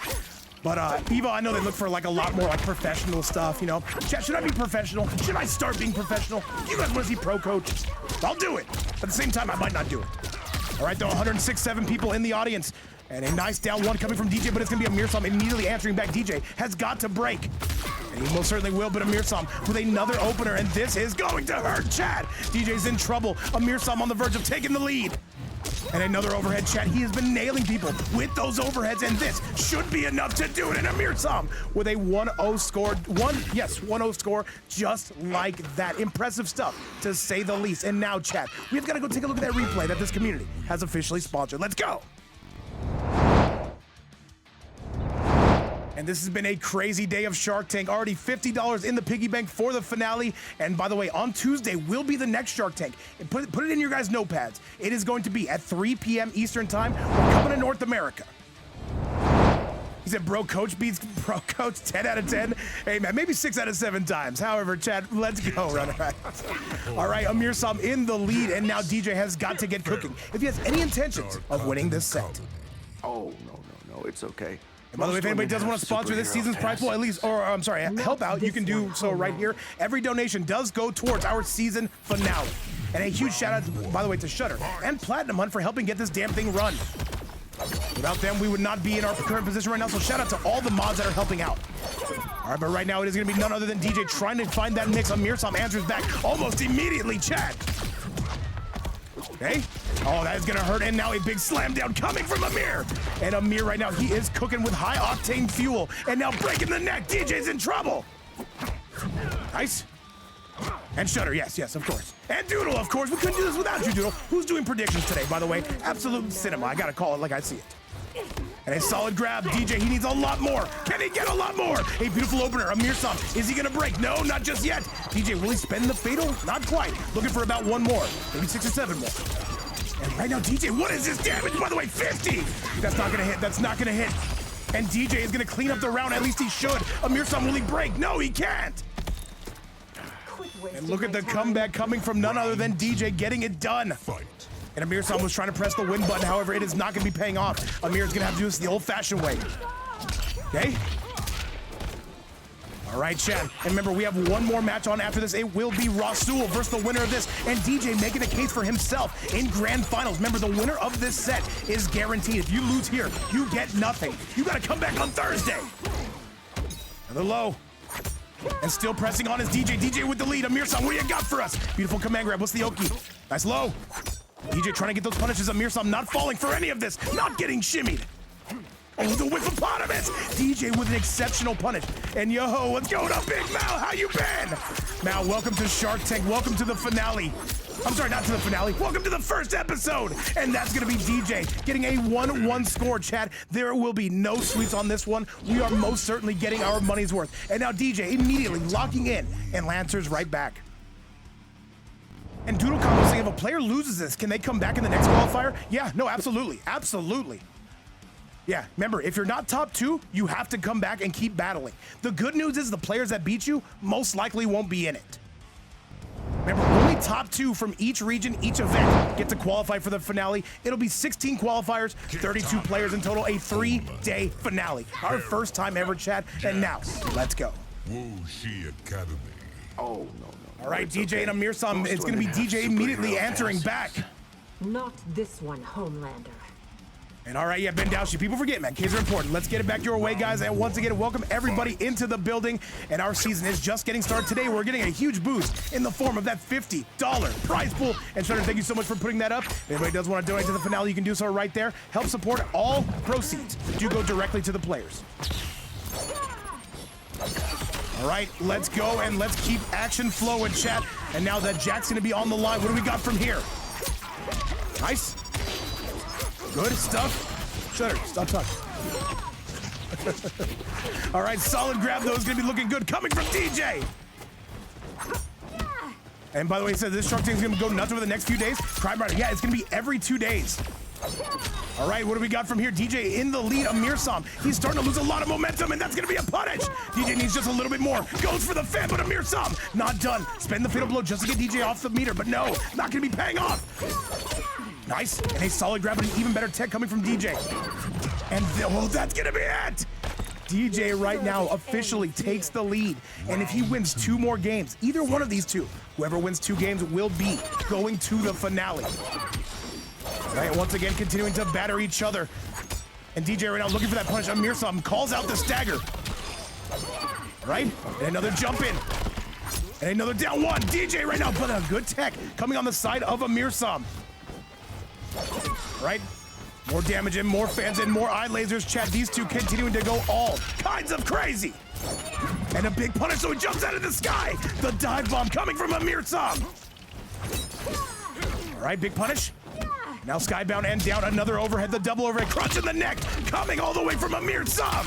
[SPEAKER 1] But Evo, I know they look for like a lot more like professional stuff, you know. Chat, should I be professional? Should I start being professional? Do you guys want to see pro coach? I'll do it. At the same time, I might not do it. All right, though, 106.7 people in the audience. And a nice down one coming from DJ, but it's going to be Amirsam immediately answering back. DJ has got to break. And he most certainly will, but Amirsam with another opener, and this is going to hurt, chat. DJ's in trouble. Amirsam on the verge of taking the lead. And another overhead, chat. He has been nailing people with those overheads, and this should be enough to do it. And Amirsam with a 1-0 score. 1-0 score, just like that. Impressive stuff, to say the least. And now, chat, we've got to go take a look at that replay that this community has officially sponsored. Let's go. And this has been a crazy day of Shark Tank. Already $50 in the piggy bank for the finale. And by the way, on Tuesday will be the next Shark Tank. And put it in your guys' notepads. It is going to be at 3 p.m. Eastern time. We're coming to North America. He said, bro, coach beats bro, coach 10 out of 10. Hey, man, maybe 6 out of 7 times. However, Chad, let's go, runner. All right, Amirsam in the lead, and now DJ has got to get cooking if he has any intentions of winning this set.
[SPEAKER 6] Oh, no, it's okay.
[SPEAKER 1] And by the way, if anybody does want to sponsor this season's prize pool, at least, or I'm sorry, help out, you can do so right here. Every donation does go towards our season finale. And a huge shout out, by the way, to Shutter and Platinum Hunt for helping get this damn thing run. Without them, we would not be in our current position right now, so shout out to all the mods that are helping out. All right, but right now it is going to be none other than DJ trying to find that mix. Amirsam answers back almost immediately, Chad. Okay. Oh, that is going to hurt, and now a big slam down coming from Amir. And Amir right now, he is cooking with high-octane fuel, and now breaking the neck. DJ's in trouble. Nice. And Shutter, yes, of course. And Doodle, of course. We couldn't do this without you, Doodle. Who's doing predictions today, by the way? Absolute cinema. I got to call it like I see it. And a solid grab. DJ, he needs a lot more. Can he get a lot more? A beautiful opener. Amirsam, is he going to break? No, not just yet. DJ, will he spend the fatal? Not quite. Looking for about 1 more. Maybe 6 or 7 more. And right now, DJ, what is this damage? By the way, 50. That's not going to hit. That's not going to hit. And DJ is going to clean up the round. At least he should. Amirsam, will he break? No, he can't. And look at the comeback coming from none other than DJ getting it done. And Amirsam was trying to press the win button. However, it is not going to be paying off. Amir's going to have to do this the old-fashioned way. Okay? All right, Chad. And remember, we have one more match on after this. It will be Rassul versus the winner of this, and DJ making a case for himself in grand finals. Remember, the winner of this set is guaranteed. If you lose here, you get nothing. You got to come back on Thursday. Another low. And still pressing on is DJ. DJ with the lead. Amirsam, what do you got for us? Beautiful command grab. What's the Oki? Nice low. DJ trying to get those punishes. Amirsam not falling for any of this. Not getting shimmied. Oh, the whippopotamus! DJ with an exceptional punish. And yo, what's going on, Big Mal? How you been? Mal, welcome to Shark Tank. Welcome to the finale. I'm sorry, not to the finale. Welcome to the first episode. And that's going to be DJ getting a 1-1 score, Chad. There will be no sweets on this one. We are most certainly getting our money's worth. And now DJ immediately locking in, and Lancer's right back. And Doodle Combo saying, if a player loses this, can they come back in the next qualifier? Yeah, no, absolutely. Absolutely. Yeah, remember, if you're not top 2, you have to come back and keep battling. The good news is the players that beat you most likely won't be in it. Remember, only top 2 from each region, each event get to qualify for the finale. It'll be 16 qualifiers, 32 players in total, a 3-day finale. Our first time ever, Chad, and now, let's go.
[SPEAKER 3] Wuxi Academy.
[SPEAKER 6] Oh, no.
[SPEAKER 1] All right, DJ and Amirsam, it's going to be DJ immediately answering back.
[SPEAKER 4] Not this one, HomeLander.
[SPEAKER 1] And all right, yeah, Ben Dowshi, people forget, man, kids are important. Let's get it back your way, guys. And once again, welcome everybody into the building. And our season is just getting started today. We're getting a huge boost in the form of that $50 prize pool. And Shredder, thank you so much for putting that up. If anybody does want to donate to the finale, you can do so right there. Help support. All proceeds do go directly to the players. All right, let's go and let's keep action flowing, chat. And now that Jack's going to be on the line, what do we got from here? Nice. Good stuff. Shutter, stop talking. All right, solid grab, though, is going to be looking good. Coming from DJ. And by the way, he said this Shark Tank is going to go nuts over the next few days. Crime Rider, yeah, it's going to be every 2 days. All right, what do we got from here? DJ in the lead, Amirsam. He's starting to lose a lot of momentum, and that's going to be a punish. DJ needs just a little bit more. Goes for the fan, but Amirsam not done. Spend the fatal blow just to get DJ off the meter, but no, not going to be paying off. Nice, and a solid grab, and an even better tech coming from DJ. And oh, that's gonna be it! DJ right now officially takes the lead. And if he wins 2 more games, either one of these 2, whoever wins 2 games will be going to the finale. All right, once again, continuing to batter each other. And DJ right now looking for that punch. Amirsam calls out the stagger. Right, and another jump in. And another down 1. DJ right now, but a good tech coming on the side of Amirsam. Right? More damage in, more fans in, more eye lasers. Chat, these 2 continuing to go all kinds of crazy. And a big punish, so he jumps out of the sky. The dive bomb coming from Amirsam. All right, big punish. Now skybound and down, another overhead, the double overhead, crunch in the neck, coming all the way from Amirsam.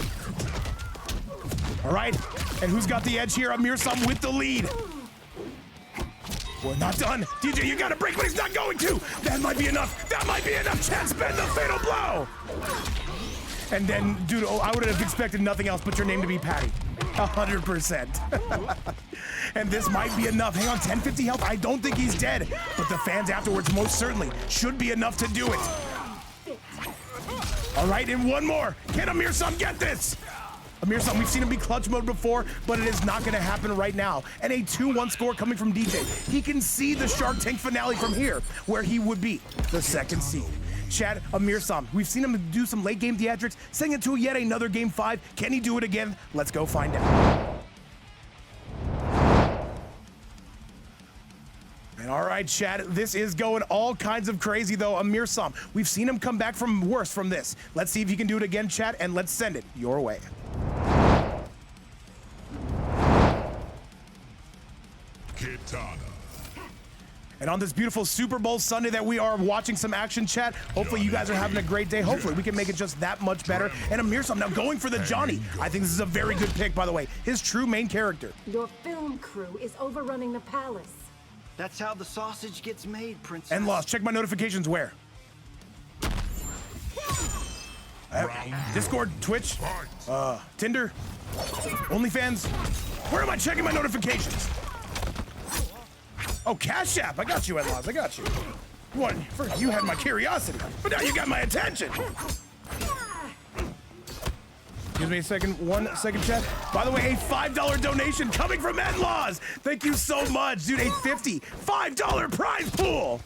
[SPEAKER 1] All right, and who's got the edge here? Amirsam with the lead. We're not done. DJ, you gotta break, but he's not going to. That might be enough. That might be enough. Chad, spend the fatal blow. And then, dude, I would have expected nothing else but your name to be Patty. 100%. And this might be enough. Hang on, 1050 health. I don't think he's dead, but the fans afterwards most certainly should be enough to do it. All right, and one more. Can Amirsam get this? Amirsam, we've seen him be clutch mode before, but it is not going to happen right now. And a 2-1 score coming from DJ. He can see the Shark Tank finale from here, where he would be the 2nd seed. Chad, Amirsam, we've seen him do some late game theatrics, sending it to yet another game 5. Can he do it again? Let's go find out. And all right, Chad, this is going all kinds of crazy, though. Amirsam, we've seen him come back from worse from this. Let's see if he can do it again, Chad, and let's send it your way.
[SPEAKER 3] Kitana.
[SPEAKER 1] And on this beautiful Super Bowl Sunday that we are watching some action, chat, hopefully you guys are having a great day. Hopefully we can make it just that much better. And Amirsam now going for the Johnny. I think this is a very good pick, by the way. His true main character.
[SPEAKER 4] Your film crew is overrunning the palace.
[SPEAKER 11] That's how the sausage gets made, Princess.
[SPEAKER 1] And lost. Check my notifications where? Discord, Twitch, Tinder, OnlyFans. Where am I checking my notifications? Oh, Cash App. I got you, Edlaws. I got you. First, you had my curiosity, but now you got my attention. Give me a second, 1 second, chat. By the way, a $5 donation coming from N-Laws. Thank you so much, dude. A $55 prize pool.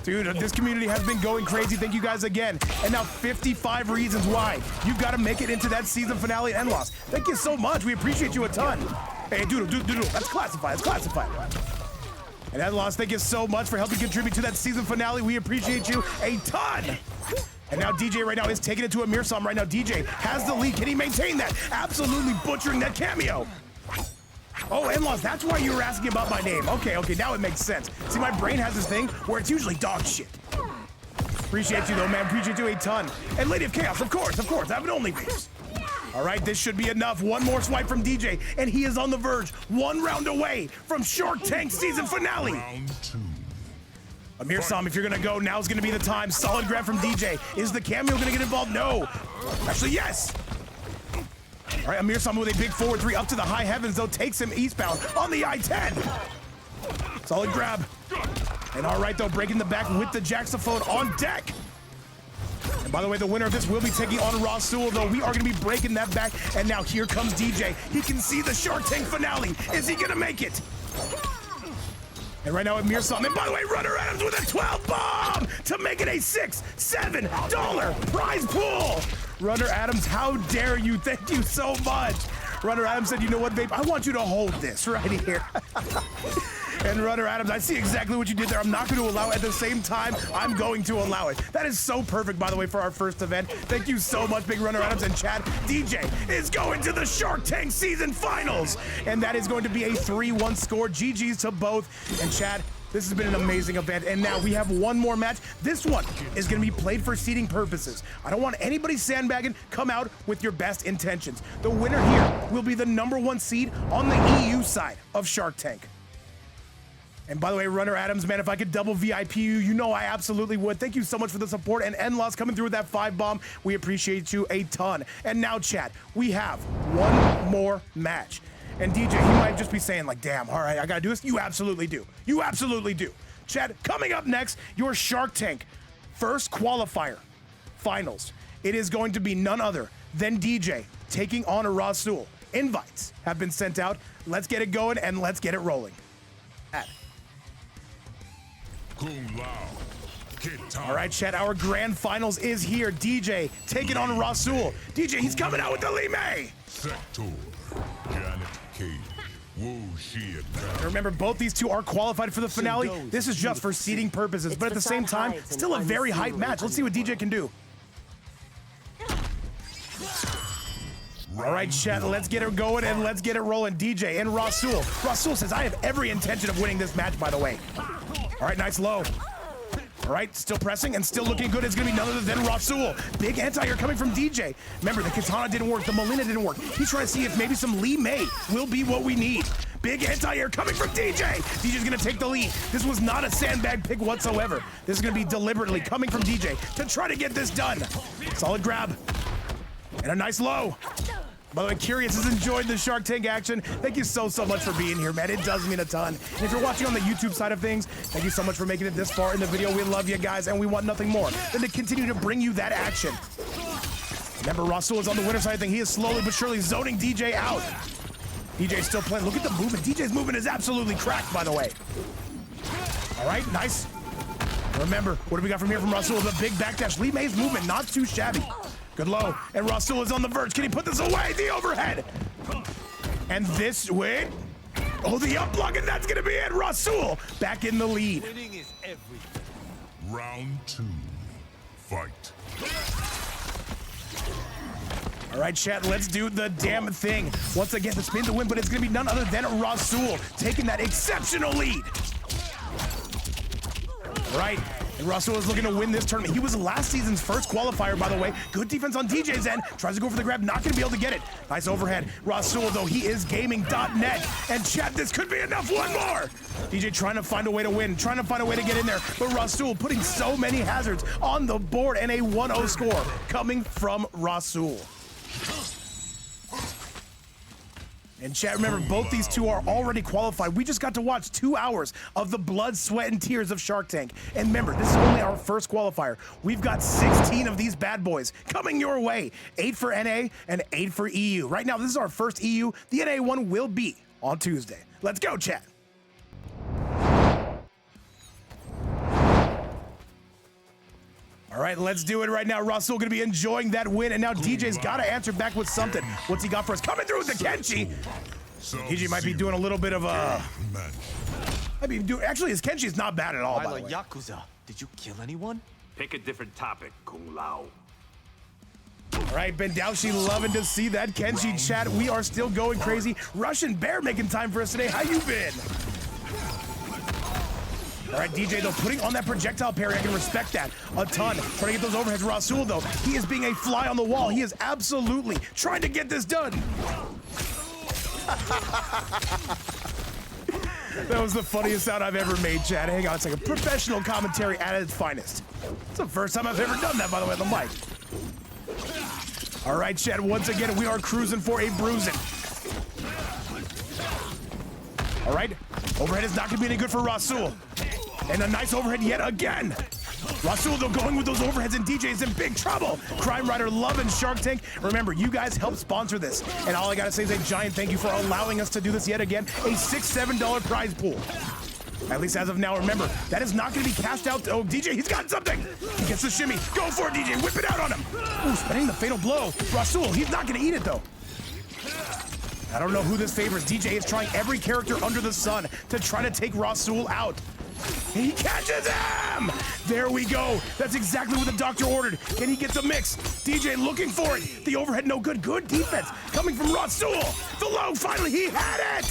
[SPEAKER 1] Dude, this community has been going crazy. Thank you guys again. And now 55 reasons why you've got to make it into that season finale at N-Laws. Thank you so much. We appreciate you a ton. Hey, dude, that's classified. That's classified. And N-Laws, thank you so much for helping contribute to that season finale. We appreciate you a ton. And now DJ right now is taking it to Amirsam right now. DJ has the lead. Can he maintain that? Absolutely butchering that cameo. Oh, N-Laws, that's why you were asking about my name. Okay, now it makes sense. See, my brain has this thing where it's usually dog shit. Appreciate you though, man. Appreciate you a ton. And Lady of Chaos, of course. I have an OnlyFans. All right, this should be enough. One more swipe from DJ, and he is on the verge. 1 round away from Shark Tank season finale.
[SPEAKER 3] Round 2.
[SPEAKER 1] Amirsam, if you're gonna go, now's gonna be the time. Solid grab from DJ. Is the cameo gonna get involved? No. Actually, yes. All right, Amirsam with a big forward 3 up to the high heavens, though, takes him eastbound on the I-10. Solid grab. And all right, though, breaking the back with the Jaxophone on deck. And by the way, the winner of this will be taking on Rassul, though. We are going to be breaking that back. And now here comes DJ. He can see the Shark Tank finale. Is he going to make it? And right now, Amirsam. And by the way, Runner Adams with a 12 bomb to make it a $7 prize pool. Runner Adams, how dare you? Thank you so much. Runner Adams said, you know what, babe? I want you to hold this right here. And Runner Adams, I see exactly what you did there. I'm not going to allow it. At the same time, I'm going to allow it. That is so perfect, by the way, for our first event. Thank you so much, Big Runner Adams and Chad. DJ is going to the Shark Tank season finals. And that is going to be a 3-1 score. GG's to both. And Chad, this has been an amazing event. And now we have one more match. This one is going to be played for seeding purposes. I don't want anybody sandbagging. Come out with your best intentions. The winner here will be the #1 seed on the EU side of Shark Tank. And by the way, Runner Adams, man, if I could double VIP you, you know I absolutely would. Thank you so much for the support. And N-Laws coming through with that 5 bomb. We appreciate you a ton. And now, chat, we have one more match. And DJ, he might just be saying like, damn, all right, I gotta do this. You absolutely do. You absolutely do. Chad, coming up next, your Shark Tank first qualifier finals. It is going to be none other than DJ taking on a Rassul. Invites have been sent out. Let's get it going and let's get it rolling. All right, Chad, our grand finals is here. DJ taking on Rassul. DJ, he's coming out with the Lime.
[SPEAKER 3] Sector, Janet Cage, Woo Shit.
[SPEAKER 1] Remember, both these two are qualified for the finale. This is just for seeding purposes, but at the same time, still a very hype match. Let's see what DJ can do. All right, chat, let's get it going and let's get it rolling. DJ and Rassul. Rassul says, I have every intention of winning this match, by the way. All right, nice low. All right, still pressing and still looking good. It's going to be none other than Rassul. Big anti-air coming from DJ. Remember, the Kitana didn't work. The Molina didn't work. He's trying to see if maybe some Lee May will be what we need. Big anti-air coming from DJ. DJ's going to take the lead. This was not a sandbag pick whatsoever. This is going to be deliberately coming from DJ to try to get this done. Solid grab. And a nice low. By the way, Curious has enjoyed the Shark Tank action. Thank you so much for being here, man. It does mean a ton. And if you're watching on the YouTube side of things, thank you so much for making it this far in the video. We love you guys, and we want nothing more than to continue to bring you that action. Remember, Rassul is on the winner side thing. He is slowly but surely zoning DJ out. DJ's still playing. Look at the movement. DJ's movement is absolutely cracked, by the way. All right, nice. Remember, what do we got from here from Rassul? The big backdash. Lee May's movement, not too shabby. Good low, and Rassul is on the verge. Can he put this away? The overhead. And this, wait. Oh, the up block, and that's gonna be it. Rassul back in the lead.
[SPEAKER 2] Winning is everything.
[SPEAKER 3] Round 2, fight.
[SPEAKER 1] All right, chat, let's do the damn thing. Once again, the spin to win, but it's gonna be none other than Rassul taking that exceptional lead. All right. And Rassul is looking to win this tournament. He was last season's first qualifier, by the way. Good defense on DJ's end. Tries to go for the grab, not going to be able to get it. Nice overhead. Rassul, though, he is gaming.net. And chat, this could be enough. One more. DJ trying to find a way to win, trying to find a way to get in there. But Rassul putting so many hazards on the board, and a 1-0 score coming from Rassul. And chat, remember, both these two are already qualified. We just got to watch 2 hours of the blood, sweat, and tears of Shark Tank. And remember, this is only our first qualifier. We've got 16 of these bad boys coming your way. 8 for NA and 8 for EU. Right now, this is our first EU. The NA one will be on Tuesday. Let's go, chat. All right, let's do it right now. Rassul gonna be enjoying that win, and now DJ's gotta answer back with something. What's he got for us? Coming through with the Kenshi. DJ might be doing a little bit of actually, his Kenshi is not bad at all, by the way.
[SPEAKER 2] Yakuza, did you kill anyone?
[SPEAKER 8] Pick a different topic, Kung Lao.
[SPEAKER 1] All right, Bendaushi loving to see that Kenshi chat. We are still going crazy. Russian Bear making time for us today. How you been? All right, DJ, though, putting on that projectile parry, I can respect that a ton. Trying to get those overheads. Rassul, though, he is being a fly on the wall. He is absolutely trying to get this done. That was the funniest sound I've ever made, Chad. Hang on a second. Professional commentary at its finest. It's the first time I've ever done that, by the way, on the mic. All right, Chad, once again, we are cruising for a bruising. All right, overhead is not going to be any good for Rassul. And a nice overhead yet again. Rassul, though, going with those overheads, and DJ's in big trouble. Crime Rider loving Shark Tank. Remember, you guys helped sponsor this. And all I got to say is a giant thank you for allowing us to do this yet again. A $6, $7 prize pool. At least as of now, remember, that is not going to be cashed out. Oh, DJ, he's got something. He gets the shimmy. Go for it, DJ. Whip it out on him. Ooh, spinning the fatal blow. Rassul, he's not going to eat it, though. I don't know who this favors. DJ is trying every character under the sun to try to take Rassul out. He catches him! There we go. That's exactly what the doctor ordered. Can he get the mix? DJ looking for it. The overhead, no good. Good defense coming from Rassul. The low, finally, he had it!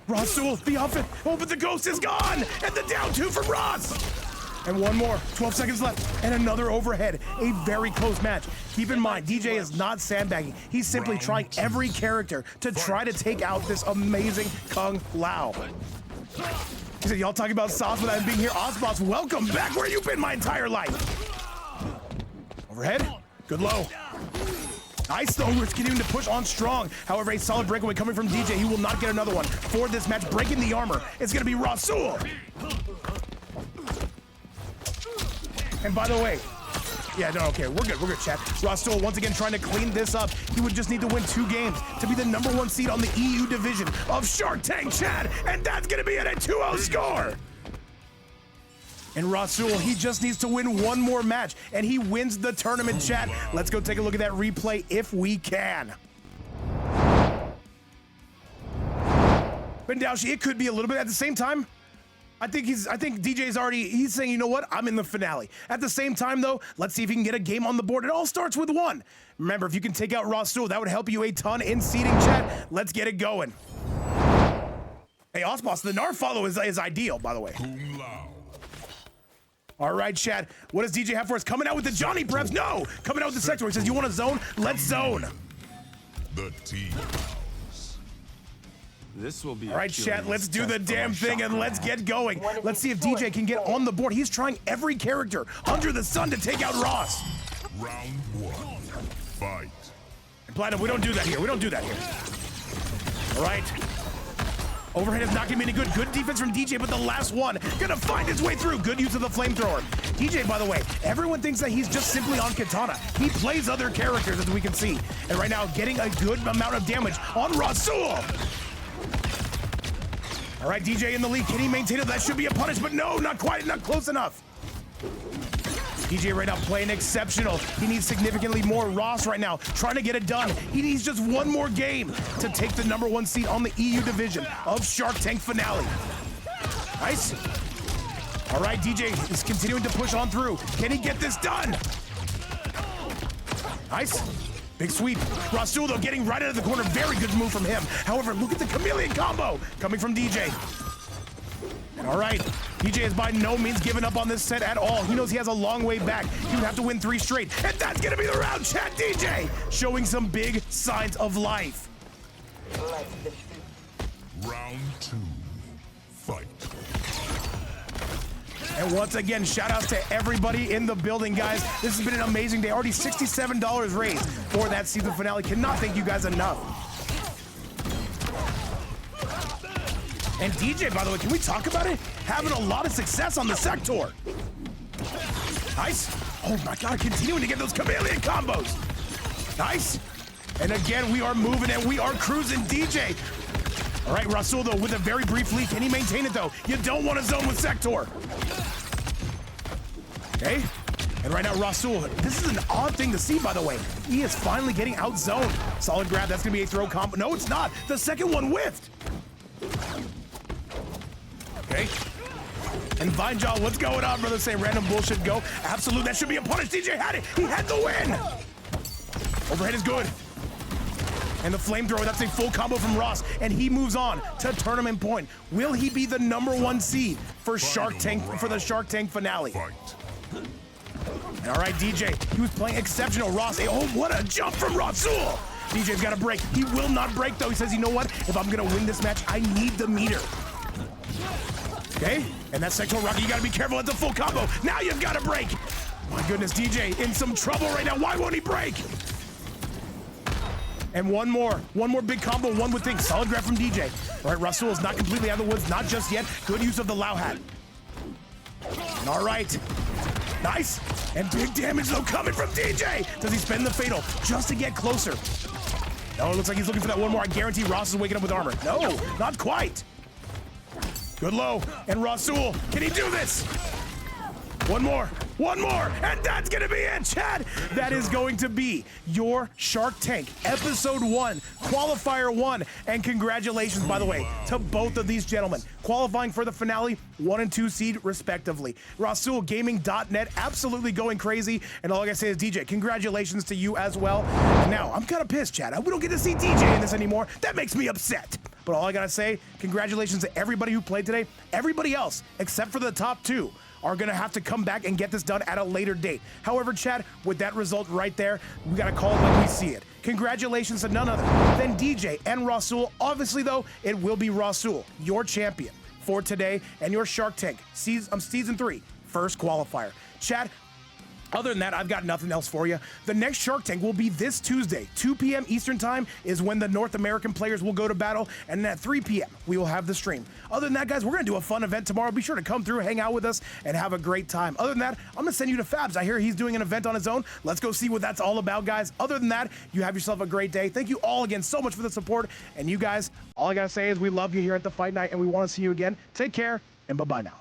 [SPEAKER 1] Rassul, the offense. Oh, but the ghost is gone! And the down 2 from Ross! And one more. 12 seconds left. And another overhead. A very close match. Keep in mind, DJ is not sandbagging. He's simply trying every character to try to take out this amazing Kung Lao. He said, y'all talking about sauce without him being here. Osboss, welcome back. Where you been my entire life? Overhead. Good low. Nice, though. We're continuing to push on strong. However, a solid breakaway coming from DJ. He will not get another one for this match. Breaking the armor. It's going to be Rassul. And by the way, yeah, no, okay, we're good, chat. Rassul once again trying to clean this up. He would just need to win 2 games to be the #1 seed on the EU division of Shark Tank, Chad, and that's gonna be at a 2-0 score. And Rassul, he just needs to win 1 more match, and he wins the tournament, chat. Let's go take a look at that replay if we can. Bendaushi, it could be a little bit at the same time. I think DJ's already, he's saying, you know what, I'm in the finale. At the same time, though, let's see if he can get a game on the board. It all starts with 1. Remember, if you can take out Rassul, that would help you a ton in seeding, chat. Let's get it going. Hey, Osboss, the Nar follow is ideal, by the way. All right, chat. What does DJ have for us? Coming out with the Johnny preps? No! Coming out with the sector. He says, you want to zone? Let's zone.
[SPEAKER 3] The team.
[SPEAKER 2] This will be
[SPEAKER 1] all right, chat, let's do the damn thing and let's get going. Let's see if DJ can get on the board. He's trying every character under the sun to take out Ross.
[SPEAKER 3] Round 1. Fight.
[SPEAKER 1] And Platinum, we don't do that here. We don't do that here. All right. Overhead is not going to be any good. Good defense from DJ, but the last one gonna find its way through. Good use of the flamethrower. DJ, by the way, everyone thinks that he's just simply on Kitana. He plays other characters, as we can see. And right now, getting a good amount of damage on Rassul. All right, DJ in the lead. Can he maintain it? That should be a punish, but no, not quite, not close enough. DJ right now playing exceptional. He needs significantly more. Ross right now trying to get it done. He needs just 1 more game to take the #1 seed on the EU division of Shark Tank finale. Nice. All right, DJ is continuing to push on through. Can he get this done? Nice. Big sweep. Rassul, though, getting right out of the corner. Very good move from him. However, look at the chameleon combo coming from DJ. All right, DJ is by no means giving up on this set at all. He knows he has a long way back. He would have to win 3 straight, and that's gonna be the round, chat. DJ showing some big signs of life.
[SPEAKER 3] Round 2. Fight.
[SPEAKER 1] And once again, shout outs to everybody in the building, guys. This has been an amazing day. Already $67 raised for that season finale. Cannot thank you guys enough. And DJ, by the way, can we talk about it? Having a lot of success on the sector. Nice. Oh my God, continuing to get those chameleon combos. Nice. And again, we are moving and we are cruising DJ. All right, Rassul, though, with a very brief lead. Can he maintain it, though? You don't want to zone with sector. Okay. And right now, Rassul, this is an odd thing to see, by the way. He is finally getting out-zoned. Solid grab, that's gonna be a throw combo. No, it's not. The second one whiffed. Okay. And Vinejaw, what's going on, brother? Saying random bullshit go. Absolute, that should be a punish. DJ had it. He had the win. Overhead is good. And the flamethrower, that's a full combo from Ross. And he moves on to tournament point. Will he be the #1 seed for Shark Tank, for the Shark Tank finale? All right, DJ, he was playing exceptional. Ross, oh, what a jump from Rassul. DJ's got to break. He will not break, though. He says, you know what? If I'm going to win this match, I need the meter. Okay, and that sector rocket, you got to be careful. It's a full combo. Now you've got to break. My goodness, DJ in some trouble right now. Why won't he break? And one more big combo, one would think. Solid grab from DJ. All right, Rassul is not completely out of the woods, not just yet. Good use of the Lao hat. And all right. Nice. And big damage, though, coming from DJ. Does he spend the fatal just to get closer? No, it looks like he's looking for that one more. I guarantee Ross is waking up with armor. No, not quite. Good low. And Rassul, can he do this? One more, and that's gonna be it, Chad. That is going to be your Shark Tank Episode 1, Qualifier 1, and congratulations, by the way, to both of these gentlemen, qualifying for the finale, 1 and 2 seed, respectively. RassulGaming.net, absolutely going crazy, and all I gotta say is, DJ, congratulations to you as well. And now, I'm kind of pissed, Chad. We don't get to see DJ in this anymore. That makes me upset. But all I gotta say, congratulations to everybody who played today. Everybody else, except for the top 2, are gonna have to come back and get this done at a later date. However, Chad, with that result right there, we gotta call it like we see it. Congratulations to none other than DJ and Rassul. Obviously, though, it will be Rassul, your champion for today, and your Shark Tank Season 3 first qualifier. Chad, other than that, I've got nothing else for you. The next Shark Tank will be this Tuesday. 2 p.m. Eastern Time is when the North American players will go to battle, and at 3 p.m. we will have the stream. Other than that, guys, we're going to do a fun event tomorrow. Be sure to come through, hang out with us, and have a great time. Other than that, I'm going to send you to Fabs. I hear he's doing an event on his own. Let's go see what that's all about, guys. Other than that, you have yourself a great day. Thank you all again so much for the support. And you guys, all I got to say is we love you here at the Fight Night, and we want to see you again. Take care, and bye-bye now.